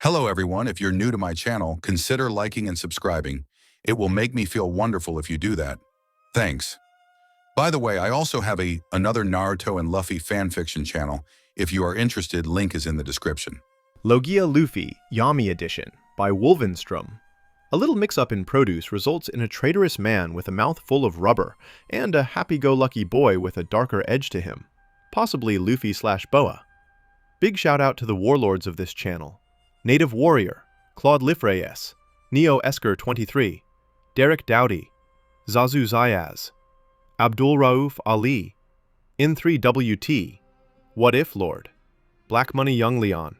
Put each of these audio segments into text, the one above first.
Hello everyone, if you're new to my channel, consider liking and subscribing. It will make me feel wonderful if you do that. Thanks. By the way, I also have another Naruto and Luffy fanfiction channel. If you are interested, link is in the description. Logia Luffy, Yami Edition, by Wolvenstrom. A little mix-up in produce results in a traitorous man with a mouth full of rubber, and a happy-go-lucky boy with a darker edge to him. Possibly Luffy/Boa. Big shout out to the warlords of this channel. Native Warrior, Claude Lifreyes, Neo Esker 23, Derek Dowdy, Zazu Zayaz, Abdul Rauf Ali, In3WT, What If Lord, Black Money Young Leon,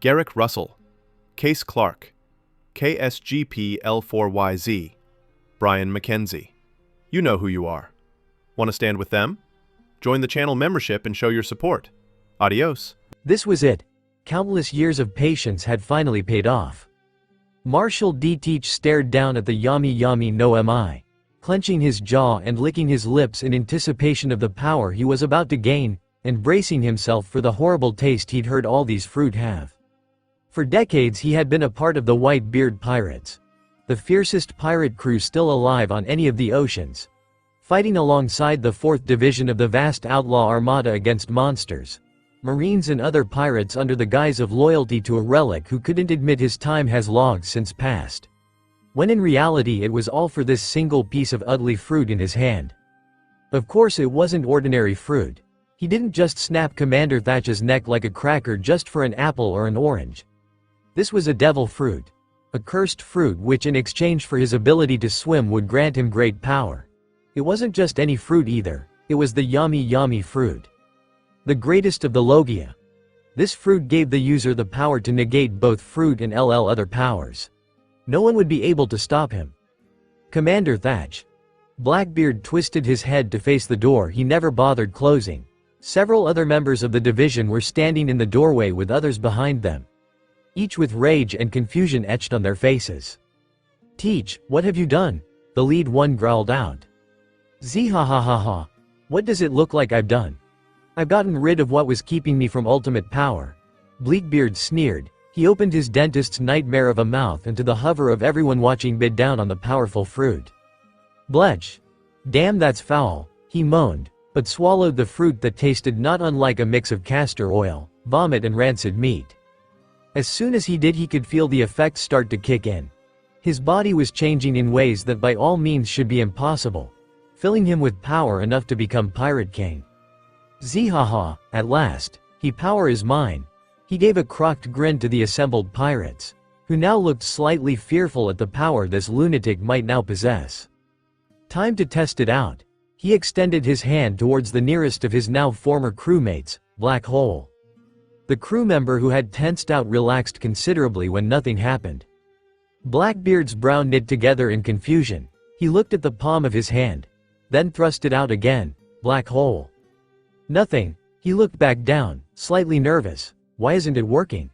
Garrick Russell, Case Clark, KSGP L4YZ, Brian McKenzie. You know who you are. Want to stand with them? Join the channel membership and show your support. Adios. This was it. Countless years of patience had finally paid off. Marshal D. Teach stared down at the Yami no Mi, clenching his jaw and licking his lips in anticipation of the power he was about to gain, and bracing himself for the horrible taste he'd heard all these fruit have. For decades he had been a part of the White-Beard Pirates, the fiercest pirate crew still alive on any of the oceans, fighting alongside the 4th Division of the vast outlaw armada against monsters, Marines and other pirates under the guise of loyalty to a relic who couldn't admit his time has long since passed. When in reality it was all for this single piece of ugly fruit in his hand. Of course it wasn't ordinary fruit. He didn't just snap Commander Thatch's neck like a cracker just for an apple or an orange. This was a devil fruit. A cursed fruit which in exchange for his ability to swim would grant him great power. It wasn't just any fruit either, it was the Yami fruit. The greatest of the Logia. This fruit gave the user the power to negate both fruit and other powers. No one would be able to stop him. Commander Thatch. Blackbeard twisted his head to face the door he never bothered closing. Several other members of the division were standing in the doorway with others behind them, each with rage and confusion etched on their faces. Teach, what have you done? The lead one growled out. Zhahahaha. What does it look like I've done? I've gotten rid of what was keeping me from ultimate power. Bleakbeard sneered. He opened his dentist's nightmare of a mouth and to the hover of everyone watching bid down on the powerful fruit. Bletch. Damn, that's foul, he moaned, but swallowed the fruit that tasted not unlike a mix of castor oil, vomit and rancid meat. As soon as he did, he could feel the effects start to kick in. His body was changing in ways that by all means should be impossible, filling him with power enough to become Pirate King. Zhaha, at last, power is mine. He gave a crooked grin to the assembled pirates, who now looked slightly fearful at the power this lunatic might now possess. Time to test it out. He extended his hand towards the nearest of his now former crewmates, Black Hole. The crew member who had tensed out relaxed considerably when nothing happened. Blackbeard's brow knit together in confusion. He looked at the palm of his hand, then thrust it out again. Black Hole. Nothing. He looked back down, slightly nervous. Why isn't it working?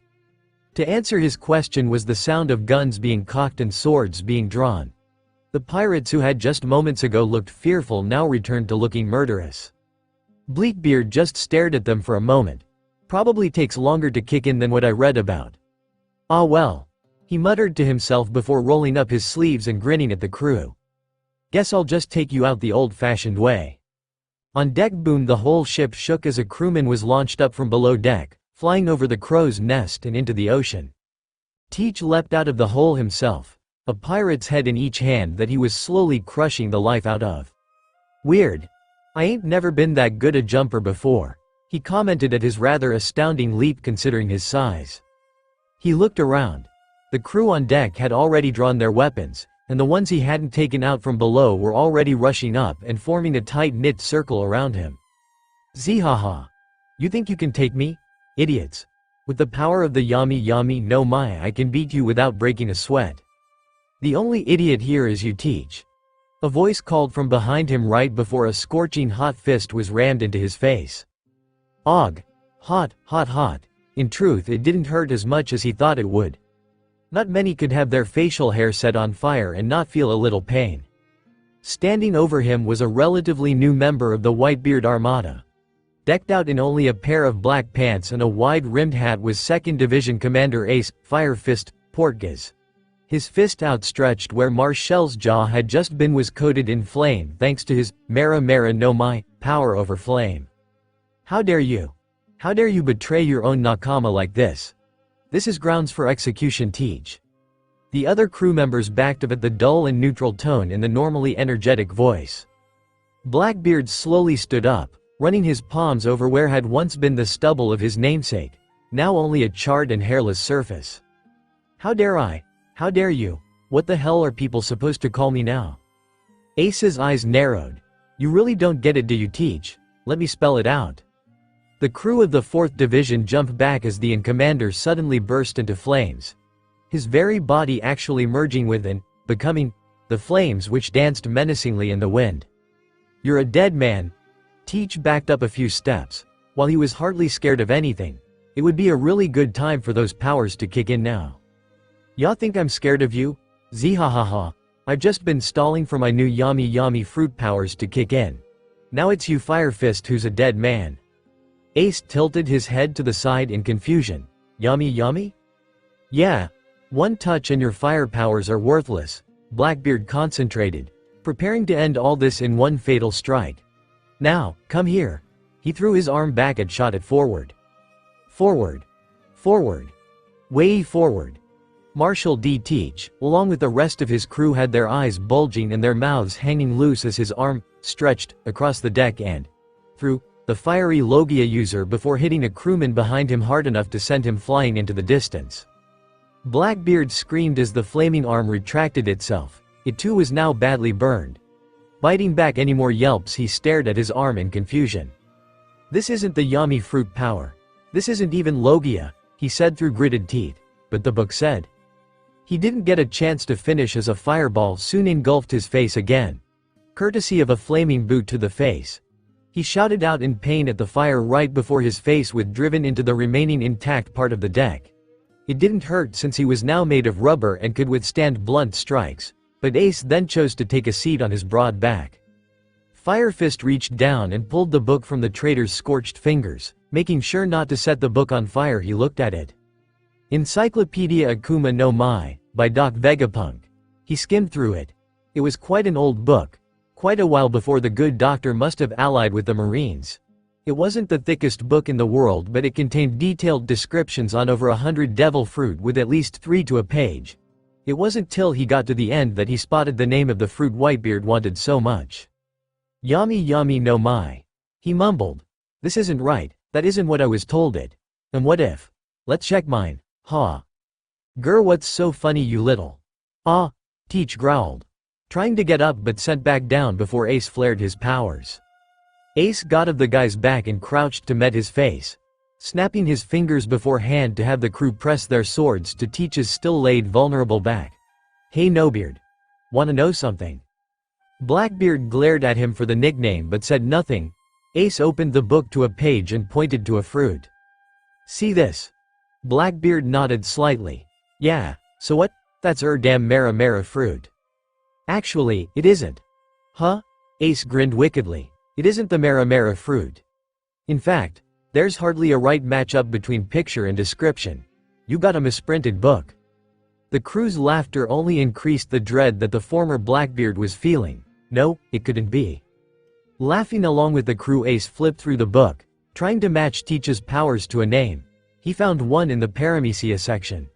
To answer his question was the sound of guns being cocked and swords being drawn. The pirates who had just moments ago looked fearful now returned to looking murderous. Bleakbeard just stared at them for a moment. Probably takes longer to kick in than what I read about. Ah well. He muttered to himself before rolling up his sleeves and grinning at the crew. Guess I'll just take you out the old-fashioned way. On deck boom, the whole ship shook as a crewman was launched up from below deck, flying over the crow's nest and into the ocean. Teach leapt out of the hole himself, a pirate's head in each hand that he was slowly crushing the life out of. Weird. I ain't never been that good a jumper before, he commented at his rather astounding leap considering his size. He looked around. The crew on deck had already drawn their weapons, and the ones he hadn't taken out from below were already rushing up and forming a tight-knit circle around him. Zhaha. You think you can take me? Idiots. With the power of the Yami no Mi, I can beat you without breaking a sweat. The only idiot here is you, Teach. A voice called from behind him right before a scorching hot fist was rammed into his face. Og. Hot. In truth, it didn't hurt as much as he thought it would. Not many could have their facial hair set on fire and not feel a little pain. Standing over him was a relatively new member of the Whitebeard Armada. Decked out in only a pair of black pants and a wide-rimmed hat was 2nd Division Commander Ace, Fire Fist, Portgas. His fist outstretched where Marshall's jaw had just been was coated in flame thanks to his Mera Mera no Mai, power over flame. How dare you? How dare you betray your own nakama like this? This is grounds for execution, teach. The other crew members backed up at the dull and neutral tone in the normally energetic voice. Blackbeard slowly stood up, running his palms over where had once been the stubble of his namesake, now only a charred and hairless surface. How dare I? How dare you? What the hell are people supposed to call me now? Ace's eyes narrowed. You really don't get it, do you, teach? Let me spell it out. The crew of the 4th Division jumped back as the commander suddenly burst into flames. His very body actually merging with and becoming the flames which danced menacingly in the wind. You're a dead man. Teach backed up a few steps. While he was hardly scared of anything, it would be a really good time for those powers to kick in now. Y'all think I'm scared of you? Zihahaha. I've just been stalling for my new Yami fruit powers to kick in. Now it's you Fire Fist who's a dead man. Ace tilted his head to the side in confusion. Yami? Yeah. One touch and your fire powers are worthless. Blackbeard concentrated, preparing to end all this in one fatal strike. Now, come here. He threw his arm back and shot it forward. Forward. Way forward. Marshal D. Teach, along with the rest of his crew, had their eyes bulging and their mouths hanging loose as his arm stretched across the deck and through the fiery Logia user before hitting a crewman behind him hard enough to send him flying into the distance. Blackbeard screamed as the flaming arm retracted itself. It too was now badly burned. Biting back any more yelps, he stared at his arm in confusion. This isn't the Yami fruit power. This isn't even Logia, he said through gritted teeth. But the book said. He didn't get a chance to finish as a fireball soon engulfed his face again. Courtesy of a flaming boot to the face. He shouted out in pain at the fire right before his face was driven into the remaining intact part of the deck. It didn't hurt since he was now made of rubber and could withstand blunt strikes, but Ace then chose to take a seat on his broad back. Firefist reached down and pulled the book from the traitor's scorched fingers, making sure not to set the book on fire. He looked at it. Encyclopedia Akuma no Mai, by Doc Vegapunk. He skimmed through it. It was quite an old book. Quite a while before the good doctor must have allied with the Marines. It wasn't the thickest book in the world, but it contained detailed descriptions on over 100 devil fruit with at least 3 to a page. It wasn't till he got to the end that he spotted the name of the fruit Whitebeard wanted so much. Yami no Mai. He mumbled. This isn't right, that isn't what I was told it. And what if? Let's check mine. Ha. Grr, what's so funny, you little? Ah, Teach growled. Trying to get up but sent back down before Ace flared his powers. Ace got of the guy's back and crouched to met his face, snapping his fingers beforehand to have the crew press their swords to Teach's still-laid vulnerable back. Hey Nobeard. Wanna know something? Blackbeard glared at him for the nickname but said nothing. Ace opened the book to a page and pointed to a fruit. See this? Blackbeard nodded slightly. Yeah, so what? That's damn Mera fruit. Actually, it isn't. Huh? Ace grinned wickedly. It isn't the Mera fruit. In fact, there's hardly a right match-up between picture and description. You got a misprinted book. The crew's laughter only increased the dread that the former Blackbeard was feeling. No, it couldn't be. Laughing along with the crew, Ace flipped through the book, trying to match Teach's powers to a name. He found one in the Paramecia section.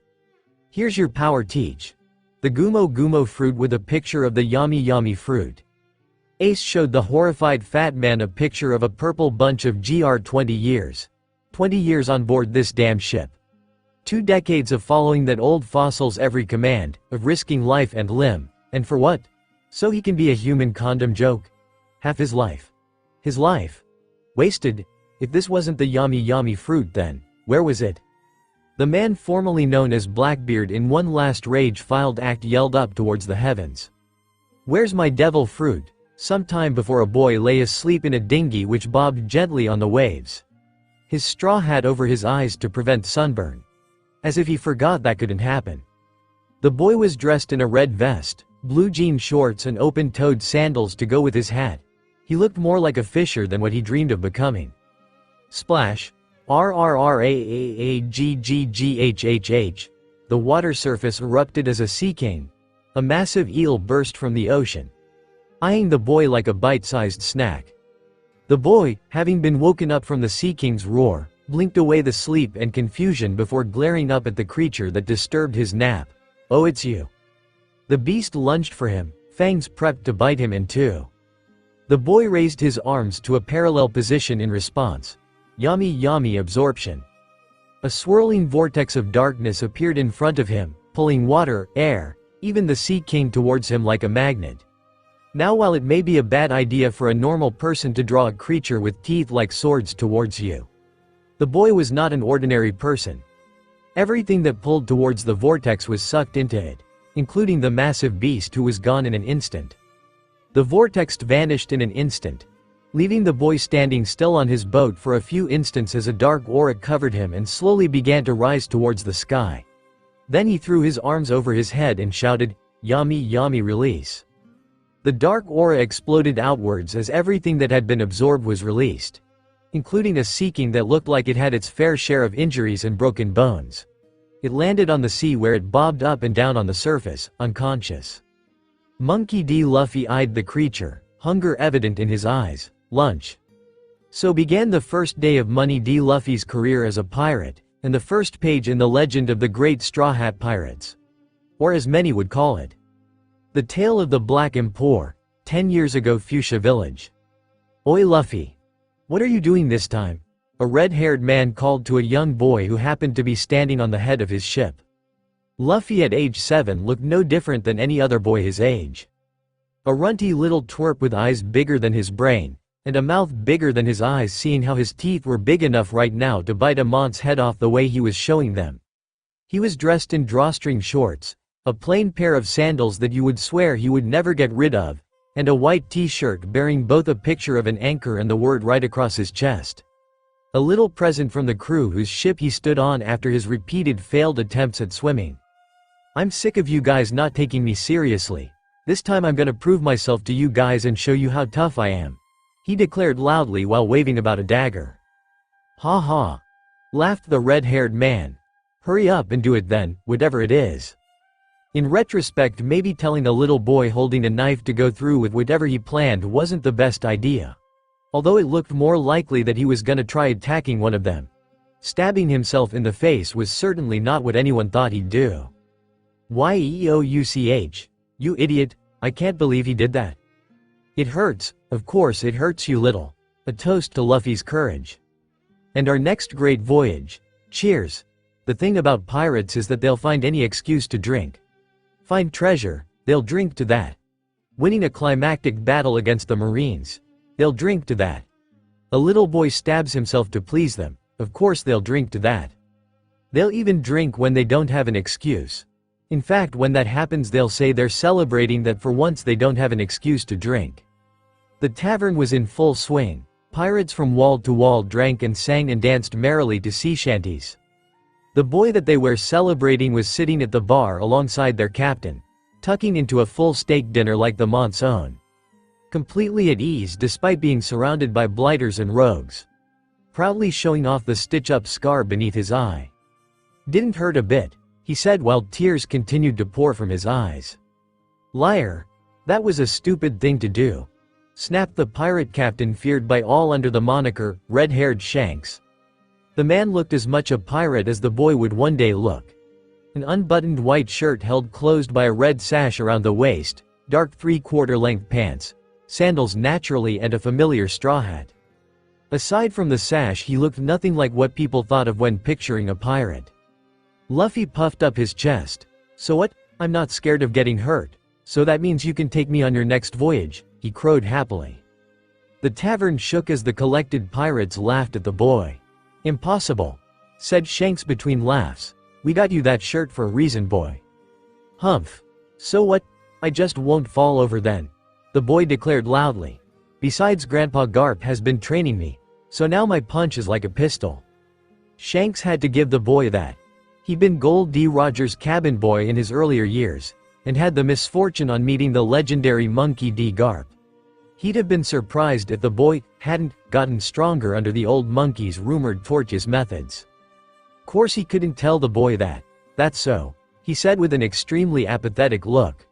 Here's your power, Teach. The Gumo fruit with a picture of the Yami fruit. Ace showed the horrified fat man a picture of a purple bunch of 20 years. 20 years on board this damn ship. 2 decades of following that old fossil's every command, of risking life and limb. And for what? So he can be a human condom joke? Half his life. His life? Wasted? If this wasn't the Yami fruit, then where was it? The man formerly known as Blackbeard in one last rage-filled act yelled up towards the heavens. Where's my devil fruit? Sometime before a boy lay asleep in a dinghy which bobbed gently on the waves. His straw hat over his eyes to prevent sunburn. As if he forgot that couldn't happen. The boy was dressed in a red vest, blue jean shorts and open-toed sandals to go with his hat. He looked more like a fisher than what he dreamed of becoming. Splash. RRRAAAGGGHHH. The water surface erupted as a sea king. A massive eel burst from the ocean, eyeing the boy like a bite-sized snack. The boy, having been woken up from the Sea King's roar, blinked away the sleep and confusion before glaring up at the creature that disturbed his nap. "Oh, it's you." The beast lunged for him, fangs prepped to bite him in two. The boy raised his arms to a parallel position in response. Yami absorption. A swirling vortex of darkness appeared in front of him, pulling water, air, even the Sea King towards him like a magnet. Now, while it may be a bad idea for a normal person to draw a creature with teeth like swords towards you, the boy was not an ordinary person. Everything that pulled towards the vortex was sucked into it, including the massive beast who was gone in an instant. The vortex vanished in an instant, leaving the boy standing still on his boat for a few instants as a dark aura covered him and slowly began to rise towards the sky. Then he threw his arms over his head and shouted, "Yami, release." The dark aura exploded outwards as everything that had been absorbed was released, including a Sea King that looked like it had its fair share of injuries and broken bones. It landed on the sea where it bobbed up and down on the surface, unconscious. Monkey D. Luffy eyed the creature, hunger evident in his eyes. Lunch. So began the first day of Money D. Luffy's career as a pirate, and the first page in the legend of the Great Straw Hat Pirates. Or as many would call it, the Tale of the Black and Poor, 10 years ago Fuchsia Village. "Oi Luffy. What are you doing this time?" a red-haired man called to a young boy who happened to be standing on the head of his ship. Luffy at age 7 looked no different than any other boy his age. A runty little twerp with eyes bigger than his brain, and a mouth bigger than his eyes, seeing how his teeth were big enough right now to bite a mont's head off the way he was showing them. He was dressed in drawstring shorts, a plain pair of sandals that you would swear he would never get rid of, and a white t-shirt bearing both a picture of an anchor and the word right across his chest. A little present from the crew whose ship he stood on after his repeated failed attempts at swimming. "I'm sick of you guys not taking me seriously. This time I'm gonna prove myself to you guys and show you how tough I am," he declared loudly while waving about a dagger. "Ha ha," laughed the red-haired man. "Hurry up and do it then, whatever it is." In retrospect, maybe telling a little boy holding a knife to go through with whatever he planned wasn't the best idea. Although it looked more likely that he was gonna try attacking one of them. Stabbing himself in the face was certainly not what anyone thought he'd do. "Yeouch, you idiot, I can't believe he did that. It hurts, of course it hurts you little." A toast to Luffy's courage. "And our next great voyage. Cheers." The thing about pirates is that they'll find any excuse to drink. Find treasure, they'll drink to that. Winning a climactic battle against the Marines, they'll drink to that. A little boy stabs himself to please them, of course they'll drink to that. They'll even drink when they don't have an excuse. In fact, when that happens they'll say they're celebrating that for once they don't have an excuse to drink. The tavern was in full swing. Pirates from wall to wall drank and sang and danced merrily to sea shanties. The boy that they were celebrating was sitting at the bar alongside their captain, tucking into a full steak dinner like the monsoon. Completely at ease despite being surrounded by blighters and rogues. Proudly showing off the stitch-up scar beneath his eye. "Didn't hurt a bit," he said while tears continued to pour from his eyes. "Liar. That was a stupid thing to do," snapped the pirate captain feared by all under the moniker, red-haired Shanks. The man looked as much a pirate as the boy would one day look. An unbuttoned white shirt held closed by a red sash around the waist, dark 3/4 length pants, sandals naturally and a familiar straw hat. Aside from the sash he looked nothing like what people thought of when picturing a pirate. Luffy puffed up his chest. "So what? I'm not scared of getting hurt. So that means you can take me on your next voyage," he crowed happily. The tavern shook as the collected pirates laughed at the boy. "Impossible," said Shanks between laughs. "We got you that shirt for a reason, boy." "Humph. So what? I just won't fall over then," the boy declared loudly. "Besides, Grandpa Garp has been training me, so now my punch is like a pistol." Shanks had to give the boy that. He'd been Gold D. Rogers' cabin boy in his earlier years, and had the misfortune on meeting the legendary Monkey D. Garp. He'd have been surprised if the boy hadn't gotten stronger under the old monkey's rumored torturous methods. Course he couldn't tell the boy that. That's so, he said with an extremely apathetic look.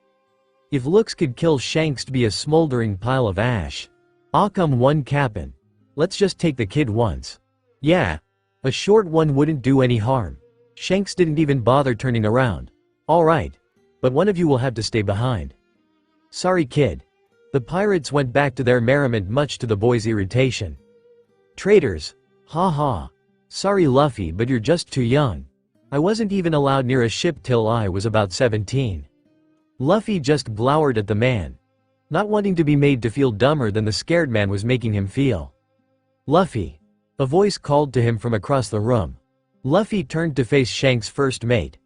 If looks could kill Shanks to be a smoldering pile of ash. Ah, come one cap'n. Let's just take the kid once. Yeah. A short one wouldn't do any harm. Shanks didn't even bother turning around. Alright. But one of you will have to stay behind. Sorry kid. The pirates went back to their merriment much to the boy's irritation. Traitors. Ha ha. Sorry Luffy, but you're just too young. I wasn't even allowed near a ship till I was about 17. Luffy just glowered at the man, not wanting to be made to feel dumber than the scared man was making him feel. Luffy. A voice called to him from across the room. Luffy turned to face Shanks' first mate,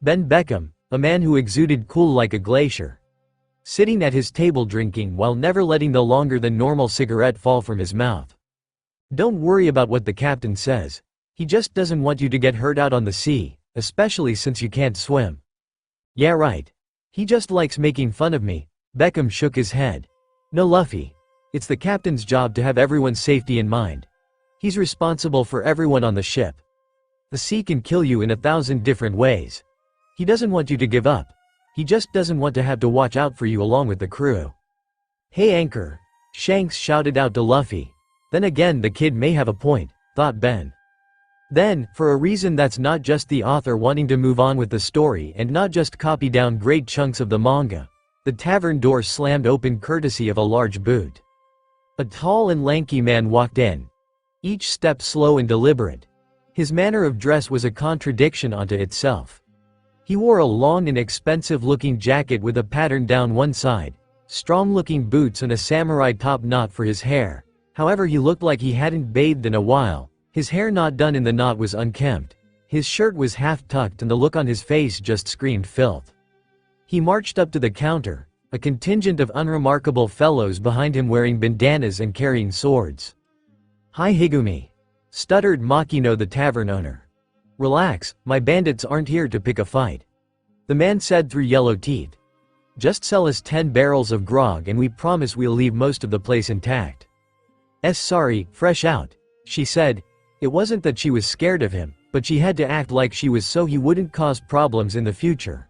Ben Beckham, a man who exuded cool like a glacier, sitting at his table drinking while never letting the longer than normal cigarette fall from his mouth. Don't worry about what the captain says. He just doesn't want you to get hurt out on the sea, especially since you can't swim. Yeah right. He just likes making fun of me. Beckham shook his head. No Luffy. It's the captain's job to have everyone's safety in mind. He's responsible for everyone on the ship. The sea can kill you in 1,000 different ways. He doesn't want you to give up. He just doesn't want to have to watch out for you along with the crew. Hey anchor. Shanks shouted out to Luffy. Then again the kid may have a point, thought Ben. Then, for a reason that's not just the author wanting to move on with the story and not just copy down great chunks of the manga, the tavern door slammed open courtesy of a large boot. A tall and lanky man walked in, each step slow and deliberate. His manner of dress was a contradiction unto itself. He wore a long and expensive-looking jacket with a pattern down one side, strong-looking boots and a samurai top knot for his hair. However, he looked like he hadn't bathed in a while. His hair not done in the knot was unkempt. His shirt was half-tucked and the look on his face just screamed filth. He marched up to the counter, a contingent of unremarkable fellows behind him wearing bandanas and carrying swords. Hi Higumi. Stuttered Makino, the tavern owner. Relax, my bandits aren't here to pick a fight. The man said through yellow teeth. Just sell us 10 barrels of grog and we promise we'll leave most of the place intact. Sorry, fresh out, she said. It wasn't that she was scared of him, but she had to act like she was so he wouldn't cause problems in the future.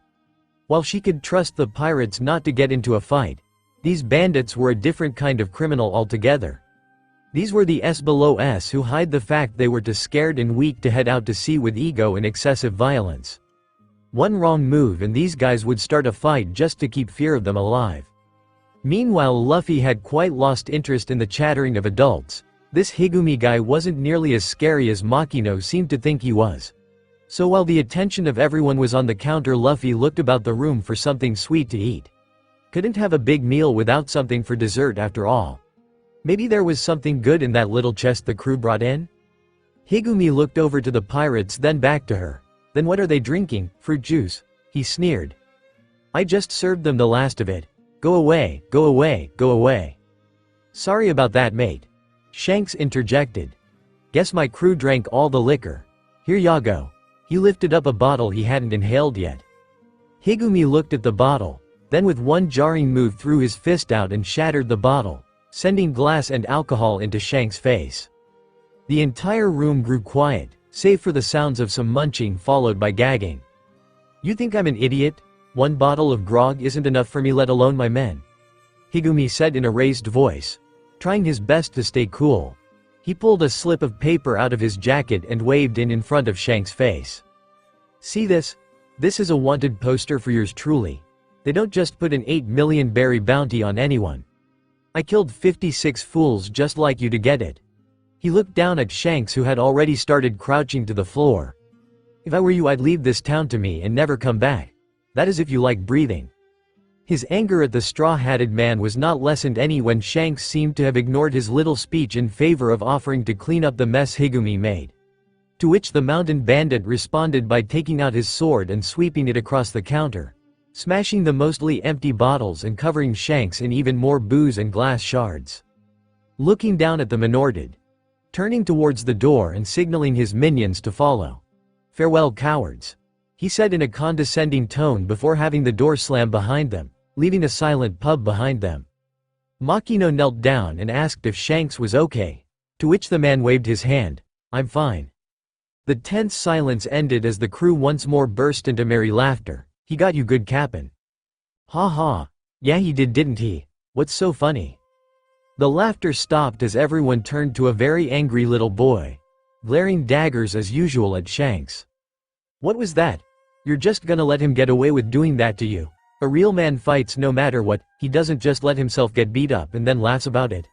While she could trust the pirates not to get into a fight, these bandits were a different kind of criminal altogether. These were the below S who hide the fact they were too scared and weak to head out to sea with ego and excessive violence. One wrong move and these guys would start a fight just to keep fear of them alive. Meanwhile Luffy had quite lost interest in the chattering of adults. This Higumi guy wasn't nearly as scary as Makino seemed to think he was. So while the attention of everyone was on the counter, Luffy looked about the room for something sweet to eat. Couldn't have a big meal without something for dessert after all. Maybe there was something good in that little chest the crew brought in? Higumi looked over to the pirates then back to her. Then what are they drinking? Fruit juice? He sneered. I just served them the last of it. Go away, go away, go away. Sorry about that mate. Shanks interjected. Guess my crew drank all the liquor. Here ya go. He lifted up a bottle he hadn't inhaled yet. Higumi looked at the bottle, then with one jarring move threw his fist out and shattered the bottle, sending glass and alcohol into Shanks' face. The entire room grew quiet, save for the sounds of some munching followed by gagging. You think I'm an idiot? One bottle of grog isn't enough for me, let alone my men. Higumi said in a raised voice, trying his best to stay cool. He pulled a slip of paper out of his jacket and waved in front of Shanks' face. See this? This is a wanted poster for yours truly. They don't just put an 8 million berry bounty on anyone. I killed 56 fools just like you to get it. He looked down at Shanks who had already started crouching to the floor. If I were you I'd leave this town to me and never come back. That is if you like breathing. His anger at the straw-hatted man was not lessened any when Shanks seemed to have ignored his little speech in favor of offering to clean up the mess Higumi made. To which the mountain bandit responded by taking out his sword and sweeping it across the counter, smashing the mostly empty bottles and covering Shanks in even more booze and glass shards. Looking down at them Minorted, turning towards the door and signaling his minions to follow. Farewell cowards, he said in a condescending tone before having the door slam behind them, leaving a silent pub behind them. Makino knelt down and asked if Shanks was okay, to which the man waved his hand. "I'm fine." The tense silence ended as the crew once more burst into merry laughter. "He got you good, Cap'n." "Ha ha. Yeah, he did, didn't he? What's so funny?" The laughter stopped as everyone turned to a very angry little boy, glaring daggers as usual at Shanks. "What was that? You're just gonna let him get away with doing that to you? A real man fights no matter what, he doesn't just let himself get beat up and then laughs about it."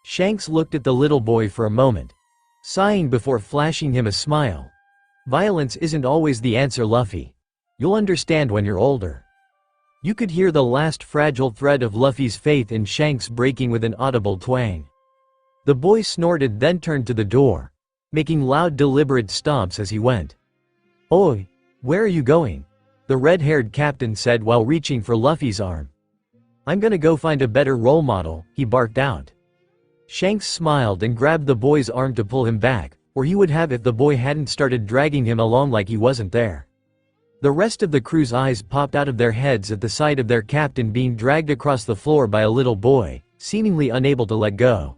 Shanks looked at the little boy for a moment, sighing before flashing him a smile. "Violence isn't always the answer, Luffy. You'll understand when you're older." You could hear the last fragile thread of Luffy's faith in Shanks breaking with an audible twang. The boy snorted, then turned to the door, making loud deliberate stomps as he went. "Oi, where are you going?" the red-haired captain said while reaching for Luffy's arm. "I'm gonna go find a better role model," he barked out. Shanks smiled and grabbed the boy's arm to pull him back, or he would have if the boy hadn't started dragging him along like he wasn't there. The rest of the crew's eyes popped out of their heads at the sight of their captain being dragged across the floor by a little boy, seemingly unable to let go.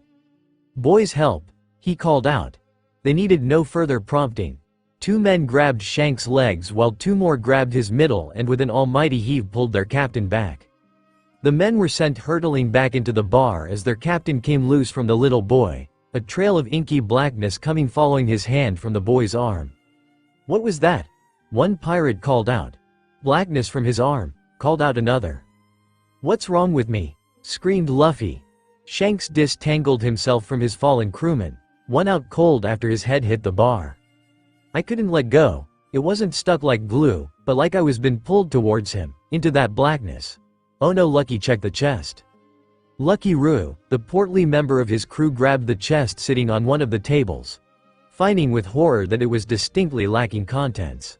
"Boys, help," he called out. They needed no further prompting. 2 men grabbed Shanks' legs while 2 more grabbed his middle and with an almighty heave pulled their captain back. The men were sent hurtling back into the bar as their captain came loose from the little boy, a trail of inky blackness coming following his hand from the boy's arm. "What was that?" one pirate called out. "Blackness from his arm," called out another. "What's wrong with me?" screamed Luffy. Shanks disentangled himself from his fallen crewman, one out cold after his head hit the bar. "I couldn't let go. It wasn't stuck like glue, but like I was been pulled towards him, into that blackness. Oh no, Lucky, check the chest." Lucky Roo, the portly member of his crew, grabbed the chest sitting on one of the tables, finding with horror that it was distinctly lacking contents.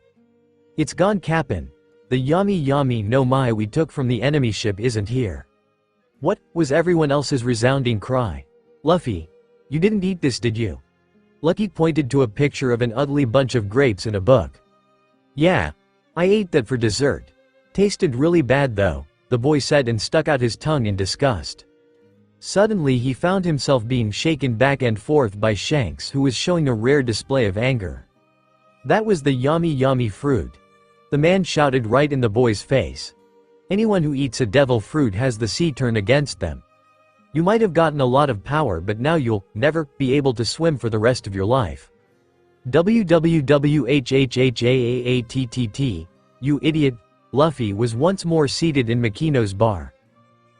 "It's gone, Cap'n. The Yami no Mai we took from the enemy ship isn't here." "What?" was everyone else's resounding cry. "Luffy, you didn't eat this, did you?" Lucky pointed to a picture of an ugly bunch of grapes in a book. "Yeah, I ate that for dessert. Tasted really bad though," the boy said and stuck out his tongue in disgust. Suddenly he found himself being shaken back and forth by Shanks, who was showing a rare display of anger. "That was the Yami fruit," the man shouted right in the boy's face. "Anyone who eats a devil fruit has the sea turn against them. You might have gotten a lot of power, but now you'll never be able to swim for the rest of your life. WWWHHHAATTT, you idiot." Luffy was once more seated in Makino's bar.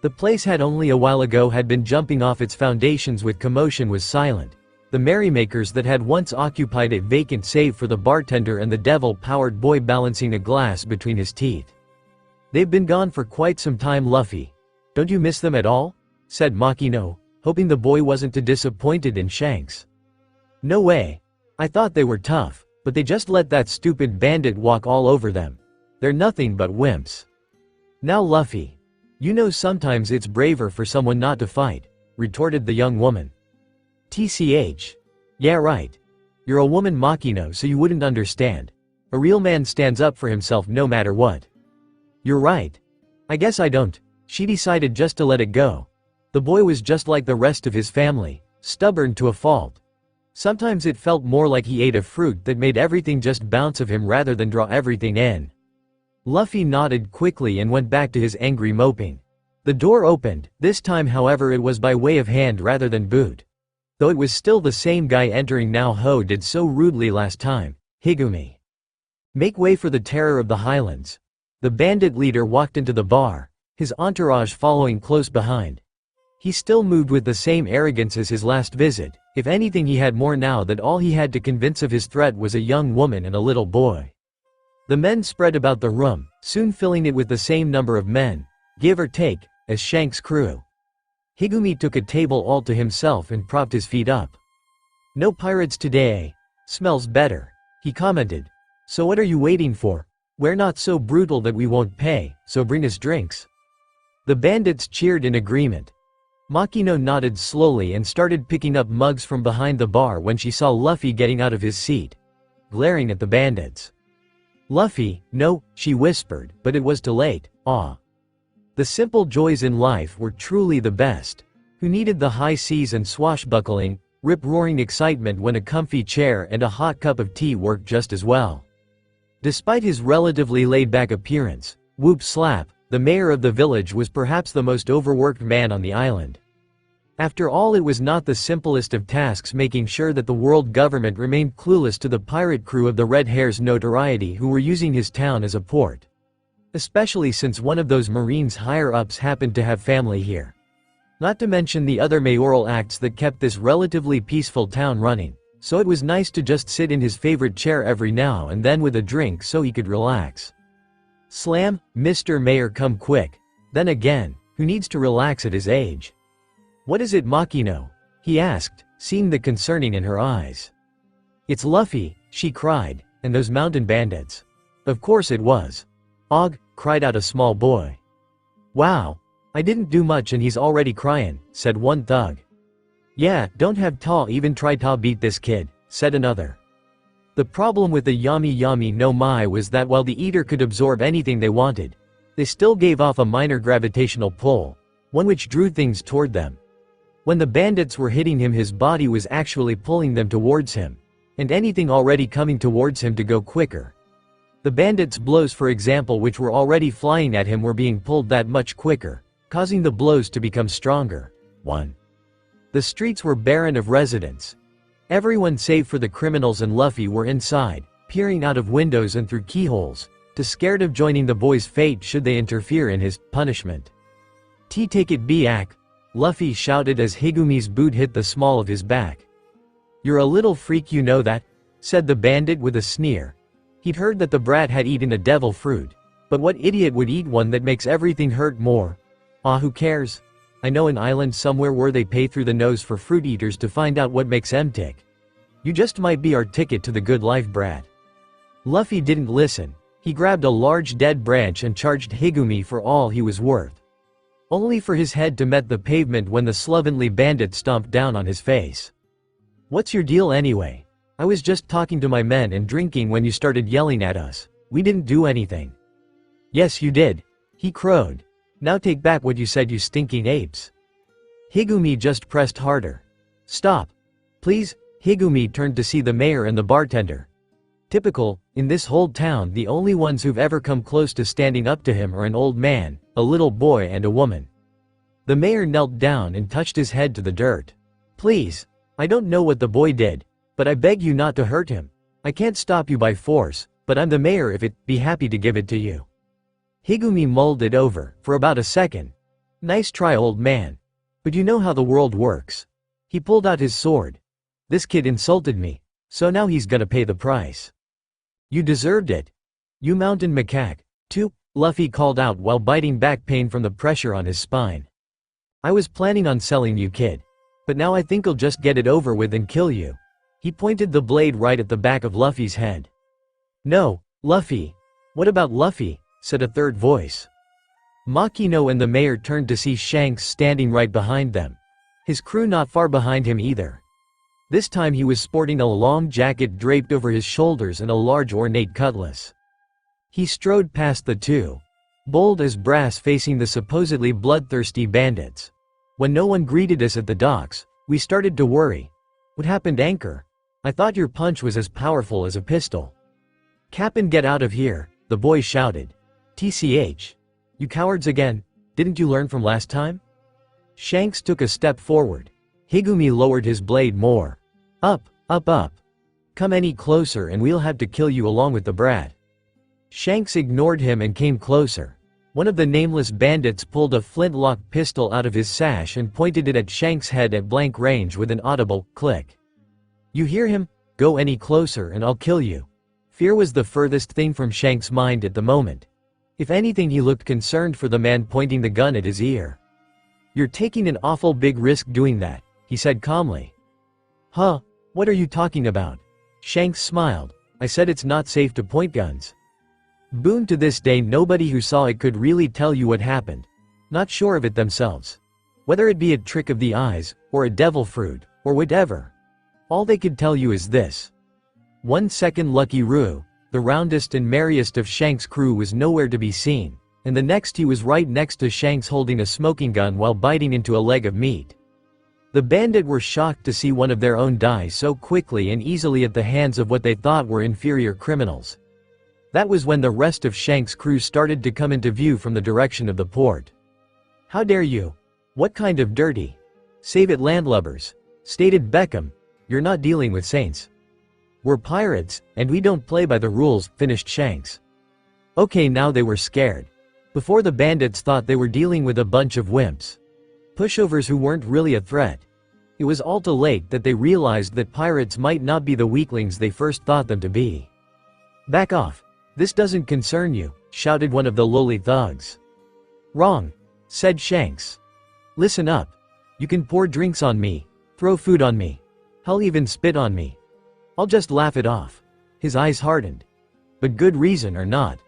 The place had only a while ago had been jumping off its foundations with commotion was silent. The merrymakers that had once occupied it vacant save for the bartender and the devil-powered boy balancing a glass between his teeth. "They've been gone for quite some time, Luffy. Don't you miss them at all?" said Makino, hoping the boy wasn't too disappointed in Shanks. "No way. I thought they were tough, but they just let that stupid bandit walk all over them. They're nothing but wimps." "Now Luffy, you know sometimes it's braver for someone not to fight," retorted the young woman. "TCH. Yeah, right. You're a woman, Makino, so you wouldn't understand. A real man stands up for himself no matter what." "You're right. I guess I don't." She decided just to let it go. The boy was just like the rest of his family, stubborn to a fault. Sometimes it felt more like he ate a fruit that made everything just bounce of him rather than draw everything in. Luffy nodded quickly and went back to his angry moping. The door opened, this time however it was by way of hand rather than boot. Though it was still the same guy entering now who did so rudely last time, Higumi. "Make way for the terror of the Highlands." The bandit leader walked into the bar, his entourage following close behind. He still moved with the same arrogance as his last visit, if anything he had more now that all he had to convince of his threat was a young woman and a little boy. The men spread about the room, soon filling it with the same number of men, give or take, as Shanks' crew. Higumi took a table all to himself and propped his feet up. "No pirates today. Smells better," he commented. "So what are you waiting for? We're not so brutal that we won't pay, so bring us drinks." The bandits cheered in agreement. Makino nodded slowly and started picking up mugs from behind the bar when she saw Luffy getting out of his seat, glaring at the bandits. "Luffy, no," she whispered, but it was too late. "Ah. The simple joys in life were truly the best. Who needed the high seas and swashbuckling, rip-roaring excitement when a comfy chair and a hot cup of tea worked just as well? Despite his relatively laid-back appearance, Whoop Slap, the mayor of the village, was perhaps the most overworked man on the island. After all, it was not the simplest of tasks making sure that the world government remained clueless to the pirate crew of the Red Hare's notoriety who were using his town as a port. Especially since one of those Marines higher-ups happened to have family here. Not to mention the other mayoral acts that kept this relatively peaceful town running, so it was nice to just sit in his favorite chair every now and then with a drink so he could relax. Slam, Mr. Mayor, come quick. Then again, who needs to relax at his age? What is it, Makino? He asked, seeing the concerning in her eyes. It's Luffy, she cried, and those mountain bandits. Of course it was. Og, cried out a small boy. Wow. I didn't do much and he's already crying, said one thug. Yeah, don't have Ta even try to beat this kid, said another. The problem with the Yami no Mai was that while the eater could absorb anything they wanted, they still gave off a minor gravitational pull, one which drew things toward them. When the bandits were hitting him, his body was actually pulling them towards him, and anything already coming towards him to go quicker. The bandits' blows, for example, which were already flying at him, were being pulled that much quicker, causing the blows to become stronger. 1. The streets were barren of residents. Everyone save for the criminals and Luffy were inside, peering out of windows and through keyholes, too scared of joining the boy's fate should they interfere in his punishment. Take it back, Luffy shouted as Higumi's boot hit the small of his back. You're a little freak, you know that? Said the bandit with a sneer. He'd heard that the brat had eaten a devil fruit, but what idiot would eat one that makes everything hurt more? Ah, who cares? I know an island somewhere where they pay through the nose for fruit eaters to find out what makes them tick. You just might be our ticket to the good life, brat. Luffy didn't listen. He grabbed a large dead branch and charged Higumi for all he was worth. Only for his head to met the pavement when the slovenly bandit stomped down on his face. What's your deal anyway? I was just talking to my men and drinking when you started yelling at us. We didn't do anything. Yes, you did, he crowed. Now take back what you said, you stinking apes. Higumi just pressed harder. Stop. Please. Higumi turned to see the mayor and the bartender. Typical, in this whole town the only ones who've ever come close to standing up to him are an old man, a little boy and a woman. The mayor knelt down and touched his head to the dirt. Please. I don't know what the boy did, but I beg you not to hurt him. I can't stop you by force, but I'm the mayor. If it, be happy to give it to you. Higumi mulled it over, for about a second. Nice try, old man. But you know how the world works. He pulled out his sword. This kid insulted me, so now he's gonna pay the price. You deserved it. You mountain macaque, too, Luffy called out while biting back pain from the pressure on his spine. I was planning on selling you, kid. But now I think I'll just get it over with and kill you. He pointed the blade right at the back of Luffy's head. No, Luffy. What about Luffy? Said a third voice. Makino and the mayor turned to see Shanks standing right behind them. His crew not far behind him either. This time he was sporting a long jacket draped over his shoulders and a large ornate cutlass. He strode past the two, bold as brass, facing the supposedly bloodthirsty bandits. When no one greeted us at the docks, we started to worry. What happened, Anchor? I thought your punch was as powerful as a pistol. Cap'n, get out of here, the boy shouted. TCH. You cowards again, didn't you learn from last time? Shanks took a step forward. Higumi lowered his blade more. Up, up, up. Come any closer and we'll have to kill you along with the brat. Shanks ignored him and came closer. One of the nameless bandits pulled a flintlock pistol out of his sash and pointed it at Shanks' head at blank range with an audible click. You hear him? Go any closer and I'll kill you. Fear was the furthest thing from Shanks' mind at the moment. If anything, he looked concerned for the man pointing the gun at his ear. You're taking an awful big risk doing that, he said calmly. Huh? What are you talking about? Shanks smiled. I said it's not safe to point guns. Boon, to this day nobody who saw it could really tell you what happened. Not sure of it themselves. Whether it be a trick of the eyes, or a devil fruit, or whatever. All they could tell you is this. 1 second Lucky Roo, the roundest and merriest of Shanks' crew, was nowhere to be seen, and the next he was right next to Shanks holding a smoking gun while biting into a leg of meat. The bandit were shocked to see one of their own die so quickly and easily at the hands of what they thought were inferior criminals. That was when the rest of Shanks' crew started to come into view from the direction of the port. "How dare you? What kind of dirty? Save it, landlubbers," stated Beckham. "You're not dealing with saints. We're pirates, and we don't play by the rules," finished Shanks. Okay, now they were scared. Before, the bandits thought they were dealing with a bunch of wimps. Pushovers who weren't really a threat. It was all too late that they realized that pirates might not be the weaklings they first thought them to be. "Back off. This doesn't concern you," shouted one of the lowly thugs. "Wrong," said Shanks. "Listen up. You can pour drinks on me, throw food on me, hell, even spit on me. I'll just laugh it off." His eyes hardened. "But good reason or not,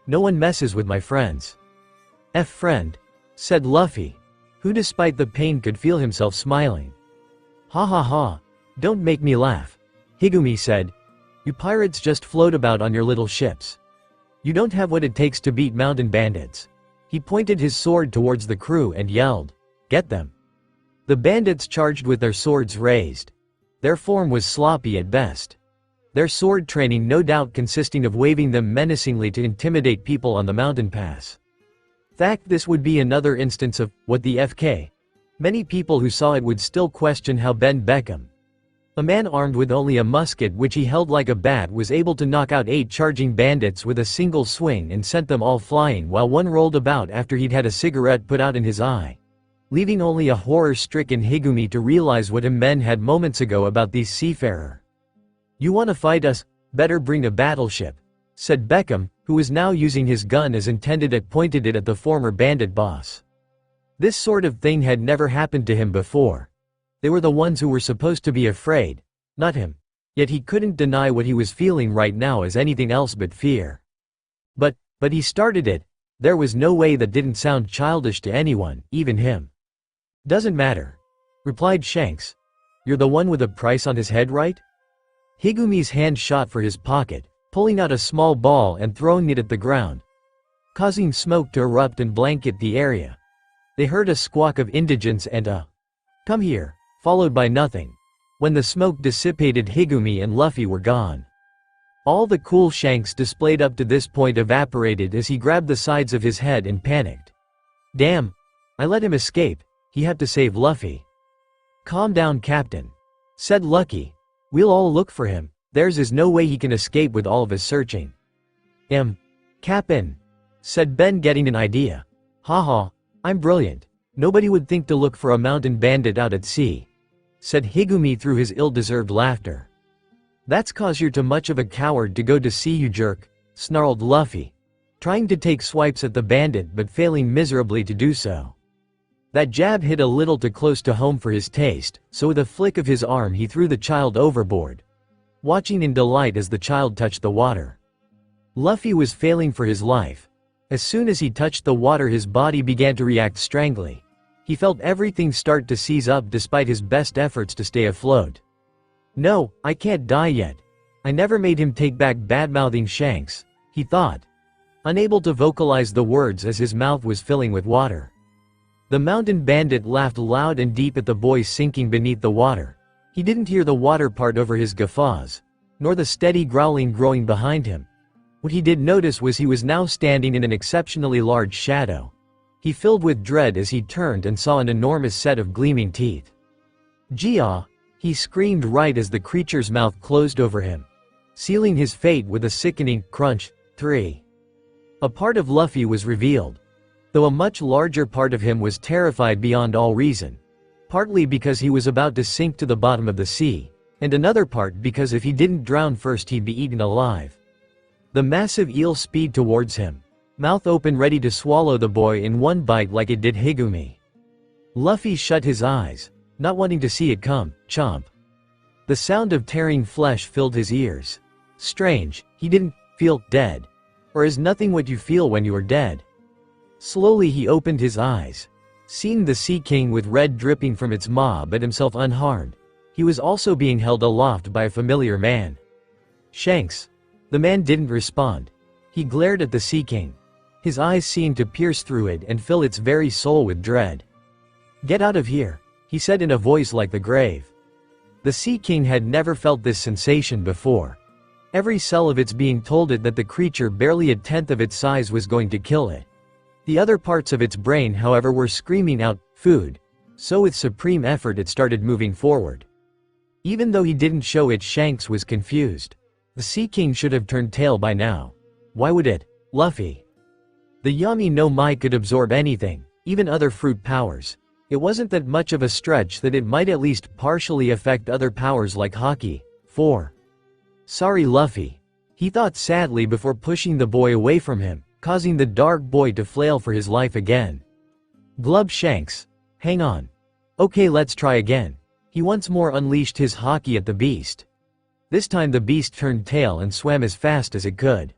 no one messes with my friends." Friend," said Luffy, who despite the pain could feel himself smiling. "Ha ha ha, don't make me laugh," Higumi said. "You pirates just float about on your little ships. You don't have what it takes to beat mountain bandits." He pointed his sword towards the crew and yelled, "Get them." The bandits charged with their swords raised. Their form was sloppy at best. Their sword training no doubt consisting of waving them menacingly to intimidate people on the mountain pass. This would be another instance of, what the FK? Many people who saw it would still question how Ben Beckham, a man armed with only a musket which he held like a bat, was able to knock out 8 charging bandits with a single swing and sent them all flying while one rolled about after he'd had a cigarette put out in his eye, leaving only a horror-stricken Higumi to realize what him men had moments ago about these seafarer. "You wanna fight us? Better bring a battleship," said Beckham, who was now using his gun as intended and pointed it at the former bandit boss. This sort of thing had never happened to him before. They were the ones who were supposed to be afraid, not him. Yet he couldn't deny what he was feeling right now as anything else but fear. But he started it. There was no way that didn't sound childish to anyone, even him. "Doesn't matter," replied Shanks. "You're the one with a price on his head, right?" Higumi's hand shot for his pocket, pulling out a small ball and throwing it at the ground, causing smoke to erupt and blanket the area. They heard a squawk of indigence and a "Come here," followed by nothing. When the smoke dissipated, Higumi and Luffy were gone. All the cool Shanks displayed up to this point evaporated as he grabbed the sides of his head and panicked. "Damn, I let him escape. He had to save Luffy." "Calm down, Captain," said Lucky. "We'll all look for him. There's no way he can escape with all of us searching." Cap'n," said Ben, getting an idea. "Haha, I'm brilliant. Nobody would think to look for a mountain bandit out at sea," said Higumi through his ill-deserved laughter. "That's 'cause you're too much of a coward to go to sea, you jerk," snarled Luffy, trying to take swipes at the bandit but failing miserably to do so. That jab hit a little too close to home for his taste, so with a flick of his arm he threw the child overboard, watching in delight as the child touched the water. Luffy was failing for his life. As soon as he touched the water, his body began to react strangely. He felt everything start to seize up despite his best efforts to stay afloat. "No, I can't die yet. I never made him take back bad-mouthing Shanks," he thought, unable to vocalize the words as his mouth was filling with water. The mountain bandit laughed loud and deep at the boy sinking beneath the water. He didn't hear the water part over his guffaws, nor the steady growling growing behind him. What he did notice was he was now standing in an exceptionally large shadow. He filled with dread as he turned and saw an enormous set of gleaming teeth. "Gia!" he screamed right as the creature's mouth closed over him, sealing his fate with a sickening crunch. 3. A part of Luffy was revealed, though a much larger part of him was terrified beyond all reason, partly because he was about to sink to the bottom of the sea, and another part because if he didn't drown first he'd be eaten alive. The massive eel speed towards him, mouth open ready to swallow the boy in one bite like it did Higumi. Luffy shut his eyes, not wanting to see it come. Chomp. The sound of tearing flesh filled his ears. Strange, he didn't feel dead. Or is nothing what you feel when you are dead? Slowly he opened his eyes, seeing the Sea King with red dripping from its maw but himself unharmed. He was also being held aloft by a familiar man. "Shanks." The man didn't respond. He glared at the Sea King. his eyes seemed to pierce through it and fill its very soul with dread. "Get out of here," he said in a voice like the grave. The Sea King had never felt this sensation before. Every cell of its being told it that the creature barely a tenth of its size was going to kill it. The other parts of its brain, however, were screaming out, "Food." So with supreme effort it started moving forward. Even though he didn't show it, Shanks was confused. The Sea King should have turned tail by now. Why would it? Luffy. The Yami no Mai could absorb anything, even other fruit powers. It wasn't that much of a stretch that it might at least partially affect other powers like Haki. 4. Sorry Luffy. He thought sadly before pushing the boy away from him, causing the dark boy to flail for his life again. Glub Shanks. Hang on. Okay, let's try again. He once more unleashed his Haki at the beast. This time the beast turned tail and swam as fast as it could.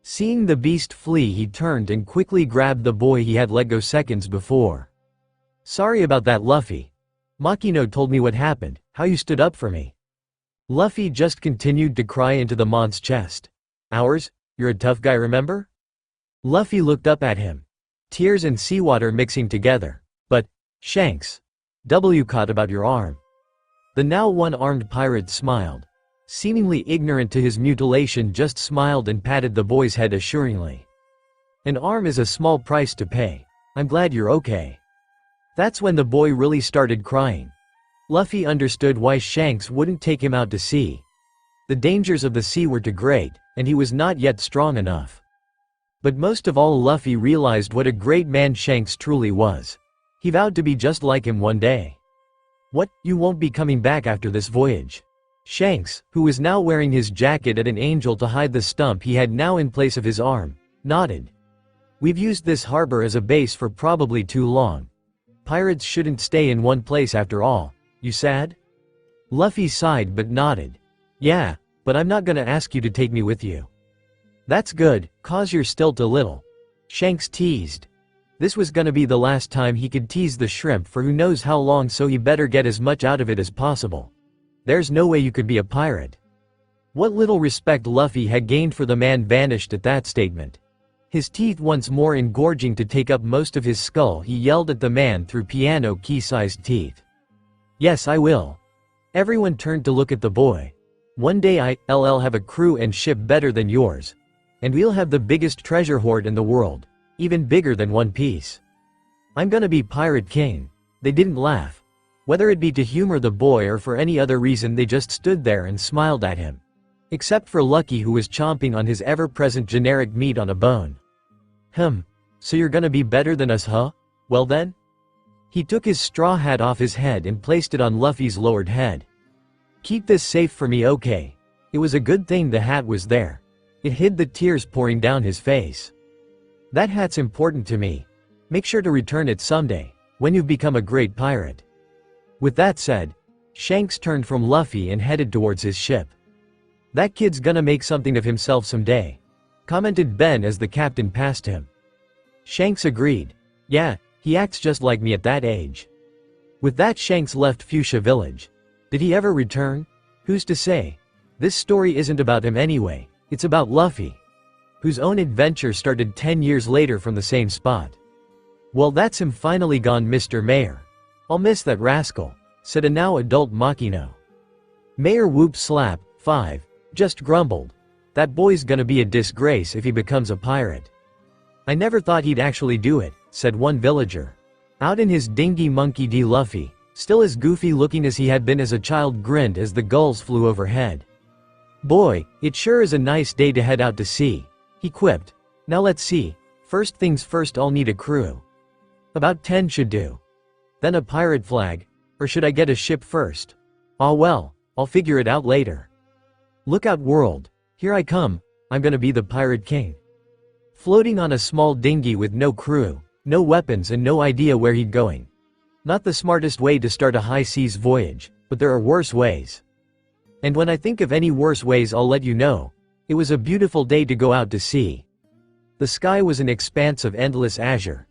Seeing the beast flee, he turned and quickly grabbed the boy he had let go seconds before. Sorry about that, Luffy. Makino told me what happened, how you stood up for me. Luffy just continued to cry into the Mon's chest. Ours? You're a tough guy, remember? Luffy looked up at him. Tears and seawater mixing together. But, Shanks. W caught about your arm. The now one-armed pirate smiled. Seemingly ignorant to his mutilation, just smiled and patted the boy's head assuringly. An arm is a small price to pay. I'm glad you're okay. That's when the boy really started crying. Luffy understood why Shanks wouldn't take him out to sea. The dangers of the sea were too great, and he was not yet strong enough. But most of all, Luffy realized what a great man Shanks truly was. He vowed to be just like him one day. What, you won't be coming back after this voyage? Shanks, who was now wearing his jacket at an angle to hide the stump he had now in place of his arm, nodded. We've used this harbor as a base for probably too long. Pirates shouldn't stay in one place after all. You sad? Luffy sighed but nodded. Yeah, but I'm not gonna ask you to take me with you. That's good, cause you're stilt a little. Shanks teased. This was gonna be the last time he could tease the shrimp for who knows how long, so he better get as much out of it as possible. There's no way you could be a pirate. What little respect Luffy had gained for the man vanished at that statement. His teeth once more engorging to take up most of his skull, he yelled at the man through piano key-sized teeth. Yes, I will. Everyone turned to look at the boy. One day I'll have a crew and ship better than yours. And we'll have the biggest treasure hoard in the world. Even bigger than One Piece. I'm gonna be Pirate King. They didn't laugh. Whether it be to humor the boy or for any other reason, they just stood there and smiled at him. Except for Lucky, who was chomping on his ever-present generic meat on a bone. So you're gonna be better than us, huh? Well then? He took his straw hat off his head and placed it on Luffy's lowered head. Keep this safe for me, okay? It was a good thing the hat was there. It hid the tears pouring down his face. That hat's important to me. Make sure to return it someday, when you've become a great pirate. With that said, Shanks turned from Luffy and headed towards his ship. That kid's gonna make something of himself someday, commented Ben as the captain passed him. Shanks agreed. Yeah, he acts just like me at that age. With that, Shanks left Fuchsia Village. Did he ever return? Who's to say? This story isn't about him anyway, it's about Luffy, whose own adventure started 10 years later from the same spot. Well, that's him finally gone, Mr. Mayor. I'll miss that rascal, said a now adult Makino. Mayor Whoop Slap, 5, just grumbled. That boy's gonna be a disgrace if he becomes a pirate. I never thought he'd actually do it, said one villager. Out in his dingy Monkey D. Luffy, still as goofy looking as he had been as a child, grinned as the gulls flew overhead. Boy, it sure is a nice day to head out to sea, he quipped. Now let's see, first things first, I'll need a crew. About 10 should do. Then a pirate flag, or should I get a ship first? Ah well, I'll figure it out later. Look out world, here I come, I'm gonna be the Pirate King. Floating on a small dinghy with no crew, no weapons and no idea where he'd going. Not the smartest way to start a high seas voyage, but there are worse ways. And when I think of any worse ways, I'll let you know. It was a beautiful day to go out to sea. The sky was an expanse of endless azure.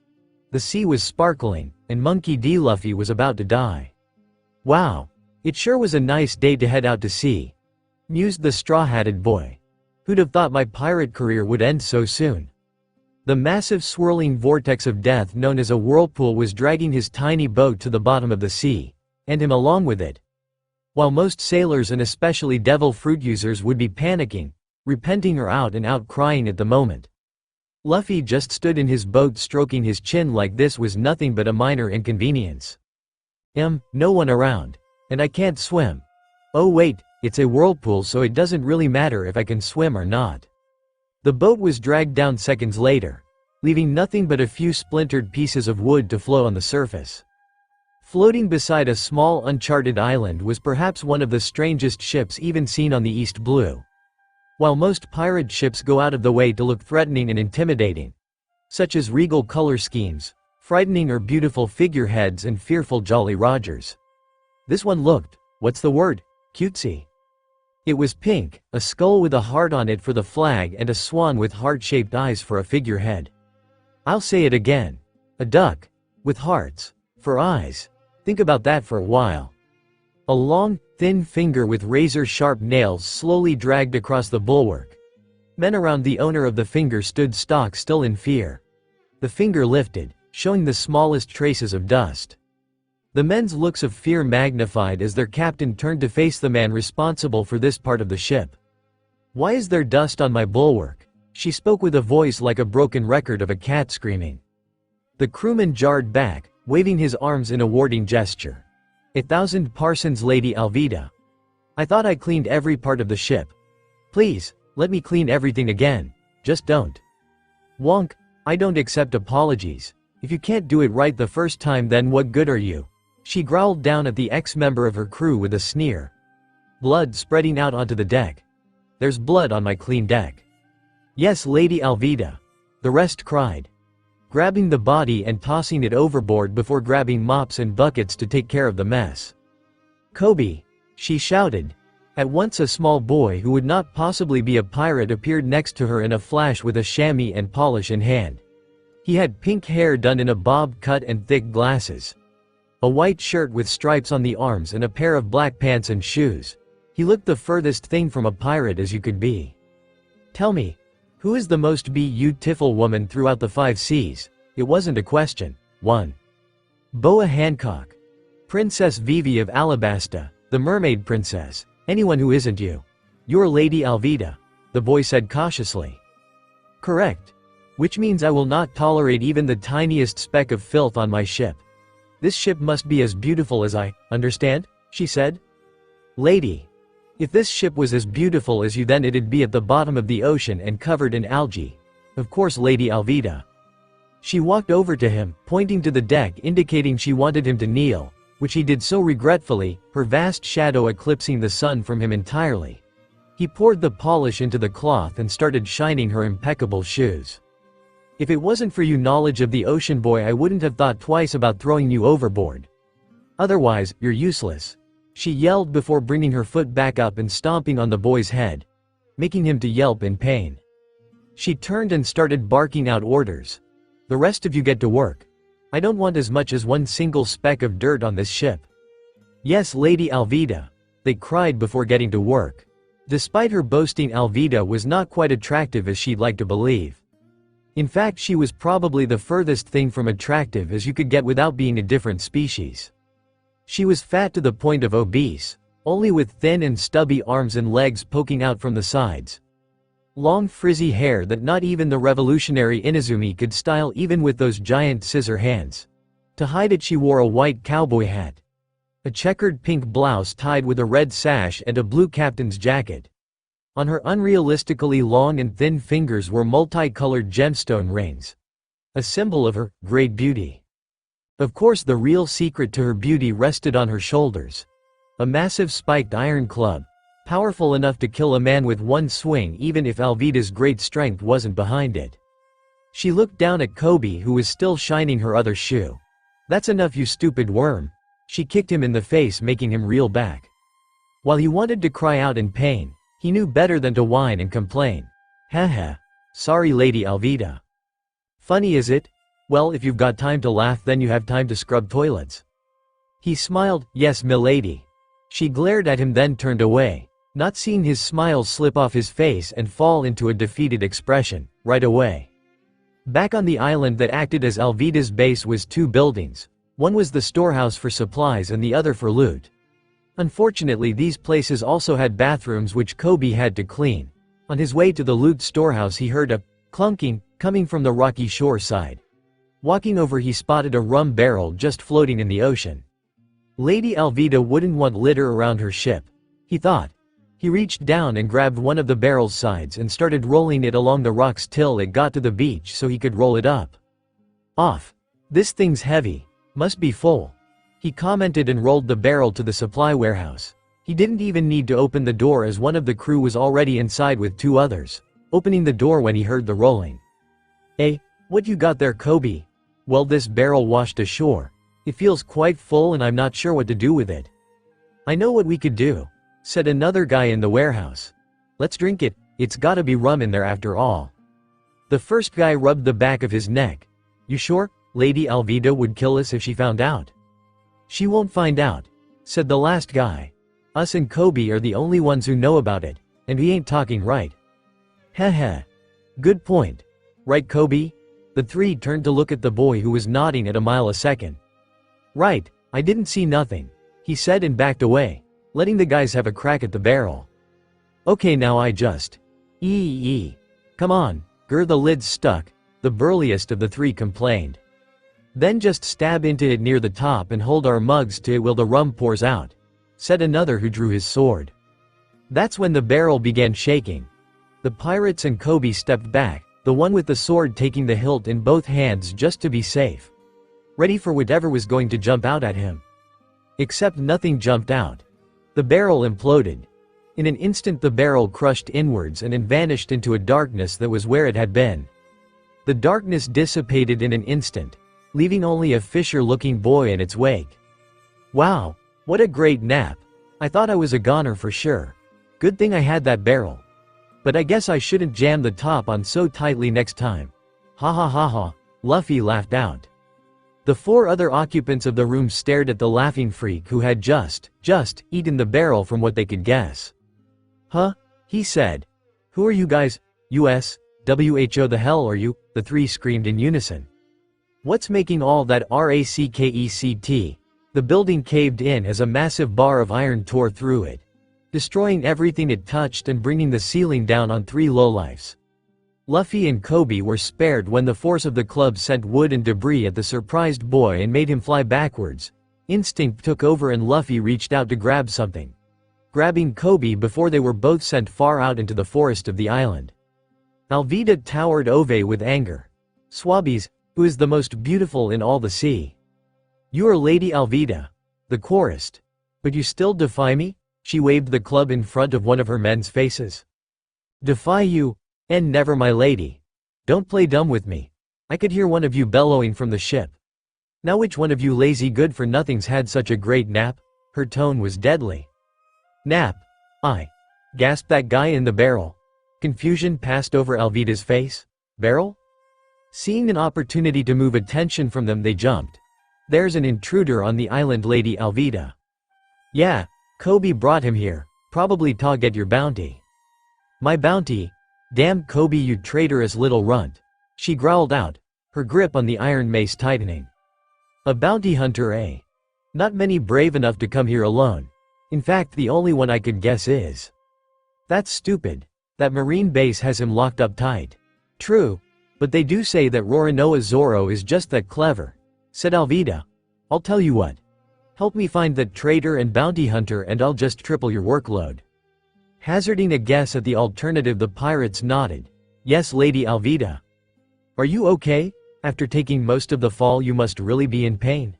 The sea was sparkling, and Monkey D. Luffy was about to die. Wow, it sure was a nice day to head out to sea, mused the straw-hatted boy. Who'd have thought my pirate career would end so soon? The massive swirling vortex of death known as a whirlpool was dragging his tiny boat to the bottom of the sea, and him along with it. While most sailors and especially devil fruit users would be panicking, repenting or out and out crying at the moment, Luffy just stood in his boat stroking his chin like this was nothing but a minor inconvenience. No one around. And I can't swim. Oh wait, it's a whirlpool so it doesn't really matter if I can swim or not. The boat was dragged down seconds later, leaving nothing but a few splintered pieces of wood to float on the surface. Floating beside a small uncharted island was perhaps one of the strangest ships even seen on the East Blue. While most pirate ships go out of the way to look threatening and intimidating, such as regal color schemes, frightening or beautiful figureheads and fearful Jolly Rogers, this one looked, what's the word, cutesy. It was pink, a skull with a heart on it for the flag and a swan with heart-shaped eyes for a figurehead. I'll say it again. A duck, with hearts, for eyes. Think about that for a while. A long, thin finger with razor-sharp nails slowly dragged across the bulwark. Men around the owner of the finger stood stock still in fear. The finger lifted, showing the smallest traces of dust. The men's looks of fear magnified as their captain turned to face the man responsible for this part of the ship. "Why is there dust on my bulwark?" She spoke with a voice like a broken record of a cat screaming. The crewman jarred back, waving his arms in a warning gesture. "1,000 parsons, Lady Alvida. I thought I cleaned every part of the ship. Please, let me clean everything again. Just don't." "Wonk, I don't accept apologies. If you can't do it right the first time, then what good are you?" She growled down at the ex-member of her crew with a sneer. Blood spreading out onto the deck. "There's blood on my clean deck." "Yes, Lady Alvida," the rest cried, grabbing the body and tossing it overboard before grabbing mops and buckets to take care of the mess. "Kobe," she shouted. At once a small boy who would not possibly be a pirate appeared next to her in a flash with a chamois and polish in hand. He had pink hair done in a bob cut and thick glasses, a white shirt with stripes on the arms and a pair of black pants and shoes. He looked the furthest thing from a pirate as you could be. "Tell me, who is the most beautiful woman throughout the 5 seas? It wasn't a question." 1. Boa Hancock. Princess Vivi of Alabasta, the mermaid princess. "Anyone who isn't you. You're Lady Alvida," the boy said cautiously. "Correct. Which means I will not tolerate even the tiniest speck of filth on my ship. This ship must be as beautiful as I, understand?" she said. "Lady, if this ship was as beautiful as you, then it'd be at the bottom of the ocean and covered in algae. Of course, Lady Alvida." She walked over to him, pointing to the deck indicating she wanted him to kneel, which he did so regretfully, her vast shadow eclipsing the sun from him entirely. He poured the polish into the cloth and started shining her impeccable shoes. "If it wasn't for your knowledge of the ocean, boy, I wouldn't have thought twice about throwing you overboard. Otherwise, you're useless," she yelled before bringing her foot back up and stomping on the boy's head, making him to yelp in pain. She turned and started barking out orders. "The rest of you get to work. I don't want as much as one single speck of dirt on this ship." "Yes, Lady Alvida," they cried before getting to work. Despite her boasting, Alvida was not quite attractive as she'd like to believe. In fact, she was probably the furthest thing from attractive as you could get without being a different species. She was fat to the point of obese, only with thin and stubby arms and legs poking out from the sides. Long frizzy hair that not even the revolutionary Inazumi could style even with those giant scissor hands. To hide it, she wore a white cowboy hat, a checkered pink blouse tied with a red sash, and a blue captain's jacket. On her unrealistically long and thin fingers were multicolored gemstone rings, a symbol of her great beauty. Of course, the real secret to her beauty rested on her shoulders. A massive spiked iron club, powerful enough to kill a man with one swing even if Alvida's great strength wasn't behind it. She looked down at Kobe, who was still shining her other shoe. "That's enough, you stupid worm." She kicked him in the face, making him reel back. While he wanted to cry out in pain, he knew better than to whine and complain. "Haha. Sorry, Lady Alvida. Funny, is it? Well, if you've got time to laugh, then you have time to scrub toilets." He smiled. "Yes, milady." She glared at him, then turned away, not seeing his smile slip off his face and fall into a defeated expression right away. Back on the island that acted as Alvida's base was two buildings. One was the storehouse for supplies and the other for loot. Unfortunately, these places also had bathrooms which Kobe had to clean. On his way to the loot storehouse he heard a clunking coming from the rocky shore side. Walking over he spotted a rum barrel just floating in the ocean. Lady Alvida wouldn't want litter around her ship, he thought. He reached down and grabbed one of the barrel's sides and started rolling it along the rocks till it got to the beach so he could roll it up. Off. This thing's heavy. Must be full. He commented and rolled the barrel to the supply warehouse. He didn't even need to open the door as one of the crew was already inside with two others, opening the door when he heard the rolling. "Hey, what you got there, Kobe?" "Well, this barrel washed ashore. It feels quite full and I'm not sure what to do with it." "I know what we could do," said another guy in the warehouse. "Let's drink it, it's gotta be rum in there after all." The first guy rubbed the back of his neck. "You sure? Lady Alvida would kill us if she found out." "She won't find out," said the last guy. "Us and Kobe are the only ones who know about it, and we ain't talking right." Heh. Good point. Right, Kobe? The three turned to look at the boy who was nodding at a mile a second. "Right, I didn't see nothing," he said and backed away, letting the guys have a crack at the barrel. "Okay, now I just. Come on, the lid's stuck," the burliest of the three complained. "Then just stab into it near the top and hold our mugs to it while the rum pours out," said another who drew his sword. That's when the barrel began shaking. The pirates and Kobe stepped back, the one with the sword taking the hilt in both hands just to be safe, ready for whatever was going to jump out at him. Except nothing jumped out. The barrel imploded. In an instant the barrel crushed inwards and vanished into a darkness that was where it had been. The darkness dissipated in an instant, leaving only a fisher-looking boy in its wake. "Wow, what a great nap. I thought I was a goner for sure. Good thing I had that barrel. But I guess I shouldn't jam the top on so tightly next time. Ha ha ha ha," Luffy laughed out. The four other occupants of the room stared at the laughing freak who had just eaten the barrel from what they could guess. "Huh?" he said. "Who are you guys? US, WHO the hell are you?" the three screamed in unison. "What's making all that racket?" The building caved in as a massive bar of iron tore through it, destroying everything it touched and bringing the ceiling down on three lowlifes. Luffy and Kobe were spared when the force of the club sent wood and debris at the surprised boy and made him fly backwards. Instinct took over and Luffy reached out to grab something, grabbing Kobe before they were both sent far out into the forest of the island. Alvida towered over with anger. "Swabbies, who is the most beautiful in all the sea?" "You are Lady Alvida," the chorused. "But you still defy me?" She waved the club in front of one of her men's faces. "Defy you? And never, my lady. Don't play dumb with me. I could hear one of you bellowing from the ship. Now which one of you lazy good-for-nothings had such a great nap?" Her tone was deadly. "Nap? I," gasped that guy in the barrel. Confusion passed over Alvida's face. "Barrel?" Seeing an opportunity to move attention from them they jumped. "There's an intruder on the island, Lady Alvida." "Yeah, Kobe brought him here, probably to get your bounty." "My bounty? Damn Kobe, you traitorous little runt," she growled out, her grip on the iron mace tightening. "A bounty hunter, eh? Not many brave enough to come here alone. In fact, the only one I could guess is." "That's stupid. That marine base has him locked up tight." "True, but they do say that Roronoa Zoro is just that clever," said Alvida. "I'll tell you what. Help me find that traitor and bounty hunter and I'll just triple your workload." Hazarding a guess at the alternative, the pirates nodded. "Yes, Lady Alvida." "Are you okay? After taking most of the fall you must really be in pain."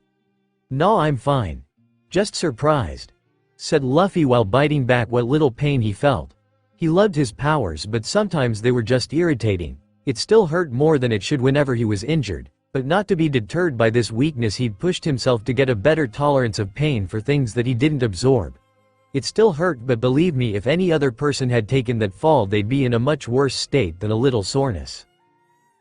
"No, I'm fine. Just surprised," said Luffy while biting back what little pain he felt. He loved his powers, but sometimes they were just irritating. It still hurt more than it should whenever he was injured, but not to be deterred by this weakness he'd pushed himself to get a better tolerance of pain for things that he didn't absorb. It still hurt, but believe me, if any other person had taken that fall they'd be in a much worse state than a little soreness.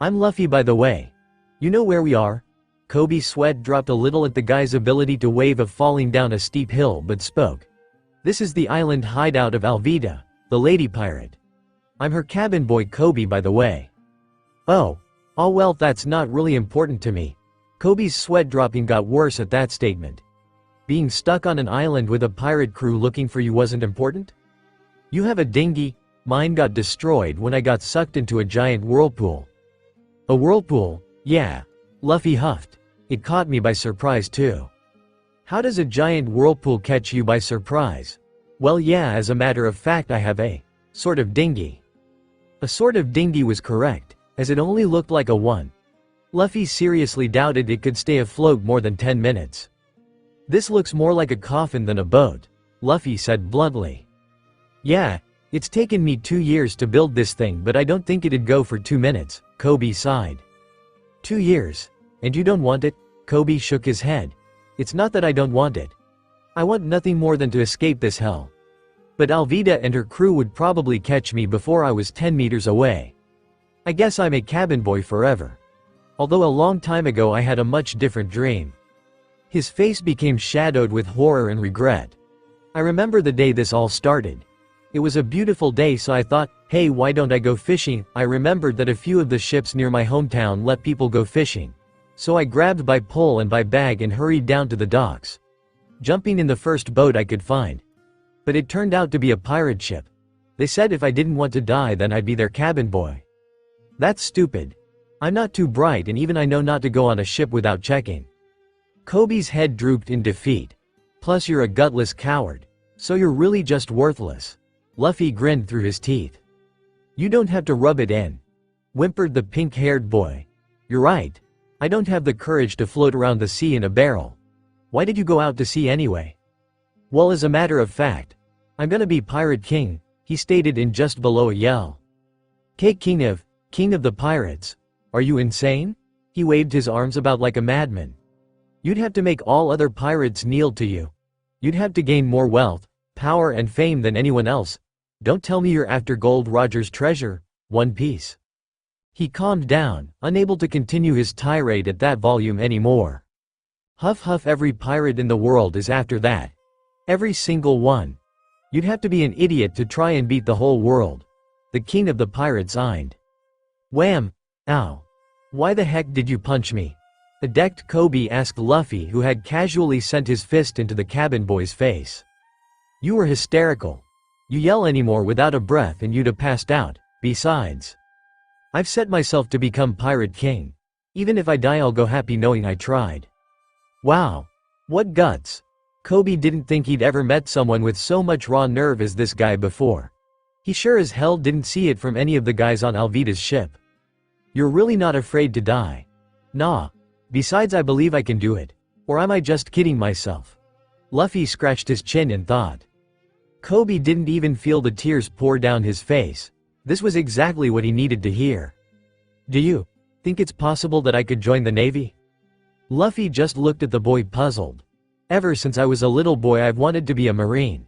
"I'm Luffy, by the way. You know where we are?" Kobe's sweat dropped a little at the guy's ability to wave of falling down a steep hill, but spoke. "This is the island hideout of Alvida, the lady pirate. I'm her cabin boy, Kobe, by the way." "Oh, "Oh well, that's not really important to me." Kobe's sweat dropping got worse at that statement. "Being stuck on an island with a pirate crew looking for you wasn't important? You have a dinghy, mine got destroyed when I got sucked into a giant whirlpool." "A whirlpool? Yeah." Luffy huffed. "It caught me by surprise too." "How does a giant whirlpool catch you by surprise?" "Well yeah, as a matter of fact I have a sort of dinghy." A sort of dinghy was correct, as it only looked like a one. Luffy seriously doubted it could stay afloat more than 10 minutes. "This looks more like a coffin than a boat," Luffy said bluntly. "Yeah, it's taken me 2 years to build this thing, but I don't think it'd go for 2 minutes, Kobe sighed. 2 years? And you don't want it? Kobe shook his head. "It's not that I don't want it. I want nothing more than to escape this hell. But Alvida and her crew would probably catch me before I was 10 meters away. I guess I'm a cabin boy forever. Although a long time ago I had a much different dream." His face became shadowed with horror and regret. "I remember the day this all started. It was a beautiful day, so I thought, hey, why don't I go fishing? I remembered that a few of the ships near my hometown let people go fishing. So I grabbed my pole and my bag and hurried down to the docks, jumping in the first boat I could find. But it turned out to be a pirate ship. They said if I didn't want to die then I'd be their cabin boy. That's stupid. I'm not too bright, and even I know not to go on a ship without checking." Kobe's head drooped in defeat. "Plus you're a gutless coward. So you're really just worthless." Luffy grinned through his teeth. "You don't have to rub it in," whimpered the pink-haired boy. "You're right. I don't have the courage to float around the sea in a barrel. Why did you go out to sea anyway?" "Well, as a matter of fact, I'm gonna be Pirate King," he stated in just below a yell. King of the pirates. Are you insane?" He waved his arms about like a madman. "You'd have to make all other pirates kneel to you. You'd have to gain more wealth, power and fame than anyone else. Don't tell me you're after Gold Roger's treasure, One Piece." He calmed down, unable to continue his tirade at that volume anymore. "Huff huff, every pirate in the world is after that. Every single one. You'd have to be an idiot to try and beat the whole world." The king of the pirates signed. Wham! Ow. "Why the heck did you punch me?" A decked Kobe asked Luffy, who had casually sent his fist into the cabin boy's face. "You were hysterical. You yell anymore without a breath and you'd have passed out. Besides, I've set myself to become Pirate King. Even if I die I'll go happy knowing I tried." Wow. What guts. Kobe didn't think he'd ever met someone with so much raw nerve as this guy before. He sure as hell didn't see it from any of the guys on Alvida's ship. "You're really not afraid to die?" "Nah. Besides I believe I can do it. Or am I just kidding myself?" Luffy scratched his chin in thought. Kobe didn't even feel the tears pour down his face. This was exactly what he needed to hear. "Do you think it's possible that I could join the Navy?" Luffy just looked at the boy puzzled. "Ever since I was a little boy I've wanted to be a Marine.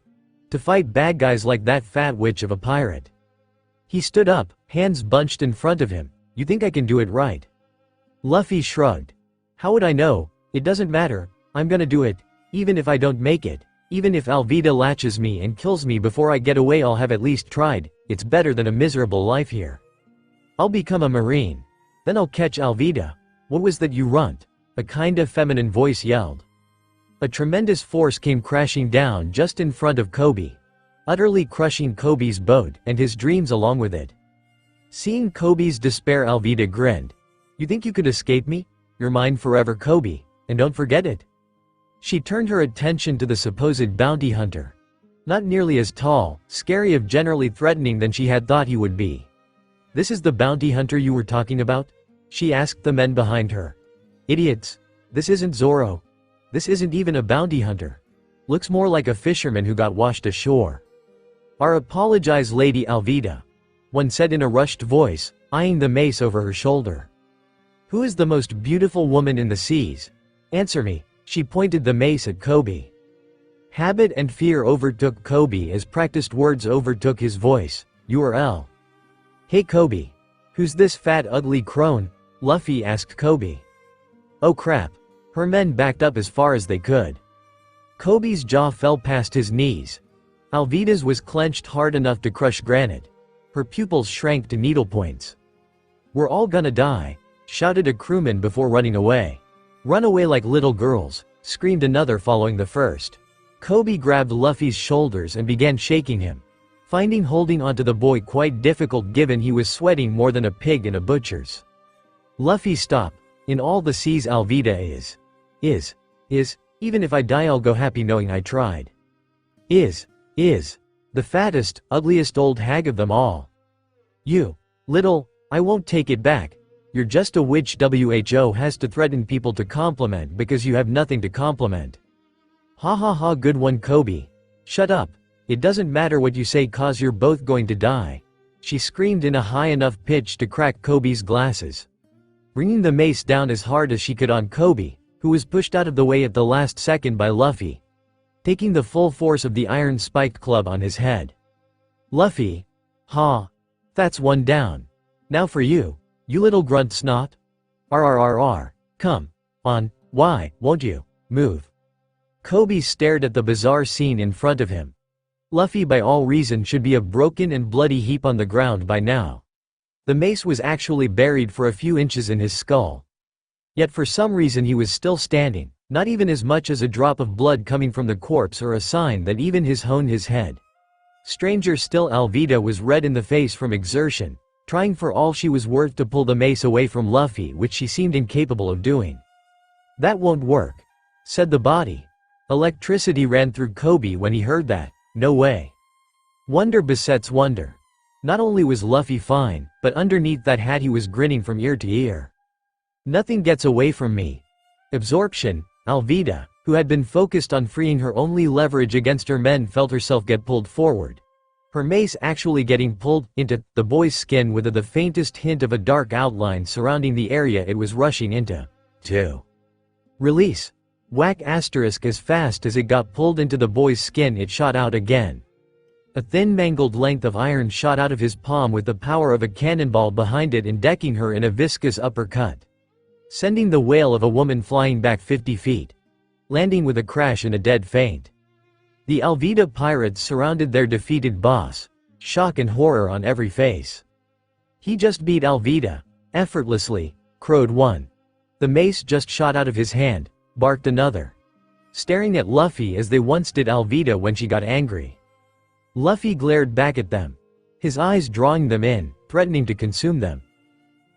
To fight bad guys like that fat witch of a pirate." He stood up, hands bunched in front of him. "You think I can do it right?" Luffy shrugged. "How would I know? It doesn't matter. I'm gonna do it. Even if I don't make it. Even if Alvida latches me and kills me before I get away I'll have at least tried. It's better than a miserable life here. I'll become a Marine. Then I'll catch Alvida." "What was that you runt?" a kinda feminine voice yelled. A tremendous force came crashing down just in front of Kobe, utterly crushing Kobe's boat and his dreams along with it. Seeing Kobe's despair, Alvida grinned. "You think you could escape me? You're mine forever, Kobe, and don't forget it." She turned her attention to the supposed bounty hunter. Not nearly as tall, scary or generally threatening than she had thought he would be. "This is the bounty hunter you were talking about?" she asked the men behind her. "Idiots. This isn't Zoro. This isn't even a bounty hunter. Looks more like a fisherman who got washed ashore." Apologize, Lady Alvida," one said in a rushed voice, eyeing the mace over her shoulder. "Who is the most beautiful woman in the seas? Answer me." She pointed the mace at Kobe. Habit and fear overtook Kobe as practiced words overtook his voice. "URL. Hey Kobe. Who's this fat ugly crone?" Luffy asked Kobe. "Oh crap." Her men backed up as far as they could. Kobe's jaw fell past his knees. Alvida's was clenched hard enough to crush granite. Her pupils shrank to needlepoints. "We're all gonna die. shouted a crewman before running away. Run away like little girls, screamed another following the first. Kobe grabbed Luffy's shoulders and began shaking him, finding holding onto the boy quite difficult given he was sweating more than a pig in a butcher's. Luffy, stop. In all the seas Alvida is, even if I die I'll go happy knowing I tried. Is, the fattest, ugliest old hag of them all. You, little, I won't take it back. You're just a witch who has to threaten people to compliment because you have nothing to compliment. Ha ha ha, good one Kobe. Shut up. It doesn't matter what you say cause you're both going to die. She screamed in a high enough pitch to crack Kobe's glasses, bringing the mace down as hard as she could on Kobe, who was pushed out of the way at the last second by Luffy, taking the full force of the iron spiked club on his head. Luffy. Ha. That's one down. Now for you, you little grunt snot. RRRR. Come on, why won't you move? Kobe stared at the bizarre scene in front of him. Luffy by all reason should be a broken and bloody heap on the ground by now. The mace was actually buried for a few inches in his skull. Yet for some reason he was still standing, not even as much as a drop of blood coming from the corpse or a sign that even honed his head. Stranger still, Alvida was red in the face from exertion, trying for all she was worth to pull the mace away from Luffy, which she seemed incapable of doing. That won't work, said the body. Electricity ran through Kobe when he heard that. No way. Wonder besets wonder. Not only was Luffy fine, but underneath that hat he was grinning from ear to ear. Nothing gets away from me. Absorption. Alvida, who had been focused on freeing her only leverage against her men, felt herself get pulled forward. Her mace actually getting pulled into the boy's skin with the faintest hint of a dark outline surrounding the area it was rushing into. 2. Release. Whack asterisk. As fast as it got pulled into the boy's skin it shot out again. A thin mangled length of iron shot out of his palm with the power of a cannonball behind it and decking her in a viscous uppercut, sending the wail of a woman flying back 50 feet, landing with a crash in a dead faint. The Alvida pirates surrounded their defeated boss, shock and horror on every face. He just beat Alvida, effortlessly, crowed one. The mace just shot out of his hand, barked another, staring at Luffy as they once did Alvida when she got angry. Luffy glared back at them, his eyes drawing them in, threatening to consume them.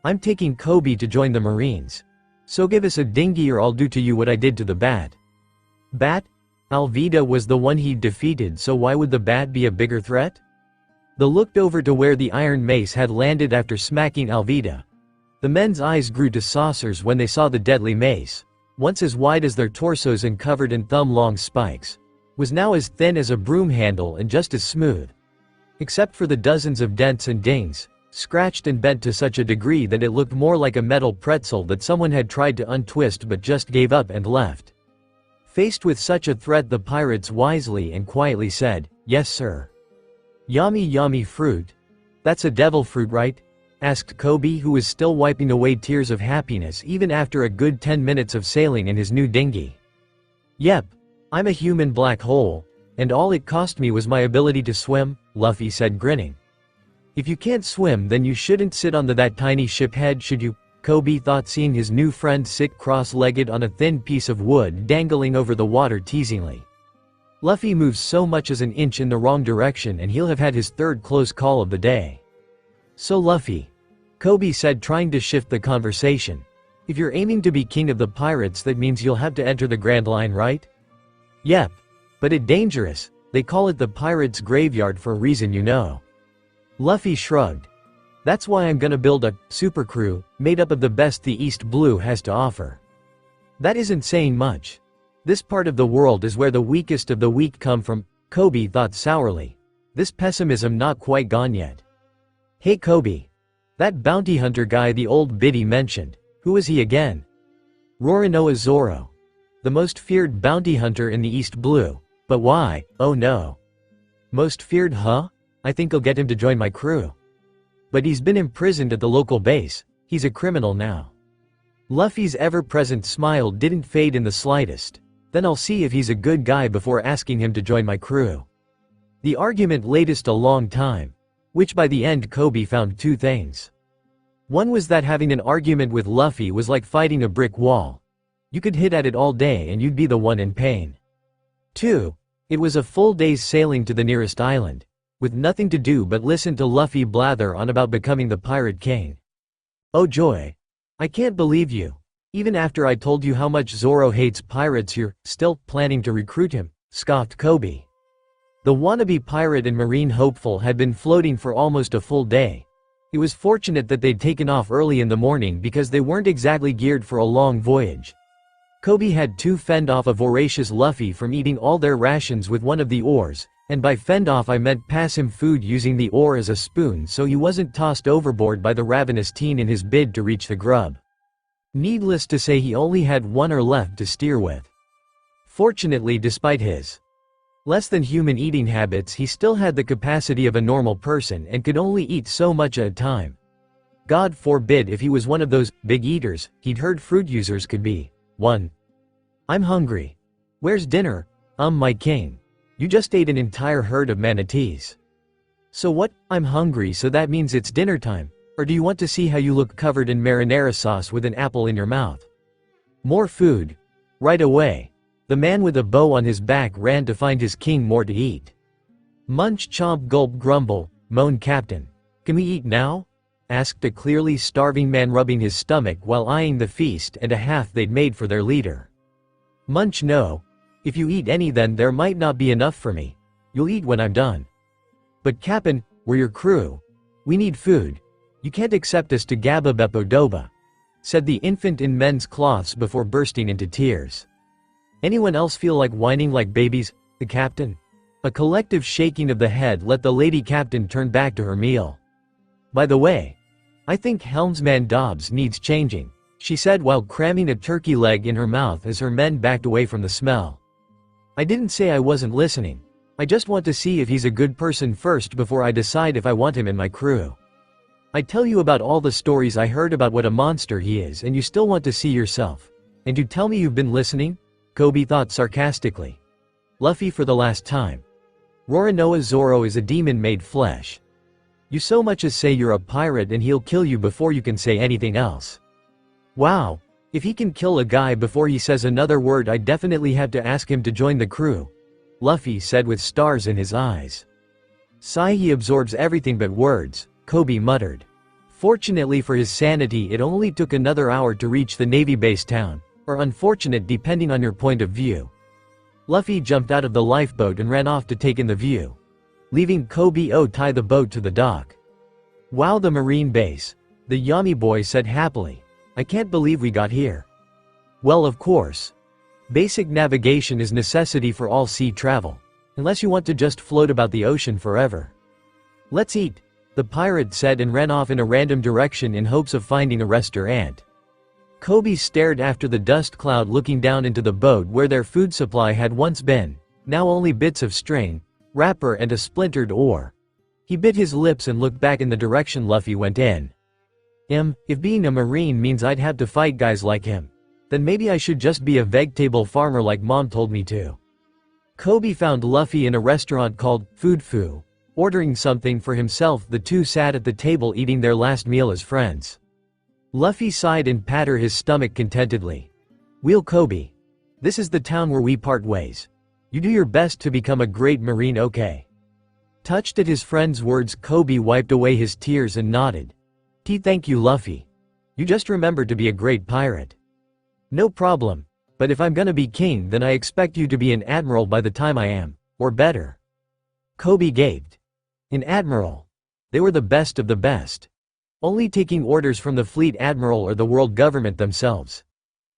I'm taking Kobe to join the Marines. So give us a dinghy or I'll do to you what I did to the bat. Bat? Alvida was the one he'd defeated, so why would the bat be a bigger threat? They looked over to where the iron mace had landed after smacking Alvida. The men's eyes grew to saucers when they saw the deadly mace, once as wide as their torsos and covered in thumb-long spikes, was now as thin as a broom handle and just as smooth, except for the dozens of dents and dings, scratched and bent to such a degree that it looked more like a metal pretzel that someone had tried to untwist but just gave up and left. Faced with such a threat, the pirates wisely and quietly said, "Yes sir." Yummy fruit? That's a devil fruit, right? Asked Kobe, who was still wiping away tears of happiness even after a good 10 minutes of sailing in his new dinghy. Yep. I'm a human black hole, and all it cost me was my ability to swim, Luffy said, grinning. If you can't swim then you shouldn't sit on that tiny ship head, should you? Kobe thought, seeing his new friend sit cross-legged on a thin piece of wood dangling over the water teasingly. Luffy moves so much as an inch in the wrong direction and he'll have had his third close call of the day. So Luffy, Kobe said, trying to shift the conversation, if you're aiming to be king of the pirates that means you'll have to enter the Grand Line, right? Yep. But it's dangerous. They call it the pirates' graveyard for a reason, you know. Luffy shrugged. That's why I'm gonna build a super crew made up of the best the East Blue has to offer. That isn't saying much. This part of the world is where the weakest of the weak come from, Kobe thought sourly, this pessimism not quite gone yet. Hey Kobe. That bounty hunter guy the old biddy mentioned, who is he again? Roronoa Zoro. The most feared bounty hunter in the East Blue. But why? Oh no. Most feared, huh? I think I'll get him to join my crew. But he's been imprisoned at the local base. He's a criminal now. Luffy's ever-present smile didn't fade in the slightest. Then I'll see if he's a good guy before asking him to join my crew. The argument lasted a long time, which by the end Kobe found two things. One was that having an argument with Luffy was like fighting a brick wall. You could hit at it all day and you'd be the one in pain. 2. It was a full day's sailing to the nearest island, with nothing to do but listen to Luffy blather on about becoming the Pirate King. Oh joy. I can't believe you. Even after I told you how much Zoro hates pirates, you're still planning to recruit him, scoffed Kobe. The wannabe pirate and marine hopeful had been floating for almost a full day. It was fortunate that they'd taken off early in the morning because they weren't exactly geared for a long voyage. Kobe had to fend off a voracious Luffy from eating all their rations with one of the oars, and by fend off I meant pass him food using the oar as a spoon so he wasn't tossed overboard by the ravenous teen in his bid to reach the grub. Needless to say, he only had one oar left to steer with. Fortunately, despite his less than human eating habits, he still had the capacity of a normal person and could only eat so much at a time. God forbid if he was one of those big eaters he'd heard fruit users could be. 1. I'm hungry. Where's dinner? My king. You just ate an entire herd of manatees. So what? I'm hungry, so that means it's dinner time. Or do you want to see how you look covered in marinara sauce with an apple in your mouth? More food. Right away. The man with a bow on his back ran to find his king more to eat. Munch, chomp, gulp, grumble, moaned Captain. Can we eat now? Asked a clearly starving man rubbing his stomach while eyeing the feast and a half they'd made for their leader. Munch, no. If you eat any, then there might not be enough for me. You'll eat when I'm done. But Cap'n, we're your crew. We need food. You can't accept us to Gabba Beppo Doba, said the infant in men's cloths before bursting into tears. Anyone else feel like whining like babies? The captain? A collective shaking of the head let the lady captain turn back to her meal. By the way, I think helmsman Dobbs needs changing, she said while cramming a turkey leg in her mouth as her men backed away from the smell. I didn't say I wasn't listening. I just want to see if he's a good person first before I decide if I want him in my crew. I tell you about all the stories I heard about what a monster he is, and you still want to see yourself. And you tell me you've been listening? Kobe thought sarcastically. Luffy, for the last time. Roronoa Zoro is a demon made flesh. You so much as say you're a pirate and he'll kill you before you can say anything else. Wow. If he can kill a guy before he says another word, I definitely have to ask him to join the crew, Luffy said with stars in his eyes. Sigh, he absorbs everything but words, Kobe muttered. Fortunately for his sanity, it only took another hour to reach the Navy base town, or unfortunate depending on your point of view. Luffy jumped out of the lifeboat and ran off to take in the view, leaving Kobe tie the boat to the dock. Wow, the marine base, the Yami boy said happily. I can't believe we got here. Well, of course. Basic navigation is necessity for all sea travel, unless you want to just float about the ocean forever. Let's eat, the pirate said and ran off in a random direction in hopes of finding a restaurant. Kobe stared after the dust cloud, looking down into the boat where their food supply had once been, now only bits of string, wrapper and a splintered oar. He bit his lips and looked back in the direction Luffy went in. If being a marine means I'd have to fight guys like him, then maybe I should just be a vegetable farmer like Mom told me to. Kobe found Luffy in a restaurant called Food Foo. Ordering something for himself, the two sat at the table eating their last meal as friends. Luffy sighed and patted his stomach contentedly. Wheel Kobe. This is the town where we part ways. You do your best to become a great marine, okay? Touched at his friend's words, Kobe wiped away his tears and nodded. Thank you, Luffy. You just remember to be a great pirate. No problem, but if I'm gonna be king, then I expect you to be an admiral by the time I am, or better. Kobe gaped. An admiral? They were the best of the best. Only taking orders from the fleet admiral or the world government themselves.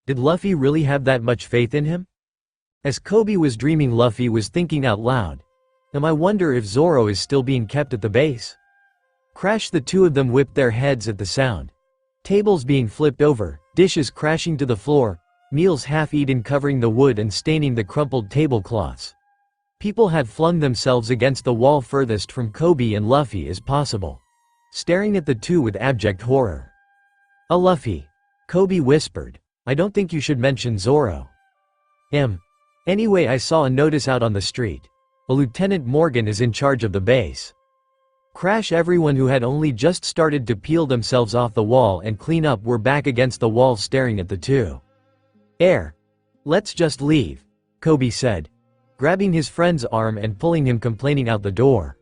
Did Luffy really have that much faith in him? As Kobe was dreaming, Luffy was thinking out loud. I wonder if Zoro is still being kept at the base. Crash, the two of them whipped their heads at the sound. Tables being flipped over, dishes crashing to the floor, meals half-eaten covering the wood and staining the crumpled tablecloths. People had flung themselves against the wall furthest from Kobe and Luffy as possible, staring at the two with abject horror. Luffy, Kobe whispered, I don't think you should mention Zoro. Anyway, I saw a notice out on the street. A Lieutenant Morgan is in charge of the base. Crash. Everyone who had only just started to peel themselves off the wall and clean up were back against the wall staring at the two. Let's just leave, Kobe said, grabbing his friend's arm and pulling him complaining out the door.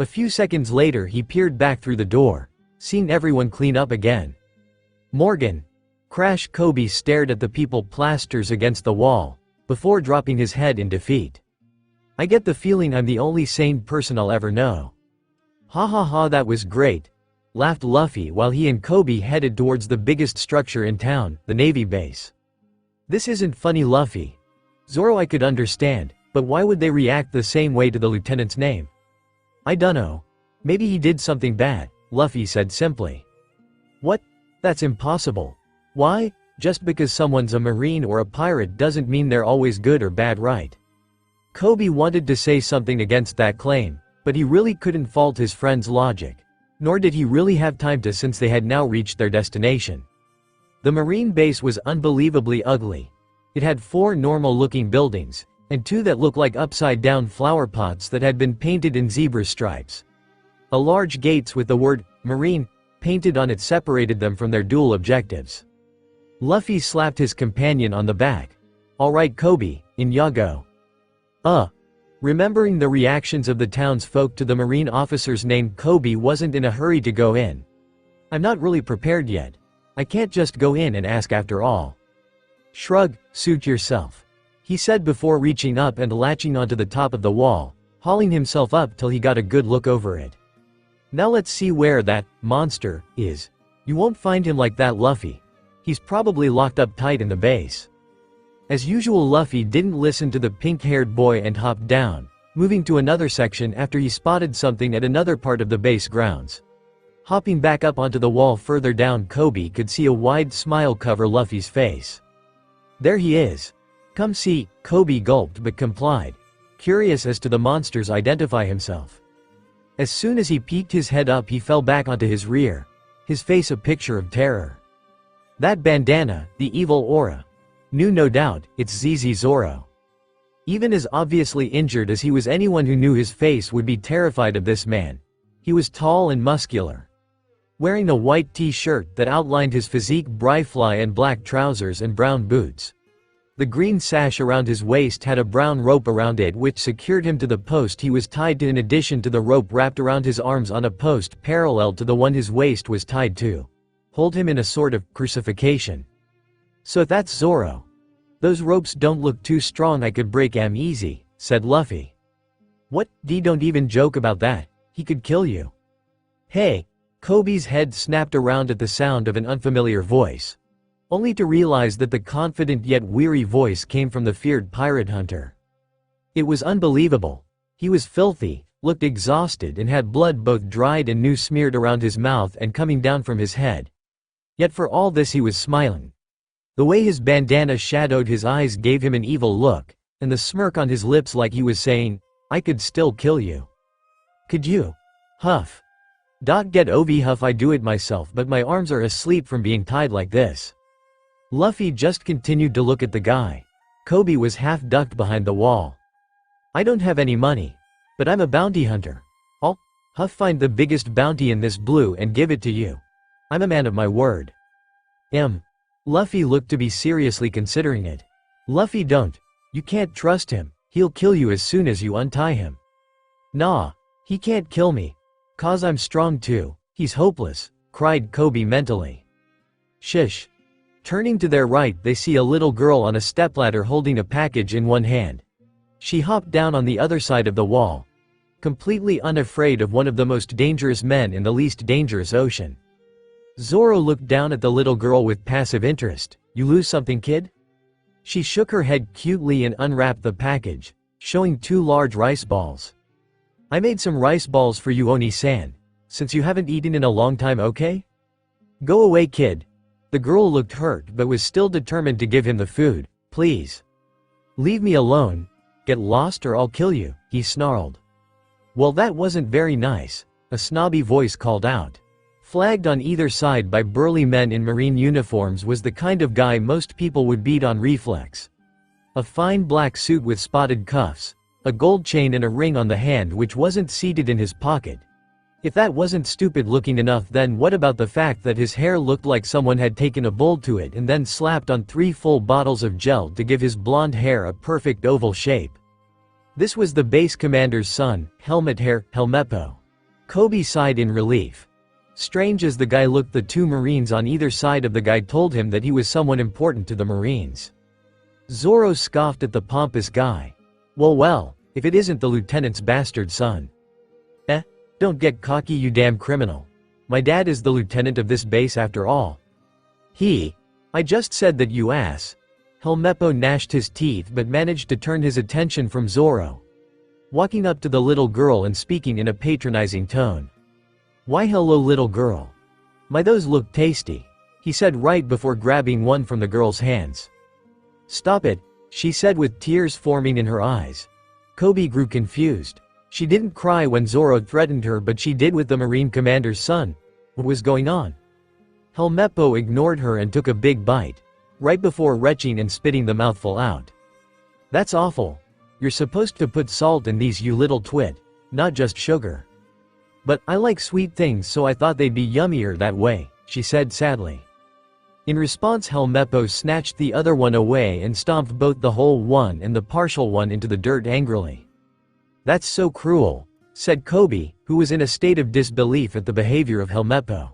A few seconds later he peered back through the door, seeing everyone clean up again. Morgan. Crash. Kobe stared at the people plasters against the wall, before dropping his head in defeat. I get the feeling I'm the only sane person I'll ever know. Ha ha ha, that was great, laughed Luffy while he and Kobe headed towards the biggest structure in town, the Navy base. This isn't funny, Luffy. Zoro, I could understand, but why would they react the same way to the lieutenant's name? I dunno. Maybe he did something bad, Luffy said simply. What? That's impossible. Why? Just because someone's a marine or a pirate doesn't mean they're always good or bad, right? Kobe wanted to say something against that claim, but he really couldn't fault his friend's logic. Nor did he really have time to, since they had now reached their destination. The marine base was unbelievably ugly. It had 4 normal-looking buildings, and 2 that looked like upside-down flower pots that had been painted in zebra stripes. A large gates with the word, "Marine," painted on it separated them from their dual objectives. Luffy slapped his companion on the back. All right, Kobe, in ya go. Remembering the reactions of the townsfolk to the marine officer's name, Kobe wasn't in a hurry to go in. I'm not really prepared yet. I can't just go in and ask after all. Shrug, suit yourself, he said before reaching up and latching onto the top of the wall, hauling himself up till he got a good look over it. Now let's see where that monster is. You won't find him like that, Luffy. He's probably locked up tight in the base. As usual, Luffy didn't listen to the pink-haired boy and hopped down, moving to another section after he spotted something at another part of the base grounds. Hopping back up onto the wall further down, Kobe could see a wide smile cover Luffy's face. There he is. Come see, Kobe gulped but complied, curious as to the monster's identify himself. As soon as he peeked his head up, he fell back onto his rear, his face a picture of terror. That bandana, the evil aura. Knew no doubt, it's ZZ Zoro. Even as obviously injured as he was, anyone who knew his face would be terrified of this man. He was tall and muscular, wearing a white t-shirt that outlined his physique, bryfly and black trousers and brown boots. The green sash around his waist had a brown rope around it which secured him to the post he was tied to, in addition to the rope wrapped around his arms on a post parallel to the one his waist was tied to. Hold him in a sort of crucifixion. So that's Zoro. Those ropes don't look too strong, I could break 'em easy, said Luffy. What? Don't even joke about that, he could kill you. Hey! Kobe's head snapped around at the sound of an unfamiliar voice, only to realize that the confident yet weary voice came from the feared pirate hunter. It was unbelievable. He was filthy, looked exhausted and had blood both dried and new smeared around his mouth and coming down from his head. Yet for all this he was smiling. The way his bandana shadowed his eyes gave him an evil look, and the smirk on his lips like he was saying, I could still kill you. Could you? Huff. Get over huff, I do it myself, but my arms are asleep from being tied like this. Luffy just continued to look at the guy. Kobe was half ducked behind the wall. I don't have any money, but I'm a bounty hunter. I'll find the biggest bounty in this blue and give it to you. I'm a man of my word. Luffy looked to be seriously considering it. Luffy, don't. You can't trust him, he'll kill you as soon as you untie him. Nah, he can't kill me. 'Cause I'm strong too, he's hopeless, cried Kobe mentally. Shish. Turning to their right, they see a little girl on a stepladder holding a package in one hand. She hopped down on the other side of the wall, completely unafraid of one of the most dangerous men in the least dangerous ocean. Zoro looked down at the little girl with passive interest. You lose something, kid? She shook her head cutely and unwrapped the package, showing 2 large rice balls. I made some rice balls for you, Oni-san, since you haven't eaten in a long time, okay? Go away, kid. The girl looked hurt but was still determined to give him the food. Please. Leave me alone. Get lost or I'll kill you, he snarled. Well, that wasn't very nice, a snobby voice called out. Flagged on either side by burly men in marine uniforms was the kind of guy most people would beat on reflex. A fine black suit with spotted cuffs, a gold chain and a ring on the hand which wasn't seated in his pocket. If that wasn't stupid looking enough, then what about the fact that his hair looked like someone had taken a bowl to it and then slapped on 3 full bottles of gel to give his blonde hair a perfect oval shape? This was the base commander's son, helmet hair, Helmeo. Kobe sighed in relief. Strange as the guy looked, the 2 Marines on either side of the guy told him that he was someone important to the Marines. Zoro scoffed at the pompous guy. Well, if it isn't the lieutenant's bastard son. Don't get cocky, you damn criminal. My dad is the lieutenant of this base after all. I just said that, you ass. Helmeo gnashed his teeth but managed to turn his attention from Zoro. Walking up to the little girl and speaking in a patronizing tone. Why hello little girl. My those look tasty, he said right before grabbing one from the girl's hands. Stop it, she said with tears forming in her eyes. Kobe grew confused. She didn't cry when Zoro threatened her, but she did with the Marine commander's son. What was going on? Helmeo ignored her and took a big bite, right before retching and spitting the mouthful out. That's awful. You're supposed to put salt in these, you little twit, not just sugar. But I like sweet things, so I thought they'd be yummier that way, she said sadly. In response, Helmeo snatched the other one away and stomped both the whole one and the partial one into the dirt angrily. That's so cruel, said Kobe, who was in a state of disbelief at the behavior of Helmeo.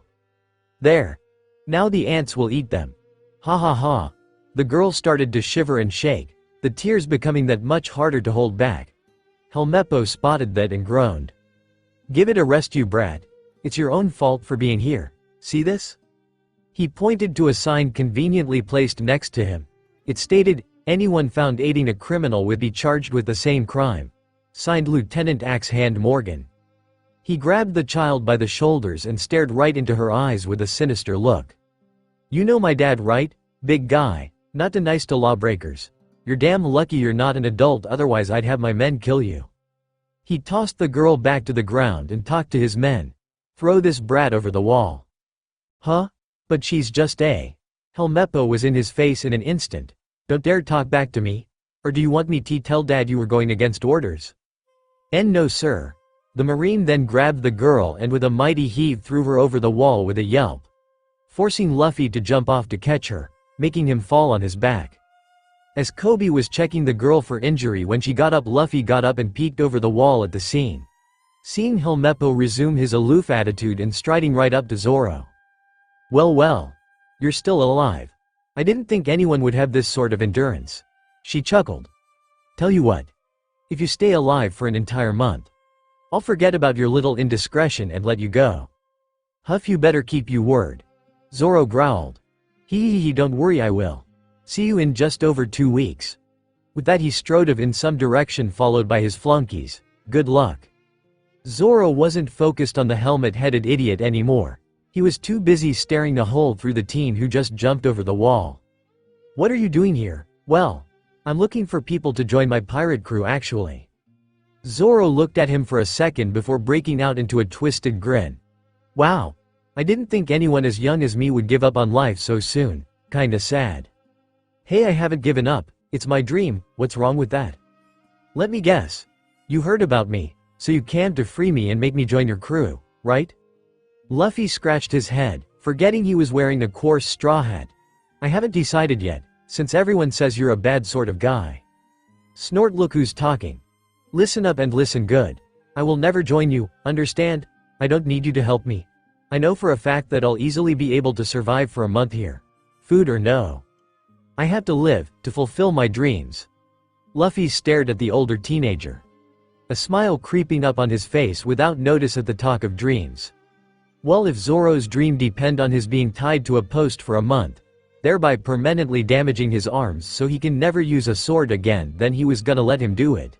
There. Now the ants will eat them. Ha ha ha. The girl started to shiver and shake, the tears becoming that much harder to hold back. Helmeo spotted that and groaned. Give it a rest, you brat. It's your own fault for being here. See this? He pointed to a sign conveniently placed next to him. It stated, anyone found aiding a criminal would be charged with the same crime. Signed Lieutenant Axe Hand Morgan. He grabbed the child by the shoulders and stared right into her eyes with a sinister look. You know my dad, right, big guy? Not too nice to lawbreakers. You're damn lucky you're not an adult, otherwise I'd have my men kill you. He tossed the girl back to the ground and talked to his men. Throw this brat over the wall. Huh? But she's just a. Helmeo was in his face in an instant. Don't dare talk back to me. Or do you want me to tell Dad you were going against orders? No sir. The Marine then grabbed the girl and with a mighty heave threw her over the wall with a yelp, forcing Luffy to jump off to catch her, making him fall on his back. As Kobe was checking the girl for injury when she got up, Luffy got up and peeked over the wall at the scene. Seeing Helmeo resume his aloof attitude and striding right up to Zoro. Well, you're still alive. I didn't think anyone would have this sort of endurance. She chuckled. Tell you what. If you stay alive for an entire month, I'll forget about your little indiscretion and let you go. Huff, you better keep your word. Zoro growled. Don't worry, I will. See you in just over 2 weeks. With that he strode off in some direction followed by his flunkies. Good luck. Zoro wasn't focused on the helmet-headed idiot anymore. He was too busy staring a hole through the teen who just jumped over the wall. What are you doing here? Well, I'm looking for people to join my pirate crew actually. Zoro looked at him for a second before breaking out into a twisted grin. Wow. I didn't think anyone as young as me would give up on life so soon. Kinda sad. Hey, I haven't given up. It's my dream. What's wrong with that? Let me guess. You heard about me, so you came to free me and make me join your crew, right? Luffy scratched his head, forgetting he was wearing a coarse straw hat. I haven't decided yet, since everyone says you're a bad sort of guy. Snort, look who's talking. Listen up and listen good. I will never join you, understand? I don't need you to help me. I know for a fact that I'll easily be able to survive for a month here. Food or no. I have to live, to fulfill my dreams. Luffy stared at the older teenager. A smile creeping up on his face without notice at the talk of dreams. Well, if Zoro's dream depend on his being tied to a post for a month, thereby permanently damaging his arms so he can never use a sword again, then he was gonna let him do it.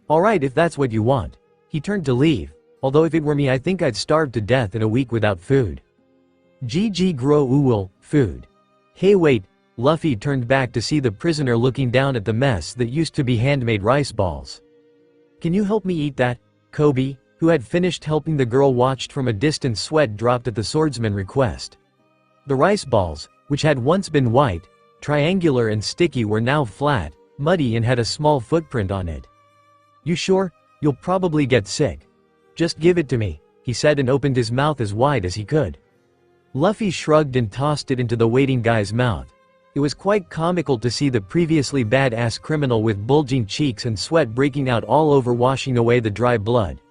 Alright, if that's what you want. He turned to leave, although if it were me I think I'd starve to death in a week without food. GG grow uwul, food. Hey wait, Luffy turned back to see the prisoner looking down at the mess that used to be handmade rice balls. Can you help me eat that? Kobe, who had finished helping the girl, watched from a distance. Sweat dropped at the swordsman's request. The rice balls, which had once been white, triangular and sticky, were now flat, muddy and had a small footprint on it. You sure? You'll probably get sick. Just give it to me. he said and opened his mouth as wide as he could. Luffy shrugged and tossed it into the waiting guy's mouth. It was quite comical to see the previously badass criminal with bulging cheeks and sweat breaking out all over, washing away the dry blood.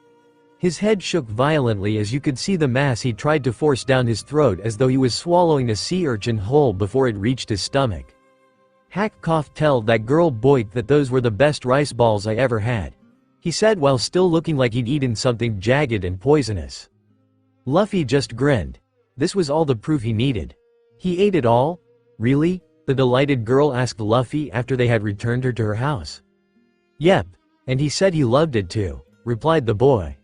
His head shook violently as you could see the mass he tried to force down his throat, as though he was swallowing a sea urchin whole before it reached his stomach. Hack coughed. "Tell that girl Boik that those were the best rice balls I ever had," he said while still looking like he'd eaten something jagged and poisonous. Luffy just grinned. This was all the proof he needed. He ate it all? Really? The delighted girl asked Luffy after they had returned her to her house. "Yep, and he said he loved it too," replied the boy.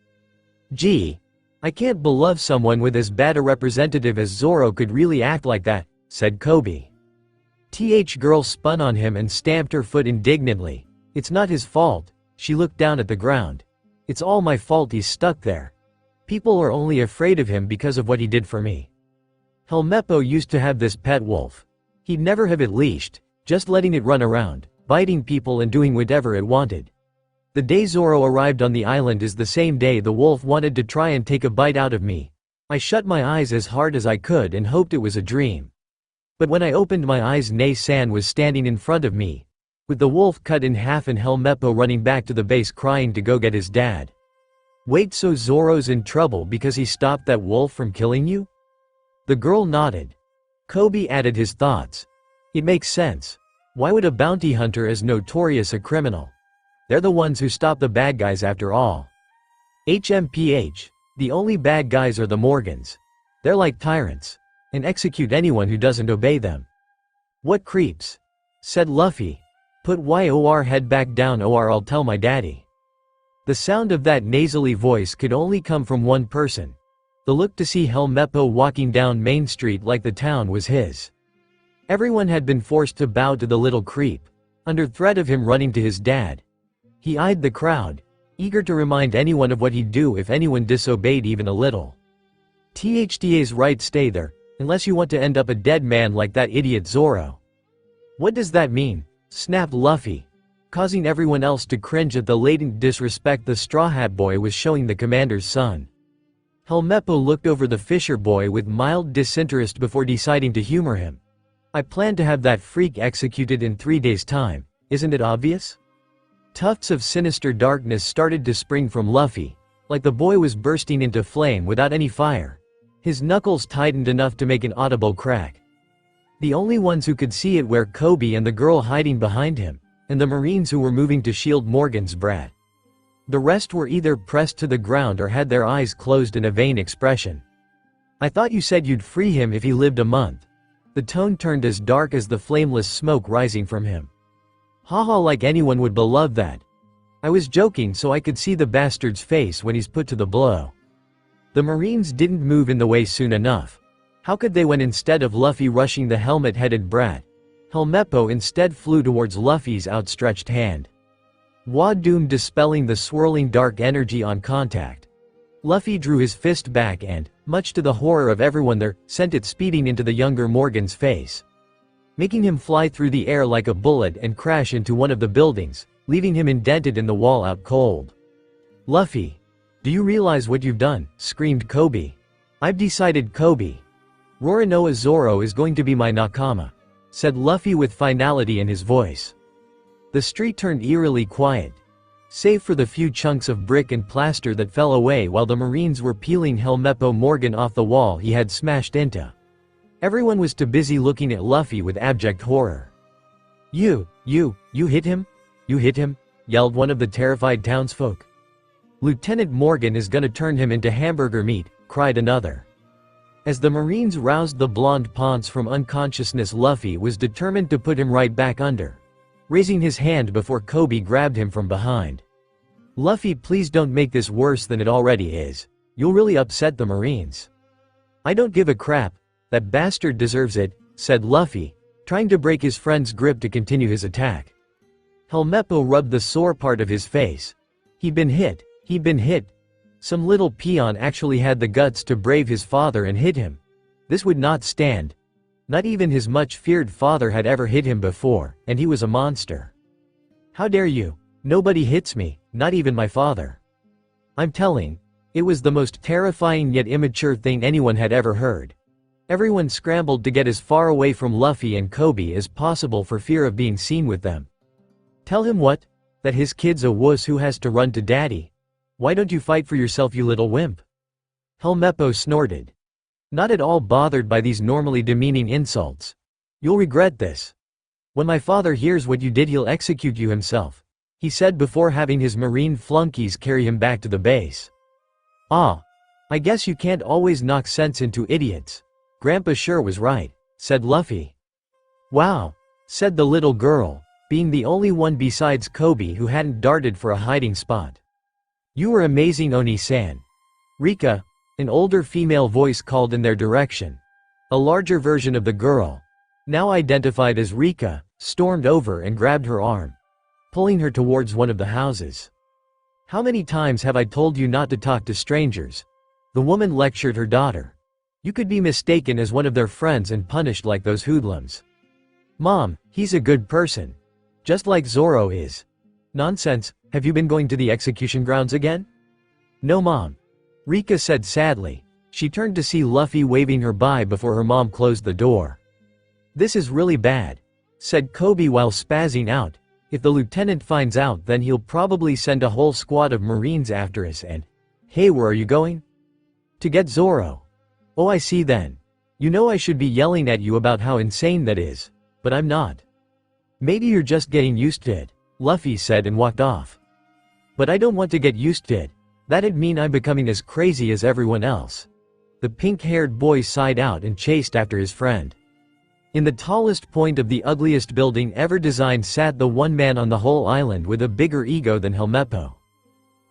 "Gee, I can't believe someone with as bad a representative as Zoro could really act like that," said Kobe. Girl spun on him and stamped her foot indignantly. "It's not his fault." She looked down at the ground. "It's all my fault he's stuck there. People are only afraid of him because of what he did for me." Helmeo used to have this pet wolf. He'd never have it leashed, just letting it run around, biting people and doing whatever it wanted. The day Zoro arrived on the island is the same day the wolf wanted to try and take a bite out of me. I shut my eyes as hard as I could and hoped it was a dream. But when I opened my eyes, Nay-san was standing in front of me, with the wolf cut in half and Helmeo running back to the base crying to go get his dad. "Wait, so Zoro's in trouble because he stopped that wolf from killing you?" The girl nodded. Kobe added his thoughts. "It makes sense. Why would a bounty hunter as notorious a criminal? They're the ones who stop the bad guys after all. HMPH. The only bad guys are the Morgans. They're like tyrants, and execute anyone who doesn't obey them." "What creeps?" said Luffy. "Put your head back down or I'll tell my daddy." The sound of that nasally voice could only come from one person. The look to see Helmeo walking down Main Street like the town was his. Everyone had been forced to bow to the little creep, under threat of him running to his dad. He eyed the crowd, eager to remind anyone of what he'd do if anyone disobeyed even a little. "Tha's right, stay there, unless you want to end up a dead man like that idiot Zoro." "What does that mean?" snapped Luffy, causing everyone else to cringe at the latent disrespect the Straw Hat Boy was showing the commander's son. Helmeo looked over the Fisher Boy with mild disinterest before deciding to humor him. "I plan to have that freak executed in 3 days' time, isn't it obvious?" Tufts of sinister darkness started to spring from Luffy, like the boy was bursting into flame without any fire. His knuckles tightened enough to make an audible crack. The only ones who could see it were Kobe and the girl hiding behind him, and the Marines who were moving to shield Morgan's brat. The rest were either pressed to the ground or had their eyes closed in a vain expression. "I thought you said you'd free him if he lived a month." The tone turned as dark as the flameless smoke rising from him. "Haha, like anyone would believe that. I was joking so I could see the bastard's face when he's put to the blow." The Marines didn't move in the way soon enough. How could they when instead of Luffy rushing the helmet-headed brat, Helmeo instead flew towards Luffy's outstretched hand. Wadoom dispelling the swirling dark energy on contact. Luffy drew his fist back and, much to the horror of everyone there, sent it speeding into the younger Morgan's face, making him fly through the air like a bullet and crash into one of the buildings, leaving him indented in the wall out cold. "Luffy, do you realize what you've done?" screamed Kobe. "I've decided, Kobe. Roronoa Zoro is going to be my nakama," said Luffy with finality in his voice. The street turned eerily quiet, save for the few chunks of brick and plaster that fell away while the Marines were peeling Helmeo Morgan off the wall he had smashed into. Everyone was too busy looking at Luffy with abject horror. You hit him? You hit him?" yelled one of the terrified townsfolk. "Lieutenant Morgan is gonna turn him into hamburger meat," cried another. As the Marines roused the blonde ponce from unconsciousness, Luffy was determined to put him right back under, raising his hand before Kobe grabbed him from behind. "Luffy, please don't make this worse than it already is. You'll really upset the Marines." "I don't give a crap. That bastard deserves it," said Luffy, trying to break his friend's grip to continue his attack. Helmeo rubbed the sore part of his face. He'd been hit. Some little peon actually had the guts to brave his father and hit him. This would not stand. Not even his much-feared father had ever hit him before, and he was a monster. "How dare you? Nobody hits me, not even my father. I'm telling. It was the most terrifying yet immature thing anyone had ever heard. Everyone scrambled to get as far away from Luffy and Kobe as possible for fear of being seen with them. Tell him what? That his kid's a wuss who has to run to daddy. Why don't you fight for yourself, you little wimp? Helmeo snorted. Not at all bothered by these normally demeaning insults. You'll regret this. When my father hears what you did, he'll execute you himself, he said before having his marine flunkies carry him back to the base. Ah. I guess you can't always knock sense into idiots. Grandpa sure was right, said Luffy. Wow, said the little girl, being the only one besides Kobe who hadn't darted for a hiding spot. You were amazing, Oni-san. Rika, an older female voice called in their direction. A larger version of the girl, now identified as Rika, stormed over and grabbed her arm, pulling her towards one of the houses. How many times have I told you not to talk to strangers? The woman lectured her daughter. You could be mistaken as one of their friends and punished like those hoodlums. Mom, he's a good person. Just like Zoro is. Nonsense, have you been going to the execution grounds again? No, Mom. Rika said sadly. She turned to see Luffy waving her bye before her mom closed the door. This is really bad, said Kobe while spazzing out. If the lieutenant finds out, then he'll probably send a whole squad of Marines after us and… Hey, where are you going? To get Zoro. Oh, I see then. You know I should be yelling at you about how insane that is, but I'm not. Maybe you're just getting used to it, Luffy said and walked off. But I don't want to get used to it. That'd mean I'm becoming as crazy as everyone else. The pink-haired boy sighed out and chased after his friend. In the tallest point of the ugliest building ever designed sat the one man on the whole island with a bigger ego than Helmeo.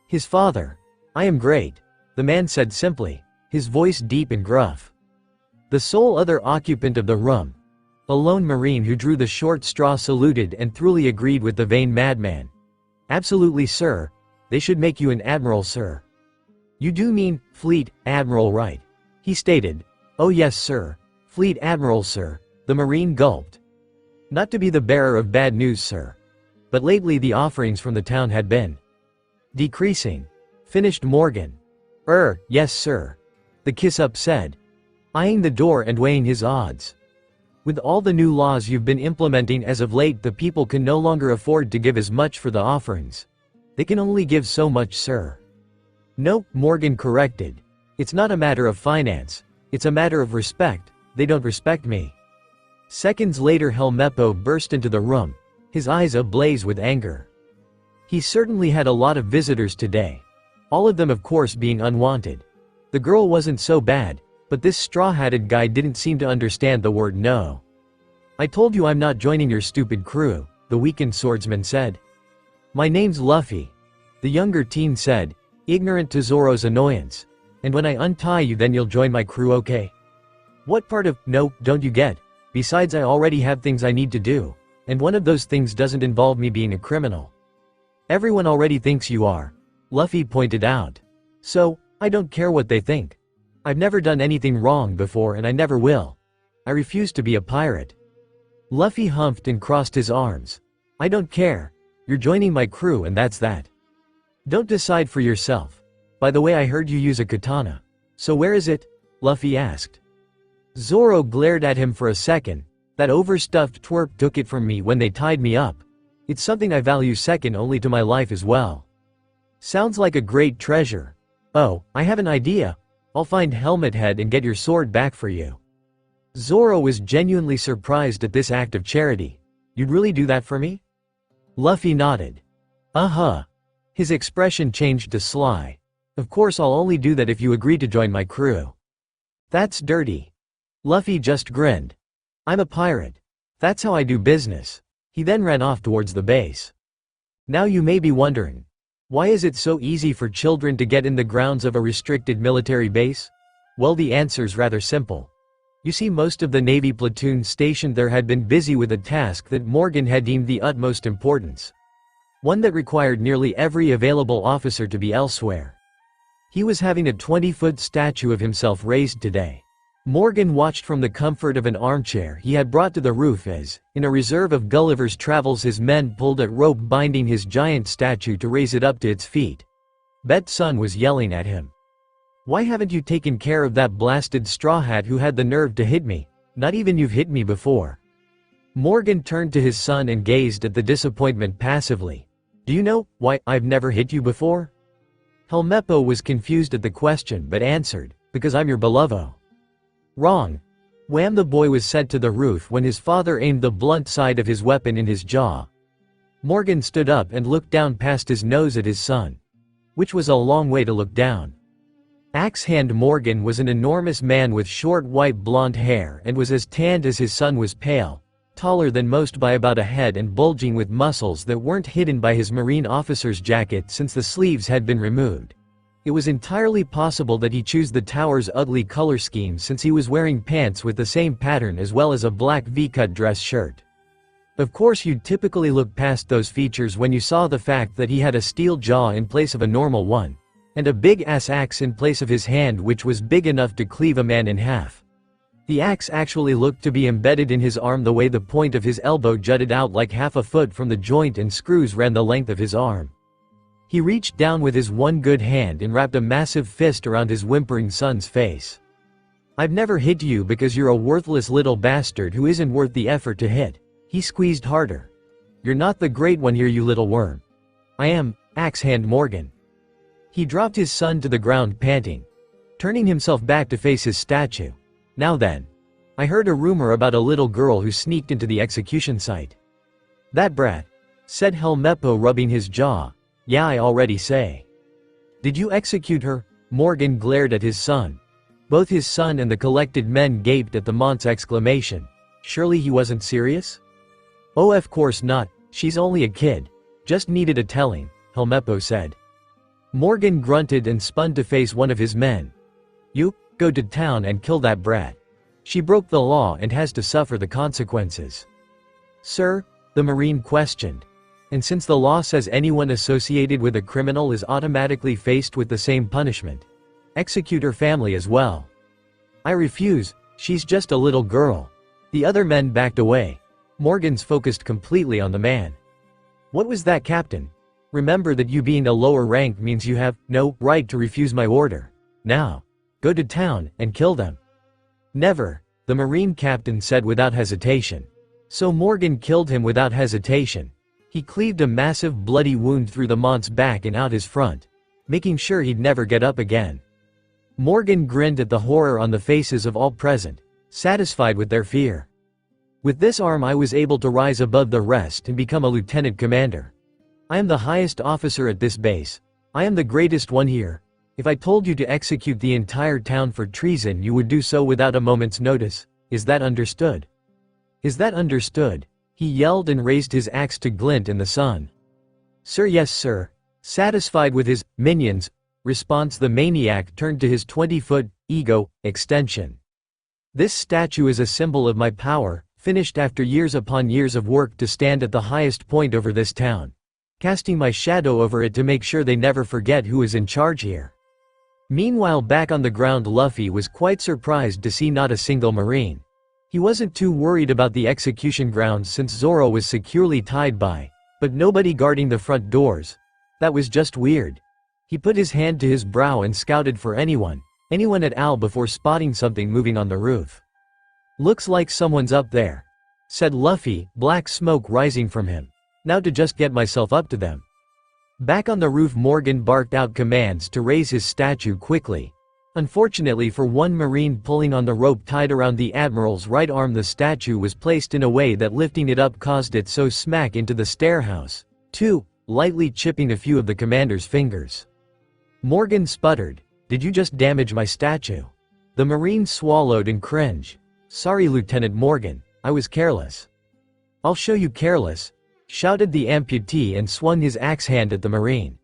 His father. I am great, the man said simply, his voice deep and gruff. The sole other occupant of the room, a lone marine who drew the short straw, saluted and thoroughly agreed with the vain madman. Absolutely, sir. They should make you an admiral, sir. You do mean, fleet admiral, right? He stated. Oh yes, sir. Fleet admiral, sir. The marine gulped. Not to be the bearer of bad news, sir. But lately the offerings from the town had been decreasing. Finished Morgan. Yes, sir. The kiss-up said, eyeing the door and weighing his odds. With all the new laws you've been implementing as of late, the people can no longer afford to give as much for the offerings. They can only give so much, sir. No, Morgan corrected. It's not a matter of finance. It's a matter of respect. They don't respect me. Seconds later Helmeo burst into the room, his eyes ablaze with anger. He certainly had a lot of visitors today. All of them of course being unwanted. The girl wasn't so bad, but this straw-hatted guy didn't seem to understand the word no. I told you I'm not joining your stupid crew, the weakened swordsman said. My name's Luffy, the younger teen said, ignorant to Zoro's annoyance. And when I untie you, then you'll join my crew, okay? What part of no don't you get? Besides, I already have things I need to do, and one of those things doesn't involve me being a criminal. Everyone already thinks you are, Luffy pointed out. So, I don't care what they think. I've never done anything wrong before and I never will. I refuse to be a pirate. Luffy humphed and crossed his arms. I don't care. You're joining my crew and that's that. Don't decide for yourself. By the way, I heard you use a katana. So where is it? Luffy asked. Zoro glared at him for a second. That overstuffed twerp took it from me when they tied me up. It's something I value second only to my life as well. Sounds like a great treasure. Oh, I have an idea. I'll find Helmet Head and get your sword back for you. Zoro was genuinely surprised at this act of charity. You'd really do that for me? Luffy nodded. Uh-huh. His expression changed to sly. Of course I'll only do that if you agree to join my crew. That's dirty. Luffy just grinned. I'm a pirate. That's how I do business. He then ran off towards the base. Now you may be wondering, why is it so easy for children to get in the grounds of a restricted military base? Well, the answer's rather simple. You see, most of the Navy platoons stationed there had been busy with a task that Morgan had deemed the utmost importance. One that required nearly every available officer to be elsewhere. He was having a 20-foot statue of himself raised today. Morgan watched from the comfort of an armchair he had brought to the roof as, in a reserve of Gulliver's Travels, his men pulled at rope binding his giant statue to raise it up to its feet. Bet Sun was yelling at him. Why haven't you taken care of that blasted straw hat who had the nerve to hit me? Not even you've hit me before." Morgan turned to his son and gazed at the disappointment passively. "Do you know why I've never hit you before?" Helmeo was confused at the question but answered, "Because I'm your belovo." "Wrong." Wham! The boy was set to the roof when his father aimed the blunt side of his weapon in his jaw. Morgan stood up and looked down past his nose at his son. Which was a long way to look down. Axe Hand Morgan was an enormous man with short white blonde hair and was as tanned as his son was pale, taller than most by about a head and bulging with muscles that weren't hidden by his Marine officer's jacket since the sleeves had been removed. It was entirely possible that he chose the tower's ugly color scheme since he was wearing pants with the same pattern as well as a black V-cut dress shirt. Of course you'd typically look past those features when you saw the fact that he had a steel jaw in place of a normal one, and a big-ass axe in place of his hand which was big enough to cleave a man in half. The axe actually looked to be embedded in his arm the way the point of his elbow jutted out like half a foot from the joint and screws ran the length of his arm. He reached down with his one good hand and wrapped a massive fist around his whimpering son's face. "I've never hit you because you're a worthless little bastard who isn't worth the effort to hit." He squeezed harder. "You're not the great one here, you little worm." "I am, Axe Hand Morgan." He dropped his son to the ground panting, turning himself back to face his statue. "Now then. I heard a rumor about a little girl who sneaked into the execution site." "That brat," said Helmeo rubbing his jaw. "Yeah, I already say." "Did you execute her?" Morgan glared at his son. Both his son and the collected men gaped at the Mont's exclamation. Surely he wasn't serious? "Oh, of course not, she's only a kid. Just needed a telling," Helmeo said. Morgan grunted and spun to face one of his men. "You, go to town and kill that brat. She broke the law and has to suffer the consequences." "Sir?" the Marine questioned. "And since the law says anyone associated with a criminal is automatically faced with the same punishment, execute her family as well." "I refuse, she's just a little girl." The other men backed away. Morgan's focused completely on the man. "What was that, Captain? Remember that you being a lower rank means you have no right to refuse my order. Now, go to town and kill them." "Never," the Marine captain said without hesitation. So Morgan killed him without hesitation. He cleaved a massive bloody wound through the Mont's back and out his front, making sure he'd never get up again. Morgan grinned at the horror on the faces of all present, satisfied with their fear. "With this arm I was able to rise above the rest and become a lieutenant commander. I am the highest officer at this base. I am the greatest one here. If I told you to execute the entire town for treason, you would do so without a moment's notice. Is that understood?" "Is that understood?" he yelled and raised his axe to glint in the sun. "Sir, yes sir." Satisfied with his minions' response, the maniac turned to his 20-foot ego extension. "This statue is a symbol of my power, finished after years upon years of work to stand at the highest point over this town, casting my shadow over it to make sure they never forget who is in charge here." Meanwhile, back on the ground, Luffy was quite surprised to see not a single Marine. He wasn't too worried about the execution grounds since Zoro was securely tied by, but nobody guarding the front doors. That was just weird. He put his hand to his brow and scouted for anyone at all before spotting something moving on the roof. "Looks like someone's up there," said Luffy, black smoke rising from him. "Now to just get myself up to them." Back on the roof, Morgan barked out commands to raise his statue quickly. Unfortunately for one Marine pulling on the rope tied around the Admiral's right arm, the statue was placed in a way that lifting it up caused it so smack into the stairhouse, too, lightly chipping a few of the commander's fingers. Morgan sputtered, "Did you just damage my statue?" The Marine swallowed and cringed. "Sorry, Lieutenant Morgan, I was careless." "I'll show you careless," shouted the amputee and swung his axe hand at the Marine.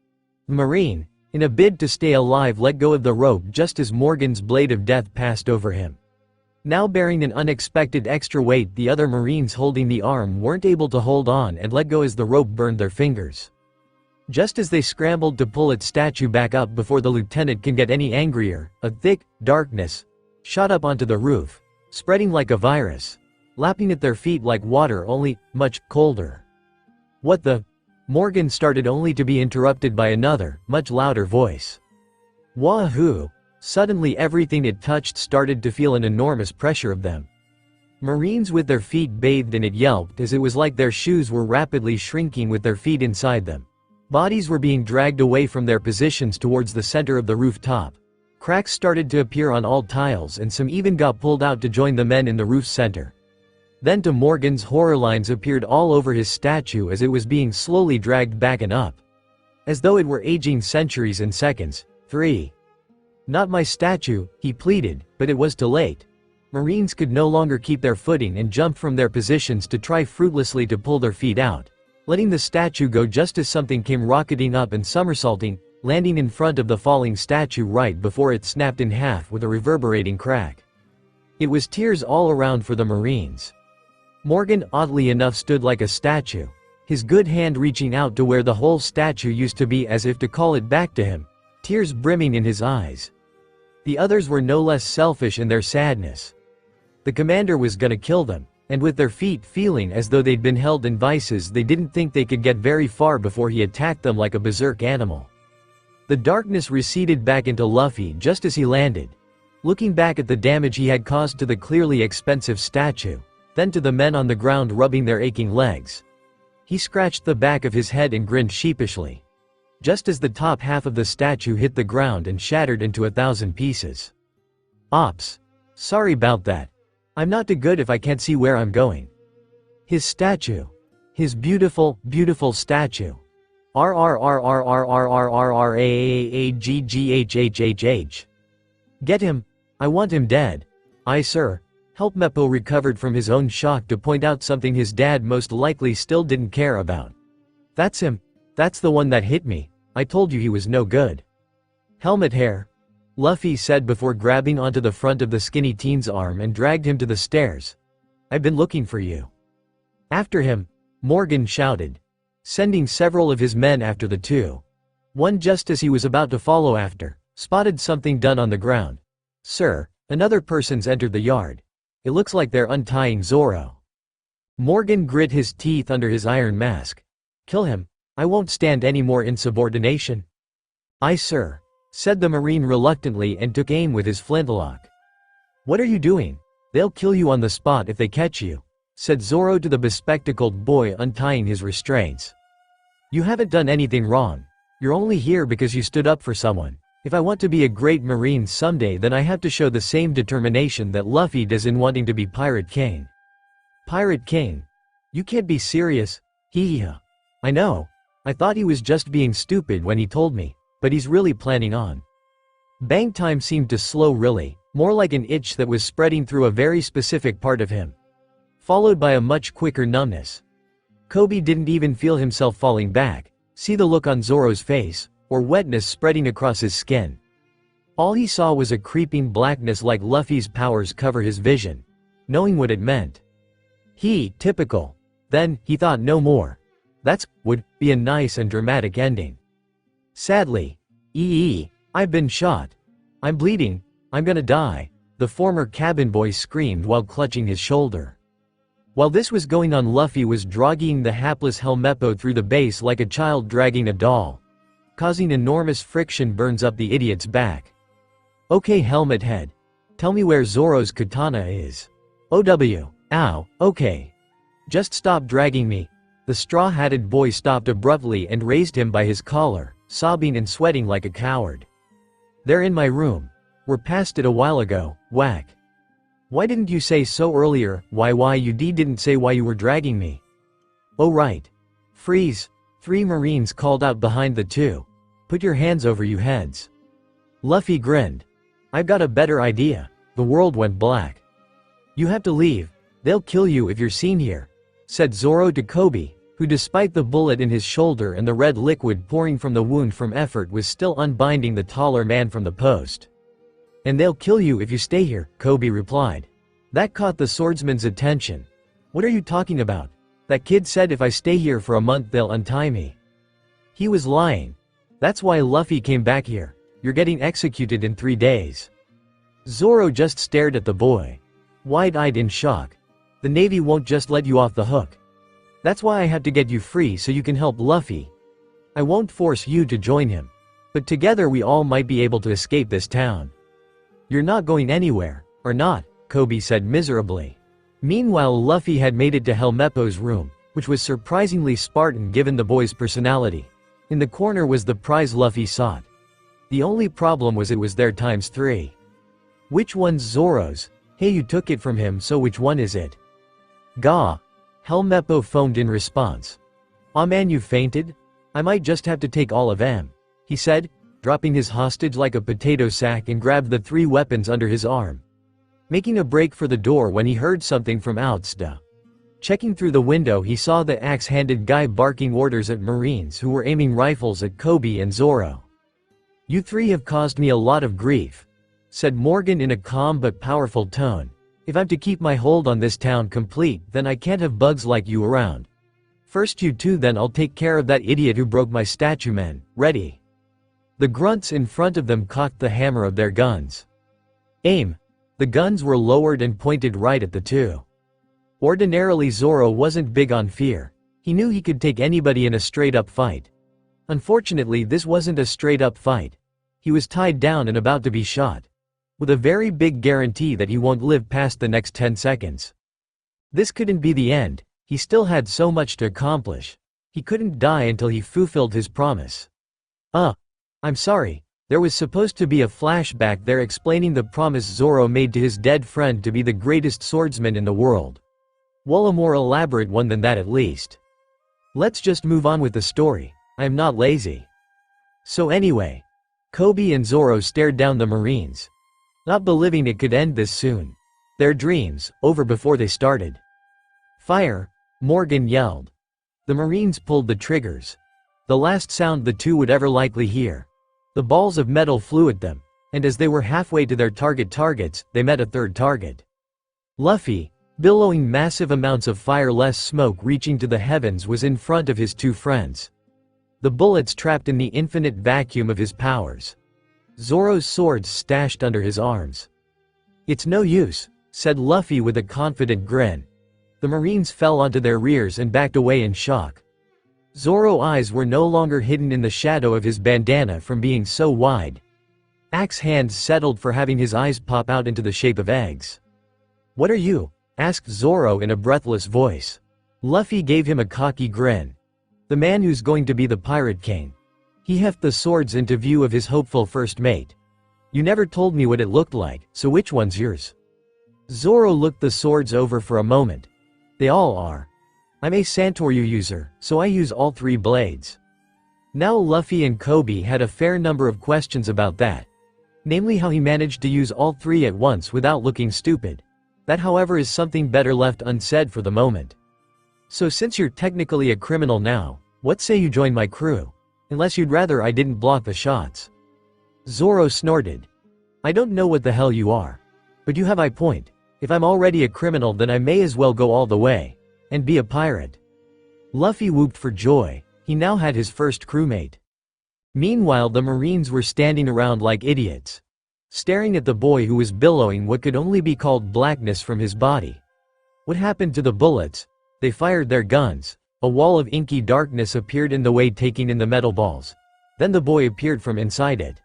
The Marine, in a bid to stay alive, let go of the rope just as Morgan's blade of death passed over him. Now bearing an unexpected extra weight, the other Marines holding the arm weren't able to hold on and let go as the rope burned their fingers. Just as they scrambled to pull its statue back up before the lieutenant can get any angrier, a thick darkness shot up onto the roof, spreading like a virus, lapping at their feet like water, only much colder. "What the?" Morgan started, only to be interrupted by another, much louder voice. "Wahoo!" Suddenly everything it touched started to feel an enormous pressure of them. Marines with their feet bathed in it yelped as it was like their shoes were rapidly shrinking with their feet inside them. Bodies were being dragged away from their positions towards the center of the rooftop. Cracks started to appear on all tiles and some even got pulled out to join the men in the roof's center. Then to Morgan's horror, lines appeared all over his statue as it was being slowly dragged back and up. As though it were aging centuries and seconds. 3. Not my statue, he pleaded, but it was too late. Marines could no longer keep their footing and jumped from their positions to try fruitlessly to pull their feet out, letting the statue go just as something came rocketing up and somersaulting, landing in front of the falling statue right before it snapped in half with a reverberating crack. It was tears all around for the Marines. Morgan, oddly enough, stood like a statue, his good hand reaching out to where the whole statue used to be as if to call it back to him, tears brimming in his eyes. The others were no less selfish in their sadness. The commander was gonna kill them, and with their feet feeling as though they'd been held in vices, they didn't think they could get very far before he attacked them like a berserk animal. The darkness receded back into Luffy just as he landed, looking back at the damage he had caused to the clearly expensive statue, then to the men on the ground rubbing their aching legs. He scratched the back of his head and grinned sheepishly, just as the top half of the statue hit the ground and shattered into 1,000 pieces. Ops. Sorry about that. I'm not too good if I can't see where I'm going. His statue. His beautiful, beautiful statue. RRRRRRRRRRAAAGGHHHH. Get him. I want him dead. Aye sir. Helmeo recovered from his own shock to point out something his dad most likely still didn't care about. That's him. That's the one that hit me. I told you he was no good. Helmet hair. Luffy said before grabbing onto the front of the skinny teen's arm and dragged him to the stairs. I've been looking for you. After him, Morgan shouted, sending several of his men after the two. One, just as he was about to follow after, spotted something done on the ground. Sir, another person's entered the yard. It looks like they're untying Zoro. Morgan grit his teeth under his iron mask. Kill him. I won't stand any more insubordination. Aye sir, said the Marine reluctantly and took aim with his flintlock. What are you doing? They'll kill you on the spot if they catch you, said Zoro to the bespectacled boy, untying his restraints. You haven't done anything wrong. You're only here because you stood up for someone. If I want to be a great Marine someday, then I have to show the same determination that Luffy does in wanting to be Pirate King. Pirate King? You can't be serious. Hee. I know. I thought he was just being stupid when he told me, but he's really planning on. Bang time seemed to slow, really, more like an itch that was spreading through a very specific part of him, followed by a much quicker numbness. Kobe didn't even feel himself falling back, see the look on Zoro's face, or wetness spreading across his skin. All he saw was a creeping blackness like Luffy's powers cover his vision, knowing what it meant. Typical. Then, he thought no more. That's would be a nice and dramatic ending. Sadly, I've been shot. I'm bleeding. I'm gonna die, the former cabin boy screamed while clutching his shoulder. While this was going on, Luffy was dragging the hapless Helmeo through the base like a child dragging a doll, causing enormous friction burns up the idiot's back. Okay, helmet head. Tell me where Zoro's katana is. OW. Ow, okay. Just stop dragging me. The straw-hatted boy stopped abruptly and raised him by his collar, sobbing and sweating like a coward. They're in my room. We're past it a while ago, whack. Why didn't you say so earlier? Why you didn't say why you were dragging me? Oh right. Freeze. 3 Marines called out behind the two. Put your hands over your heads. Luffy grinned. I've got a better idea. The world went black. You have to leave. They'll kill you if you're seen here, said Zoro to Kobe, who despite the bullet in his shoulder and the red liquid pouring from the wound from effort was still unbinding the taller man from the post. And they'll kill you if you stay here, Kobe replied. That caught the swordsman's attention. What are you talking about? That kid said if I stay here for a month they'll untie me. He was lying. That's why Luffy came back here. You're getting executed in 3 days. Zoro just stared at the boy, wide-eyed in shock. The Navy won't just let you off the hook. That's why I have to get you free so you can help Luffy. I won't force you to join him. But together we all might be able to escape this town. You're not going anywhere, or not, Kobe said miserably. Meanwhile, Luffy had made it to Helmepo's room, which was surprisingly Spartan given the boy's personality. In the corner was the prize Luffy sought. The only problem was it was there ×3. Which one's Zoro's? Hey, you took it from him, so which one is it? Gah! Helmepo foamed in response. Aw man, you fainted? I might just have to take all of 'em, he said, dropping his hostage like a potato sack and grabbed the 3 weapons under his arm. Making a break for the door when he heard something from outside. Checking through the window, he saw the axe-handed guy barking orders at Marines who were aiming rifles at Kobe and Zoro. You 3 have caused me a lot of grief, said Morgan in a calm but powerful tone. If I'm to keep my hold on this town complete, then I can't have bugs like you around. First you 2, then I'll take care of that idiot who broke my statue men. Ready? The grunts in front of them cocked the hammer of their guns. Aim! The guns were lowered and pointed right at the 2. Ordinarily Zoro wasn't big on fear. He knew he could take anybody in a straight-up fight. Unfortunately, this wasn't a straight-up fight. He was tied down and about to be shot, with a very big guarantee that he won't live past the next 10 seconds. This couldn't be the end. He still had so much to accomplish. He couldn't die until he fulfilled his promise. I'm sorry. There was supposed to be a flashback there explaining the promise Zoro made to his dead friend to be the greatest swordsman in the world. Well, a more elaborate one than that at least. Let's just move on with the story. I am not lazy. So anyway, Kobe and Zoro stared down the Marines, not believing it could end this soon. Their dreams, over before they started. Fire! Morgan yelled. The Marines pulled the triggers. The last sound the 2 would ever likely hear. The balls of metal flew at them, and as they were halfway to their targets, they met a 3rd target. Luffy, billowing massive amounts of fire-less smoke reaching to the heavens, was in front of his 2 friends. The bullets trapped in the infinite vacuum of his powers. Zoro's swords stashed under his arms. It's no use, said Luffy with a confident grin. The Marines fell onto their rears and backed away in shock. Zoro's eyes were no longer hidden in the shadow of his bandana from being so wide. Axe hands settled for having his eyes pop out into the shape of eggs. What are you? Asked Zoro in a breathless voice. Luffy gave him a cocky grin. The man who's going to be the Pirate King. He heft the swords into view of his hopeful first mate. You never told me what it looked like, so which one's yours? Zoro looked the swords over for a moment. They all are. I'm a Santoryu user, so I use all 3 blades. Now Luffy and Kobe had a fair number of questions about that. Namely, how he managed to use all 3 at once without looking stupid. That, however, is something better left unsaid for the moment. So since you're technically a criminal now, what say you join my crew? Unless you'd rather I didn't block the shots. Zoro snorted. I don't know what the hell you are. But you have a point. If I'm already a criminal, then I may as well go all the way. And be a pirate. Luffy whooped for joy. He now had his first crewmate. Meanwhile, the Marines were standing around like idiots, staring at the boy who was billowing what could only be called blackness from his body. What happened to the bullets? They fired their guns. A wall of inky darkness appeared in the way, taking in the metal balls. Then the boy appeared from inside it.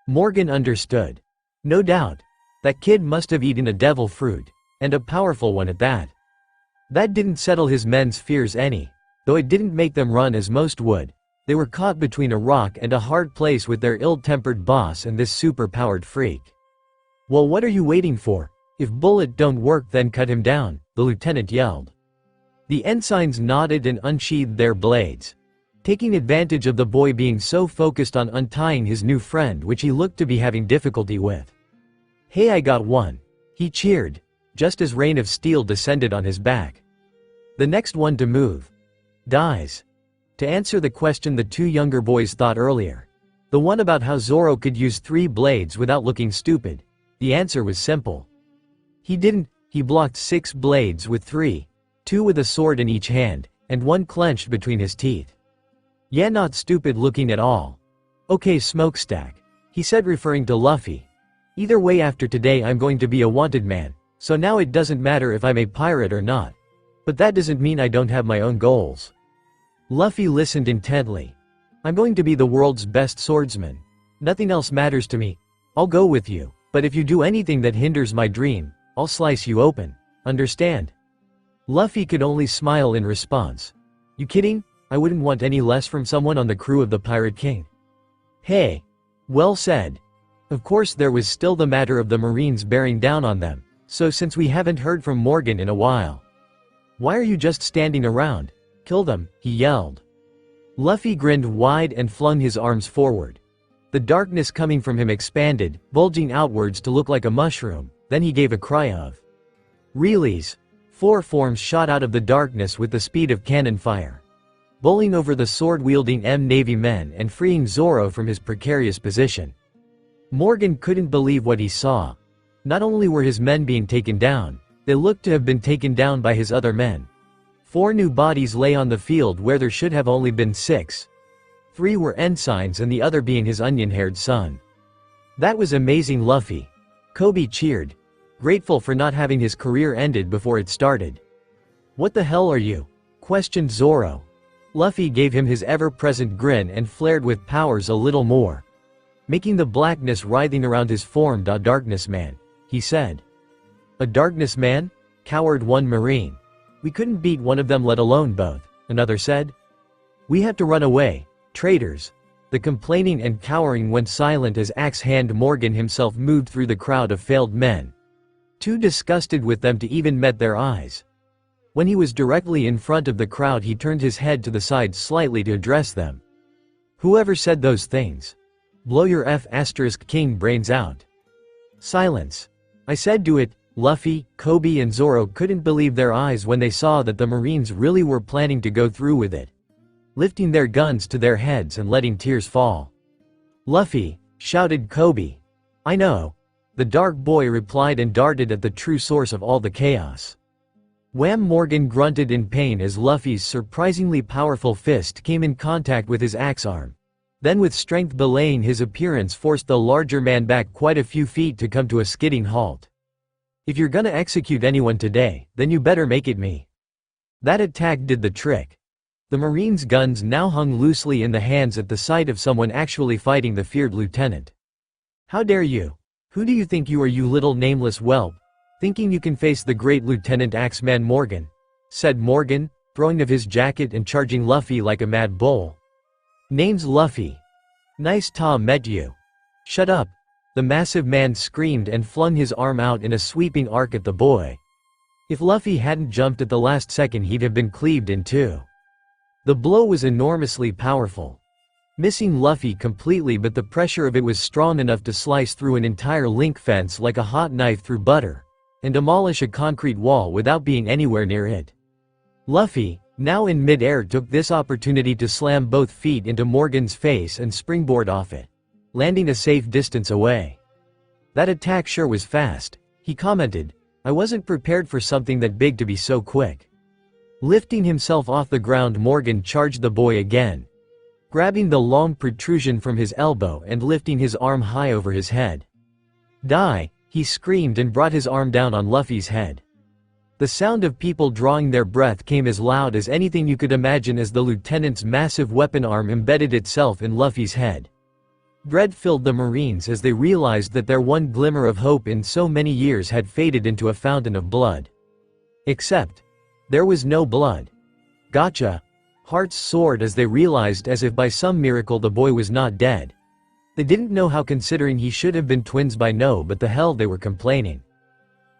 Morgan understood. No doubt. That kid must have eaten a devil fruit, and a powerful one at that. That didn't settle his men's fears any, though it didn't make them run as most would. They were caught between a rock and a hard place with their ill-tempered boss and this super-powered freak. Well, what are you waiting for? If bullet don't work, then cut him down, the lieutenant yelled. The ensigns nodded and unsheathed their blades, taking advantage of the boy being so focused on untying his new friend, which he looked to be having difficulty with. Hey, I got one, he cheered, just as rain of steel descended on his back. The next one to move dies. To answer the question the 2 younger boys thought earlier, the one about how Zoro could use 3 blades without looking stupid, the answer was simple. He didn't. He blocked 6 blades with 3, 2 with a sword in each hand, and 1 clenched between his teeth. Yeah, not stupid looking at all. Okay, smokestack, he said, referring to Luffy. Either way, after today I'm going to be a wanted man, so now it doesn't matter if I'm a pirate or not. But that doesn't mean I don't have my own goals. Luffy listened intently. I'm going to be the world's best swordsman. Nothing else matters to me. I'll go with you, But if you do anything that hinders my dream, I'll slice you open. Understand? Luffy could only smile in response. You kidding? I wouldn't want any less from someone on the crew of the Pirate King. Hey. Well said. Of course there was still the matter of the Marines bearing down on them, so since we haven't heard from Morgan in a while. Why are you just standing around? Kill them, he yelled. Luffy grinned wide and flung his arms forward. The darkness coming from him expanded, bulging outwards to look like a mushroom, then he gave a cry of "Realies!" 4 forms shot out of the darkness with the speed of cannon fire, bowling over the sword-wielding Navy men and freeing Zoro from his precarious position. Morgan couldn't believe what he saw. Not only were his men being taken down, they looked to have been taken down by his other men. 4 new bodies lay on the field where there should have only been 6. 3 were ensigns and the other being his onion-haired son. That was amazing, Luffy. Kobe cheered, grateful for not having his career ended before it started. What the hell are you? Questioned Zoro. Luffy gave him his ever-present grin and flared with powers a little more, making the blackness writhing around his form. Darkness man, he said. A darkness man? Cowered one Marine. We couldn't beat one of them, let alone both, another said. We have to run away. Traitors. The complaining and cowering went silent as Axe-Hand Morgan himself moved through the crowd of failed men, too disgusted with them to even met their eyes. When he was directly in front of the crowd, he turned his head to the side slightly to address them. Whoever said those things? Blow your King brains out. Silence. I said do it. Luffy, Kobe and Zoro couldn't believe their eyes when they saw that the Marines really were planning to go through with it, lifting their guns to their heads and letting tears fall. Luffy, shouted Kobe. I know. The dark boy replied and darted at the true source of all the chaos. Wham! Morgan grunted in pain as Luffy's surprisingly powerful fist came in contact with his axe arm. Then with strength belaying his appearance forced the larger man back quite a few feet to come to a skidding halt. If you're gonna execute anyone today, then you better make it me. That attack did the trick. The Marines' guns now hung loosely in the hands at the sight of someone actually fighting the feared lieutenant. How dare you? Who do you think you are, you little nameless whelp? Thinking you can face the great Lieutenant Axeman Morgan? Said Morgan, throwing off his jacket and charging Luffy like a mad bull. Name's Luffy. Nice to meet you. Shut up. The massive man screamed and flung his arm out in a sweeping arc at the boy. If Luffy hadn't jumped at the last second, he'd have been cleaved in two. The blow was enormously powerful, missing Luffy completely, but the pressure of it was strong enough to slice through an entire link fence like a hot knife through butter, and demolish a concrete wall without being anywhere near it. Luffy, now in mid-air, took this opportunity to slam both feet into Morgan's face and springboard off it, landing a safe distance away. That attack sure was fast, he commented. I wasn't prepared for something that big to be so quick. Lifting himself off the ground, Morgan charged the boy again, grabbing the long protrusion from his elbow and lifting his arm high over his head. Die, he screamed and brought his arm down on Luffy's head. The sound of people drawing their breath came as loud as anything you could imagine as the lieutenant's massive weapon arm embedded itself in Luffy's head. Dread filled the Marines as they realized that their one glimmer of hope in so many years had faded into a fountain of blood. Except, there was no blood. Gotcha. Hearts soared as they realized, as if by some miracle, the boy was not dead. They didn't know how, considering he should have been twins by now, but the hell, they were complaining.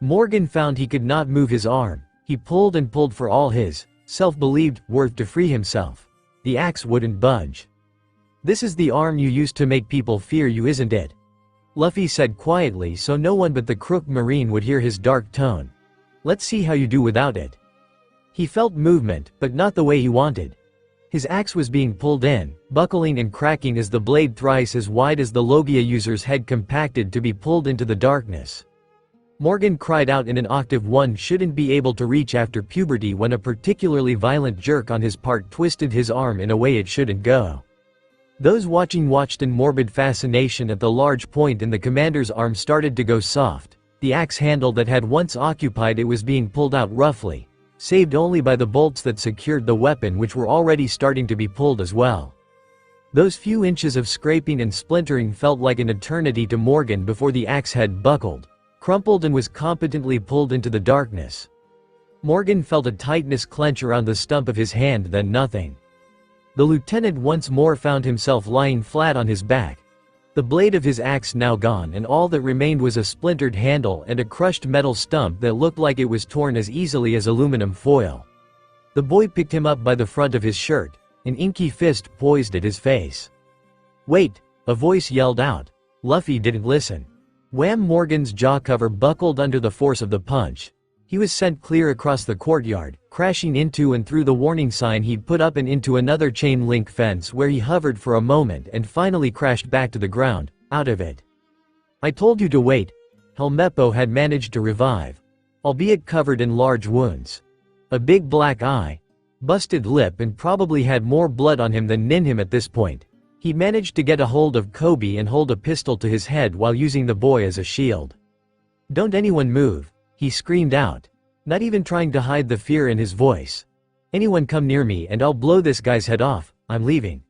Morgan found he could not move his arm. He pulled and pulled for all his self-believed worth to free himself. The axe wouldn't budge. This is the arm you used to make people fear you, isn't it? Luffy said quietly so no one but the crook Marine would hear his dark tone. Let's see how you do without it. He felt movement, but not the way he wanted. His axe was being pulled in, buckling and cracking as the blade thrice as wide as the Logia user's head compacted to be pulled into the darkness. Morgan cried out in an octave one shouldn't be able to reach after puberty when a particularly violent jerk on his part twisted his arm in a way it shouldn't go. Those watching watched in morbid fascination at the large point in the commander's arm started to go soft. The axe handle that had once occupied it was being pulled out roughly, saved only by the bolts that secured the weapon, which were already starting to be pulled as well. Those few inches of scraping and splintering felt like an eternity to Morgan before the axe head buckled, crumpled and was competently pulled into the darkness. Morgan felt a tightness clench around the stump of his hand, then nothing. The lieutenant once more found himself lying flat on his back. The blade of his axe now gone, and all that remained was a splintered handle and a crushed metal stump that looked like it was torn as easily as aluminum foil. The boy picked him up by the front of his shirt, an inky fist poised at his face. "Wait!" a voice yelled out. Luffy didn't listen. Wham! Morgan's jaw cover buckled under the force of the punch. He was sent clear across the courtyard, crashing into and through the warning sign he'd put up and into another chain-link fence where he hovered for a moment and finally crashed back to the ground, out of it. "I told you to wait." Helmeo had managed to revive, albeit covered in large wounds. A big black eye, busted lip, and probably had more blood on him than in him at this point. He managed to get a hold of Kobe and hold a pistol to his head while using the boy as a shield. "Don't anyone move," he screamed out, not even trying to hide the fear in his voice. "Anyone come near me and I'll blow this guy's head off, I'm leaving."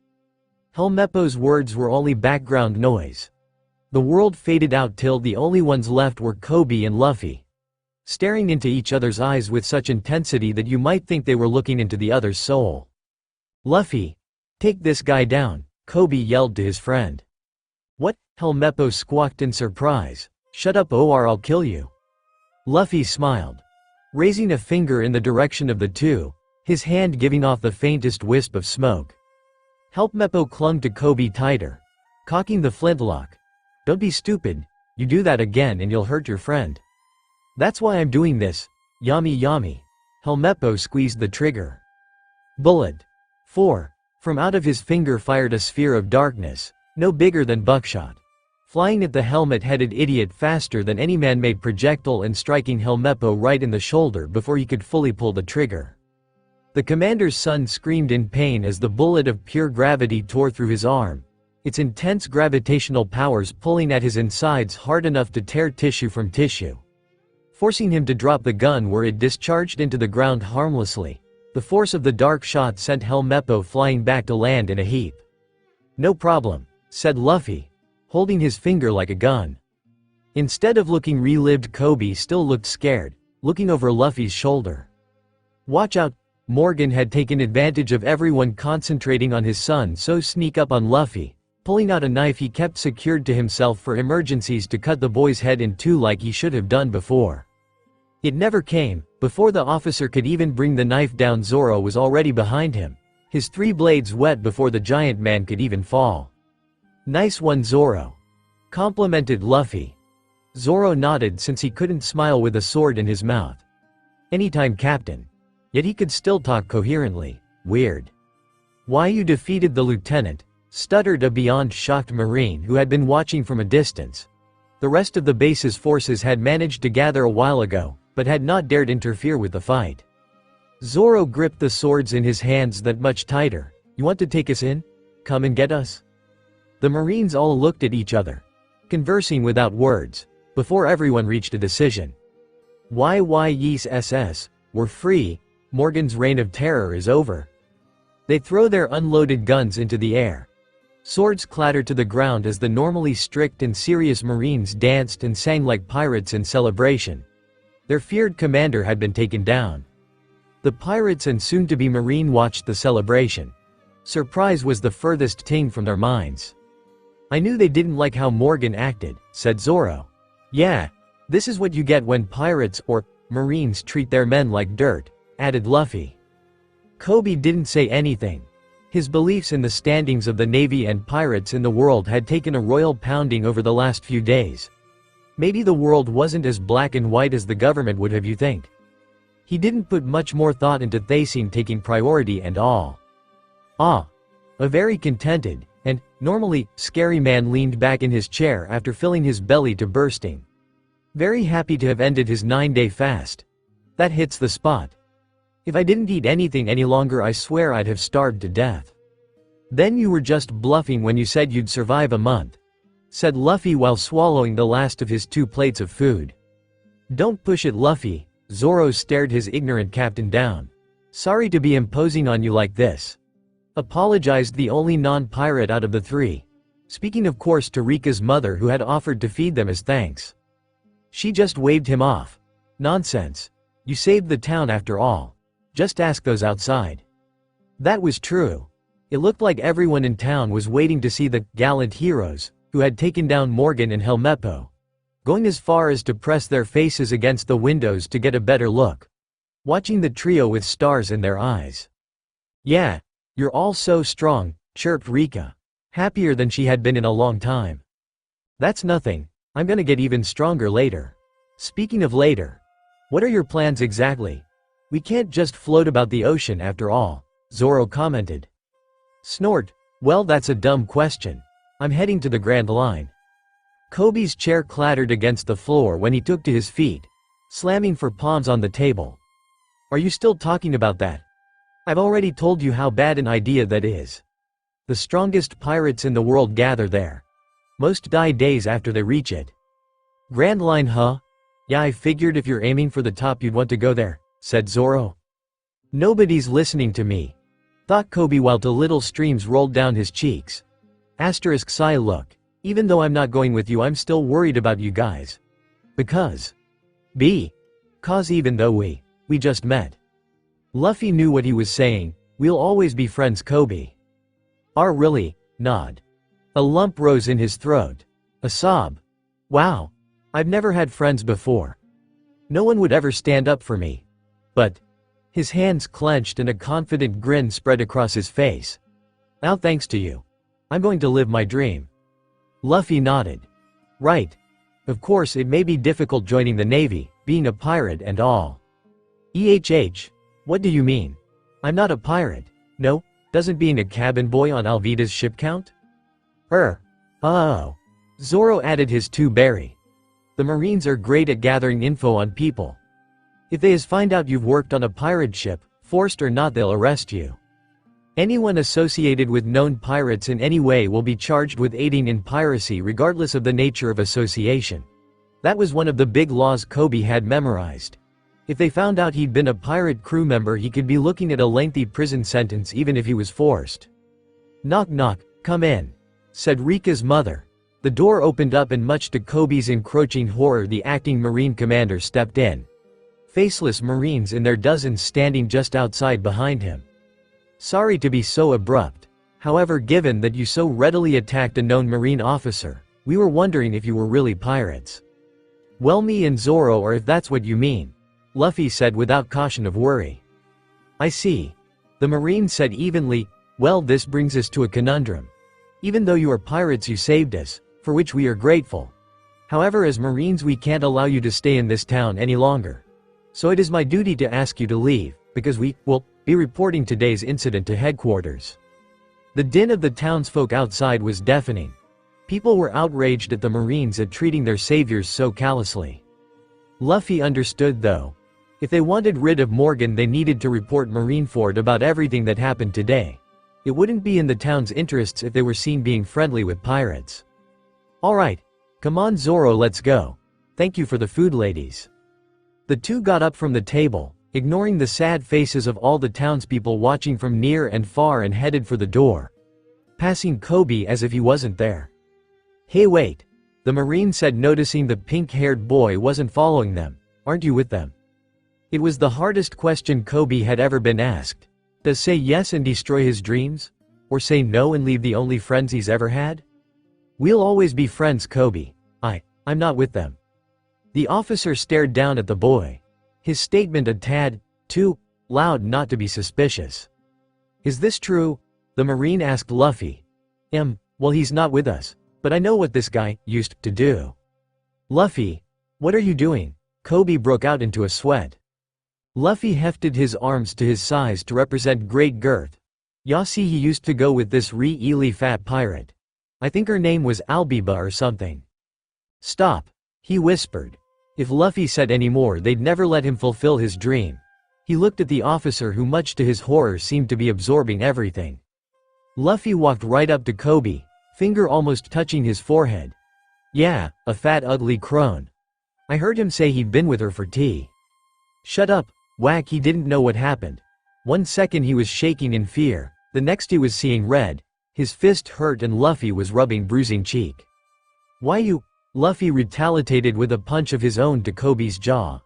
Helmeo's words were only background noise. The world faded out till the only ones left were Kobe and Luffy, staring into each other's eyes with such intensity that you might think they were looking into the other's soul. "Luffy, take this guy down," Kobe yelled to his friend. "What?" Helmeo squawked in surprise. "Shut up or I'll kill you." Luffy smiled, raising a finger in the direction of the two, his hand giving off the faintest wisp of smoke. Helmeo clung to Kobe tighter, cocking the flintlock. "Don't be stupid, you do that again and you'll hurt your friend." "That's why I'm doing this, Yami Yami." Helmeo squeezed the trigger. Bullet. Fore, from out of his finger fired a sphere of darkness, no bigger than buckshot, flying at the helmet-headed idiot faster than any man-made projectile and striking Helmeo right in the shoulder before he could fully pull the trigger. The commander's son screamed in pain as the bullet of pure gravity tore through his arm, its intense gravitational powers pulling at his insides hard enough to tear tissue from tissue, forcing him to drop the gun where it discharged into the ground harmlessly. The force of the dark shot sent Helmeo flying back to land in a heap. "No problem," said Luffy, holding his finger like a gun. Instead of looking relived, Kobe still looked scared, looking over Luffy's shoulder. "Watch out." Morgan had taken advantage of everyone concentrating on his son, so sneak up on Luffy, pulling out a knife he kept secured to himself for emergencies to cut the boy's head in two like he should have done before. It never came. Before the officer could even bring the knife down, Zoro was already behind him, his 3 blades wet before the giant man could even fall. "Nice one, Zoro," complimented Luffy. Zoro nodded since he couldn't smile with a sword in his mouth. "Anytime, Captain." Yet he could still talk coherently. "Weird." "Why, you defeated the lieutenant," stuttered a beyond shocked Marine who had been watching from a distance. The rest of the base's forces had managed to gather a while ago, but had not dared interfere with the fight. Zoro gripped the swords in his hands that much tighter. "You want to take us in? Come and get us?" The Marines all looked at each other, conversing without words, before everyone reached a decision. Yes, SS, we're free. Morgan's reign of terror is over. They throw their unloaded guns into the air. Swords clattered to the ground as the normally strict and serious Marines danced and sang like pirates in celebration. Their feared commander had been taken down. The pirates and soon-to-be Marine watched the celebration. Surprise was the furthest thing from their minds. "I knew they didn't like how Morgan acted," said Zoro. "Yeah, this is what you get when pirates or Marines treat their men like dirt," added Luffy. Kobe didn't say anything. His beliefs in the standings of the Navy and pirates in the world had taken a royal pounding over the last few days. Maybe the world wasn't as black and white as the government would have you think. He didn't put much more thought into Thasin taking priority and all. A very contented, and, normally, scary man leaned back in his chair after filling his belly to bursting. Very happy to have ended his 9-day fast. That hits the spot. "If I didn't eat anything any longer, I swear I'd have starved to death." "Then you were just bluffing when you said you'd survive a month," said Luffy while swallowing the last of his 2 plates of food. "Don't push it, Luffy." Zoro stared his ignorant captain down. "Sorry to be imposing on you like this." Apologized the only non-pirate out of the three. Speaking of course to Rika's mother who had offered to feed them as thanks. She just waved him off. Nonsense. You saved the town after all. Just ask those outside. That was true. It looked like everyone in town was waiting to see the gallant heroes who had taken down Morgan and Helmeo, going as far as to press their faces against the windows to get a better look, watching the trio with stars in their eyes. Yeah, you're all so strong, chirped Rika, happier than she had been in a long time. That's nothing, I'm gonna get even stronger later. Speaking of later, what are your plans exactly? We can't just float about the ocean after all, Zoro commented. Snort, well that's a dumb question. I'm heading to the Grand Line. Kobe's chair clattered against the floor when he took to his feet, slamming for palms on the table. Are you still talking about that? I've already told you how bad an idea that is. The strongest pirates in the world gather there. Most die days after they reach it. Grand Line huh? Yeah I figured if you're aiming for the top you'd want to go there, said Zoro. Nobody's listening to me, thought Kobe while two little streams rolled down his cheeks. Asterisk sigh look. Even though I'm not going with you I'm still worried about you guys. Because. Cause even though we just met. Luffy knew what he was saying, we'll always be friends Kobe. Really? Nod. A lump rose in his throat. A sob. Wow. I've never had friends before. No one would ever stand up for me. But. His hands clenched and a confident grin spread across his face. Now thanks to you. I'm going to live my dream. Luffy nodded. Right. Of course it may be difficult joining the Navy, being a pirate and all. What do you mean? I'm not a pirate. No, doesn't being a cabin boy on Alvida's ship count? Oh. Zoro added his two berry. The Marines are great at gathering info on people. If they find out you've worked on a pirate ship, forced or not they'll arrest you. Anyone associated with known pirates in any way will be charged with aiding in piracy regardless of the nature of association. That was one of the big laws Kobe had memorized. If they found out he'd been a pirate crew member he could be looking at a lengthy prison sentence even if he was forced. Knock knock, come in, said Rika's mother. The door opened up and much to Kobe's encroaching horror the acting Marine commander stepped in. Faceless Marines in their dozens standing just outside behind him. Sorry to be so abrupt. However, given that you so readily attacked a known Marine officer, we were wondering if you were really pirates. Well me and Zoro or if that's what you mean, Luffy said without caution of worry. I see. The Marine said evenly, well this brings us to a conundrum. Even though you are pirates you saved us, for which we are grateful. However as Marines we can't allow you to stay in this town any longer. So it is my duty to ask you to leave, because we will be reporting today's incident to headquarters. The din of the townsfolk outside was deafening. People were outraged at the Marines at treating their saviors so callously. Luffy understood though. If they wanted rid of Morgan they needed to report Marineford about everything that happened today. It wouldn't be in the town's interests if they were seen being friendly with pirates. Alright. Come on Zoro let's go. Thank you for the food ladies. The two got up from the table, ignoring the sad faces of all the townspeople watching from near and far and headed for the door. Passing Kobe as if he wasn't there. Hey wait. The Marine said noticing the pink-haired boy wasn't following them. Aren't you with them? It was the hardest question Kobe had ever been asked. Does say yes and destroy his dreams? Or say no and leave the only friends he's ever had? We'll always be friends Kobe. I'm not with them. The officer stared down at the boy. His statement a tad too loud not to be suspicious. Is this true? The Marine asked Luffy. Well he's not with us, but I know what this guy used to do. Luffy, what are you doing? Kobe broke out into a sweat. Luffy hefted his arms to his size to represent great girth. Yassi he used to go with this really fat pirate. I think her name was Albiba or something. Stop, he whispered. If Luffy said any more they'd never let him fulfill his dream. He looked at the officer who much to his horror seemed to be absorbing everything. Luffy walked right up to Kobe, finger almost touching his forehead. Yeah, a fat ugly crone. I heard him say he'd been with her for tea. Shut up, whack he didn't know what happened. 1 second he was shaking in fear, The next he was seeing red, his fist hurt and Luffy was rubbing bruising cheek. "Why you?" Luffy retaliated with a punch of his own to Kobe's jaw.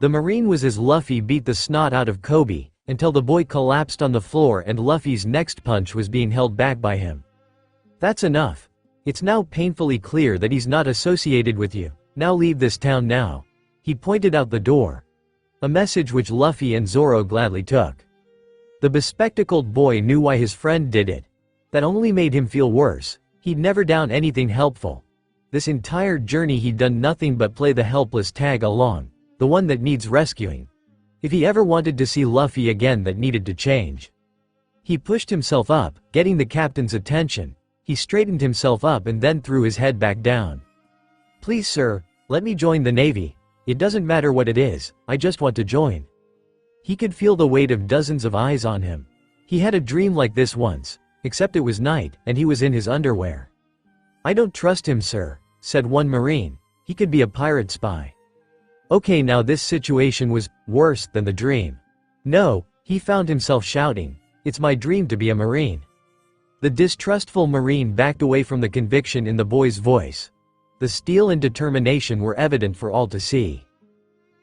The Marine was as Luffy beat the snot out of Kobe, until the boy collapsed on the floor and Luffy's next punch was being held back by him. "That's enough. It's now painfully clear that he's not associated with you. Now leave this town now." He pointed out the door. A message which Luffy and Zoro gladly took. The bespectacled boy knew why his friend did it. That only made him feel worse. He'd never done anything helpful. This entire journey he'd done nothing but play the helpless tag along, the one that needs rescuing. If he ever wanted to see Luffy again, that needed to change. He pushed himself up, getting the captain's attention. He straightened himself up and then threw his head back down. "Please sir, let me join the Navy. It doesn't matter what it is, I just want to join." He could feel the weight of dozens of eyes on him. He had a dream like this once, except it was night, and he was in his underwear. "I don't trust him sir," said one Marine. "He could be a pirate spy." Okay, now this situation was worse than the dream. "No," he found himself shouting, "it's my dream to be a Marine." The distrustful Marine backed away from the conviction in the boy's voice. The steel and determination were evident for all to see.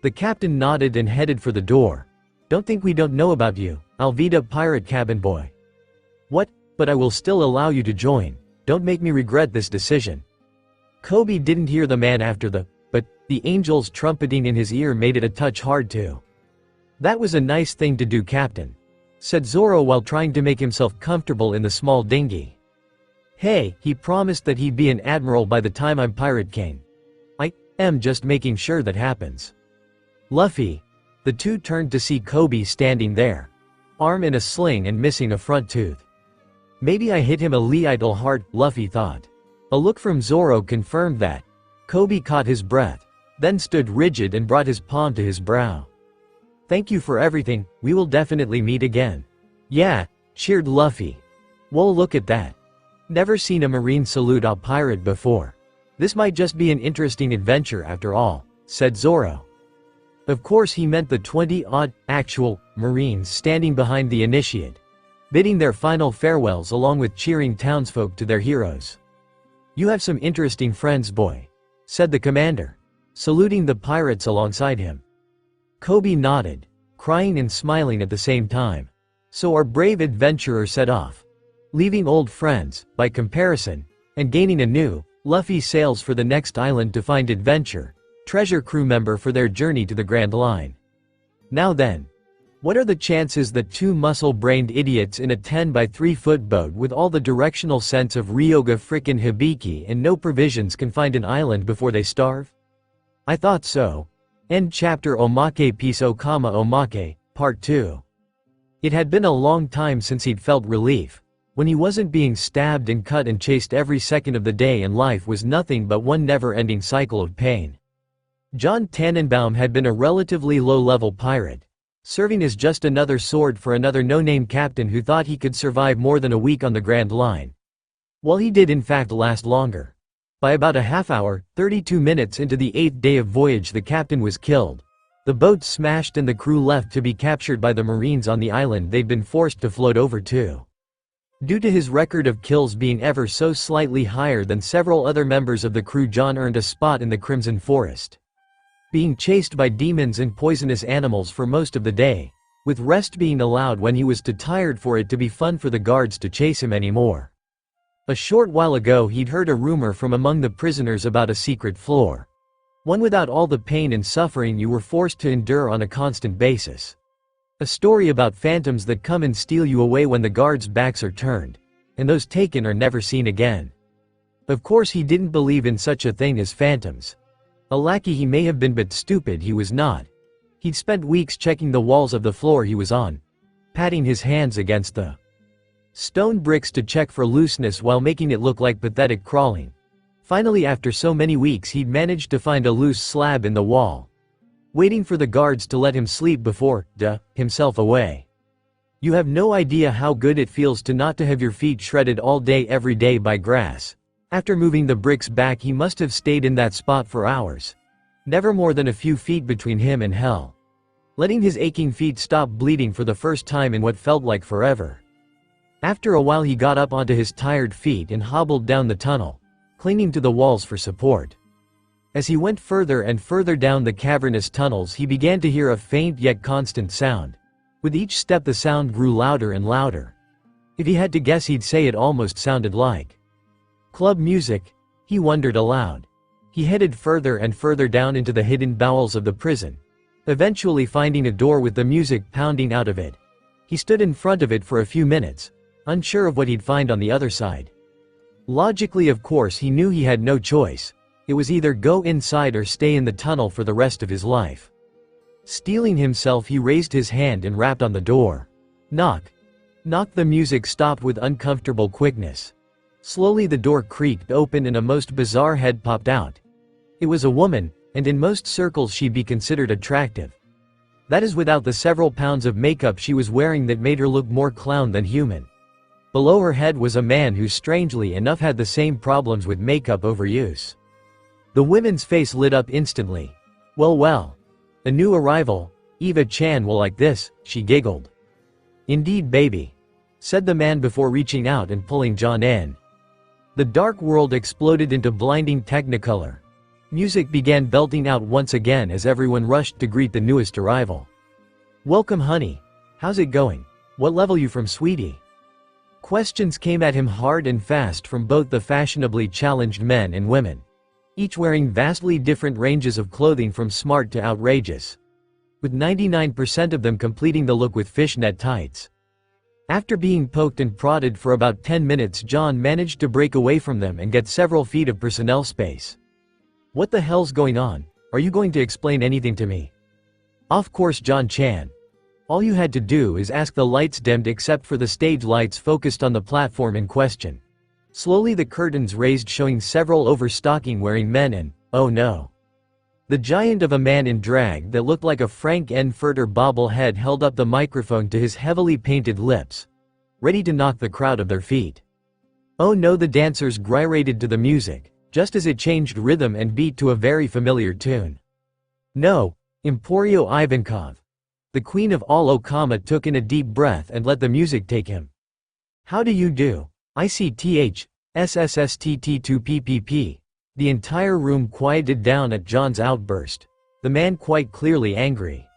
The captain nodded and headed for the door. "Don't think we don't know about you, Alvida pirate cabin boy." "What? But I will still allow you to join. Don't make me regret this decision." Kobe didn't hear the man after the angels trumpeting in his ear made it a touch hard to. "That was a nice thing to do, Captain," said Zoro while trying to make himself comfortable in the small dinghy. "Hey, he promised that he'd be an admiral by the time I'm Pirate King. I am just making sure that happens." "Luffy." The two turned to see Kobe standing there, arm in a sling and missing a front tooth. "Maybe I hit him a little hard," Luffy thought. A look from Zoro confirmed that. Kobe caught his breath, then stood rigid and brought his palm to his brow. "Thank you for everything, we will definitely meet again." "Yeah," cheered Luffy. "Well, look at that. Never seen a Marine salute a pirate before. This might just be an interesting adventure after all," said Zoro. Of course he meant the 20-odd, actual, Marines standing behind the initiate, bidding their final farewells along with cheering townsfolk to their heroes. "You have some interesting friends, boy," said the commander, saluting the pirates alongside him. Kobe nodded, crying and smiling at the same time. So our brave adventurer set off, leaving old friends, by comparison, and gaining a new, Luffy sails for the next island to find adventure, treasure crew member for their journey to the Grand Line. Now then, what are the chances that two muscle-brained idiots in a 10 by 3 foot boat with all the directional sense of Ryoga frickin' Hibiki and no provisions can find an island before they starve? I thought so. End chapter. Omake piece Okama Omake, Part 2. It had been a long time since he'd felt relief, when he wasn't being stabbed and cut and chased every second of the day and life was nothing but one never-ending cycle of pain. John Tannenbaum had been a relatively low-level pirate, serving as just another sword for another no-name captain who thought he could survive more than a week on the Grand Line. Well, he did in fact last longer. By about a half hour, 32 minutes into the 8th day of voyage, the captain was killed. The boat smashed and the crew left to be captured by the Marines on the island they'd been forced to float over to. Due to his record of kills being ever so slightly higher than several other members of the crew, John earned a spot in the Crimson Forest, being chased by demons and poisonous animals for most of the day, with rest being allowed when he was too tired for it to be fun for the guards to chase him anymore. A short while ago he'd heard a rumor from among the prisoners about a secret floor. One without all the pain and suffering you were forced to endure on a constant basis. A story about phantoms that come and steal you away when the guards' backs are turned, and those taken are never seen again. Of course he didn't believe in such a thing as phantoms. A lackey he may have been, but stupid he was not. He'd spent weeks checking the walls of the floor he was on, patting his hands against the stone bricks to check for looseness while making it look like pathetic crawling. Finally, after so many weeks, he'd managed to find a loose slab in the wall, waiting for the guards to let him sleep before himself away. You have no idea how good it feels to not to have your feet shredded all day every day by grass. After moving the bricks back, he must have stayed in that spot for hours. Never more than a few feet between him and hell. Letting his aching feet stop bleeding for the first time in what felt like forever. After a while he got up onto his tired feet and hobbled down the tunnel, clinging to the walls for support. As he went further and further down the cavernous tunnels he began to hear a faint yet constant sound. With each step the sound grew louder and louder. If he had to guess he'd say it almost sounded like club music. He wondered aloud. He headed further and further down into the hidden bowels of the prison, eventually finding a door with the music pounding out of it. He stood in front of it for a few minutes, unsure of what he'd find on the other side. Logically, of course, he knew he had no choice. It was either go inside or stay in the tunnel for the rest of his life. Steeling himself, he raised his hand and rapped on the door. Knock. Knock. The music stopped with uncomfortable quickness. Slowly the door creaked open and a most bizarre head popped out. It was a woman, and in most circles she'd be considered attractive. That is without the several pounds of makeup she was wearing that made her look more clown than human. Below her head was a man who strangely enough had the same problems with makeup overuse. The woman's face lit up instantly. Well, a new arrival, Eva-chan will like this, she giggled. Indeed, baby, said the man before reaching out and pulling John in. The dark world exploded into blinding technicolor. Music began belting out once again as everyone rushed to greet the newest arrival. Welcome, honey. How's it going? What level you from, sweetie? Questions came at him hard and fast from both the fashionably challenged men and women, each wearing vastly different ranges of clothing from smart to outrageous, with 99% of them completing the look with fishnet tights. After being poked and prodded for about 10 minutes, John managed to break away from them and get several feet of personnel space. What the hell's going on? Are you going to explain anything to me? Of course, John-chan. All you had to do is ask. The lights dimmed except for the stage lights focused on the platform in question. Slowly the curtains raised, showing several overstocking wearing men and, oh no, the giant of a man in drag that looked like a Frank N. Furter bobblehead held up the microphone to his heavily painted lips, ready to knock the crowd of their feet. Oh no, the dancers gyrated to the music, just as it changed rhythm and beat to a very familiar tune. No, Emporio Ivankov, the queen of all Okama, took in a deep breath and let the music take him. How do you do? ICTH, SSSTT2PPP. The entire room quieted down at John's outburst, the man quite clearly angry.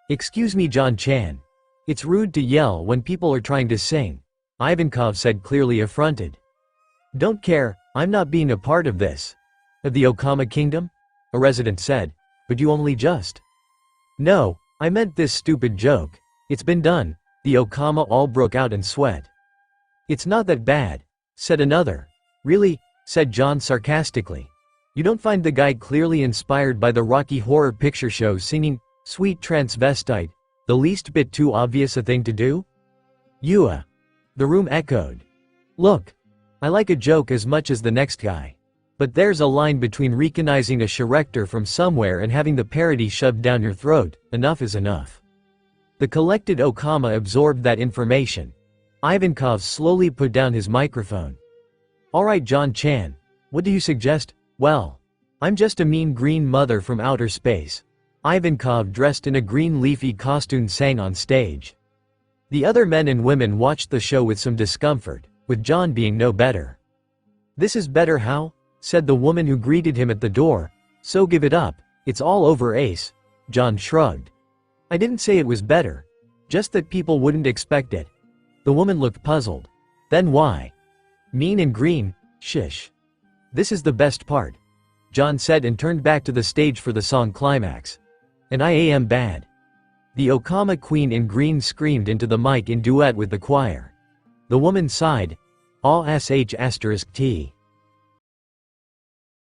Excuse me, John-chan. It's rude to yell when people are trying to sing, Ivankov said, clearly affronted. Don't care, I'm not being a part of this. Of the Okama kingdom? A resident said. But you only just. No, I meant this stupid joke. It's been done. The Okama all broke out in sweat. It's not that bad, said another. Really? Said John sarcastically. You don't find the guy clearly inspired by the Rocky Horror Picture Show singing, Sweet Transvestite, the least bit too obvious a thing to do? The room echoed. Look, I like a joke as much as the next guy. But there's a line between recognizing a character from somewhere and having the parody shoved down your throat. Enough is enough. The collected Okama absorbed that information. Ivankov slowly put down his microphone. Alright, John-chan. What do you suggest? Well, I'm just a mean green mother from outer space. Ivankov, dressed in a green leafy costume, sang on stage. The other men and women watched the show with some discomfort, with John being no better. This is better how? Said the woman who greeted him at the door. So give it up, it's all over, Ace. John shrugged. I didn't say it was better. Just that people wouldn't expect it. The woman looked puzzled. Then why? Mean and green, shish. This is the best part, John said and turned back to the stage for the song climax. And I am bad. The Okama queen in green screamed into the mic in duet with the choir. The woman sighed. All sh*t.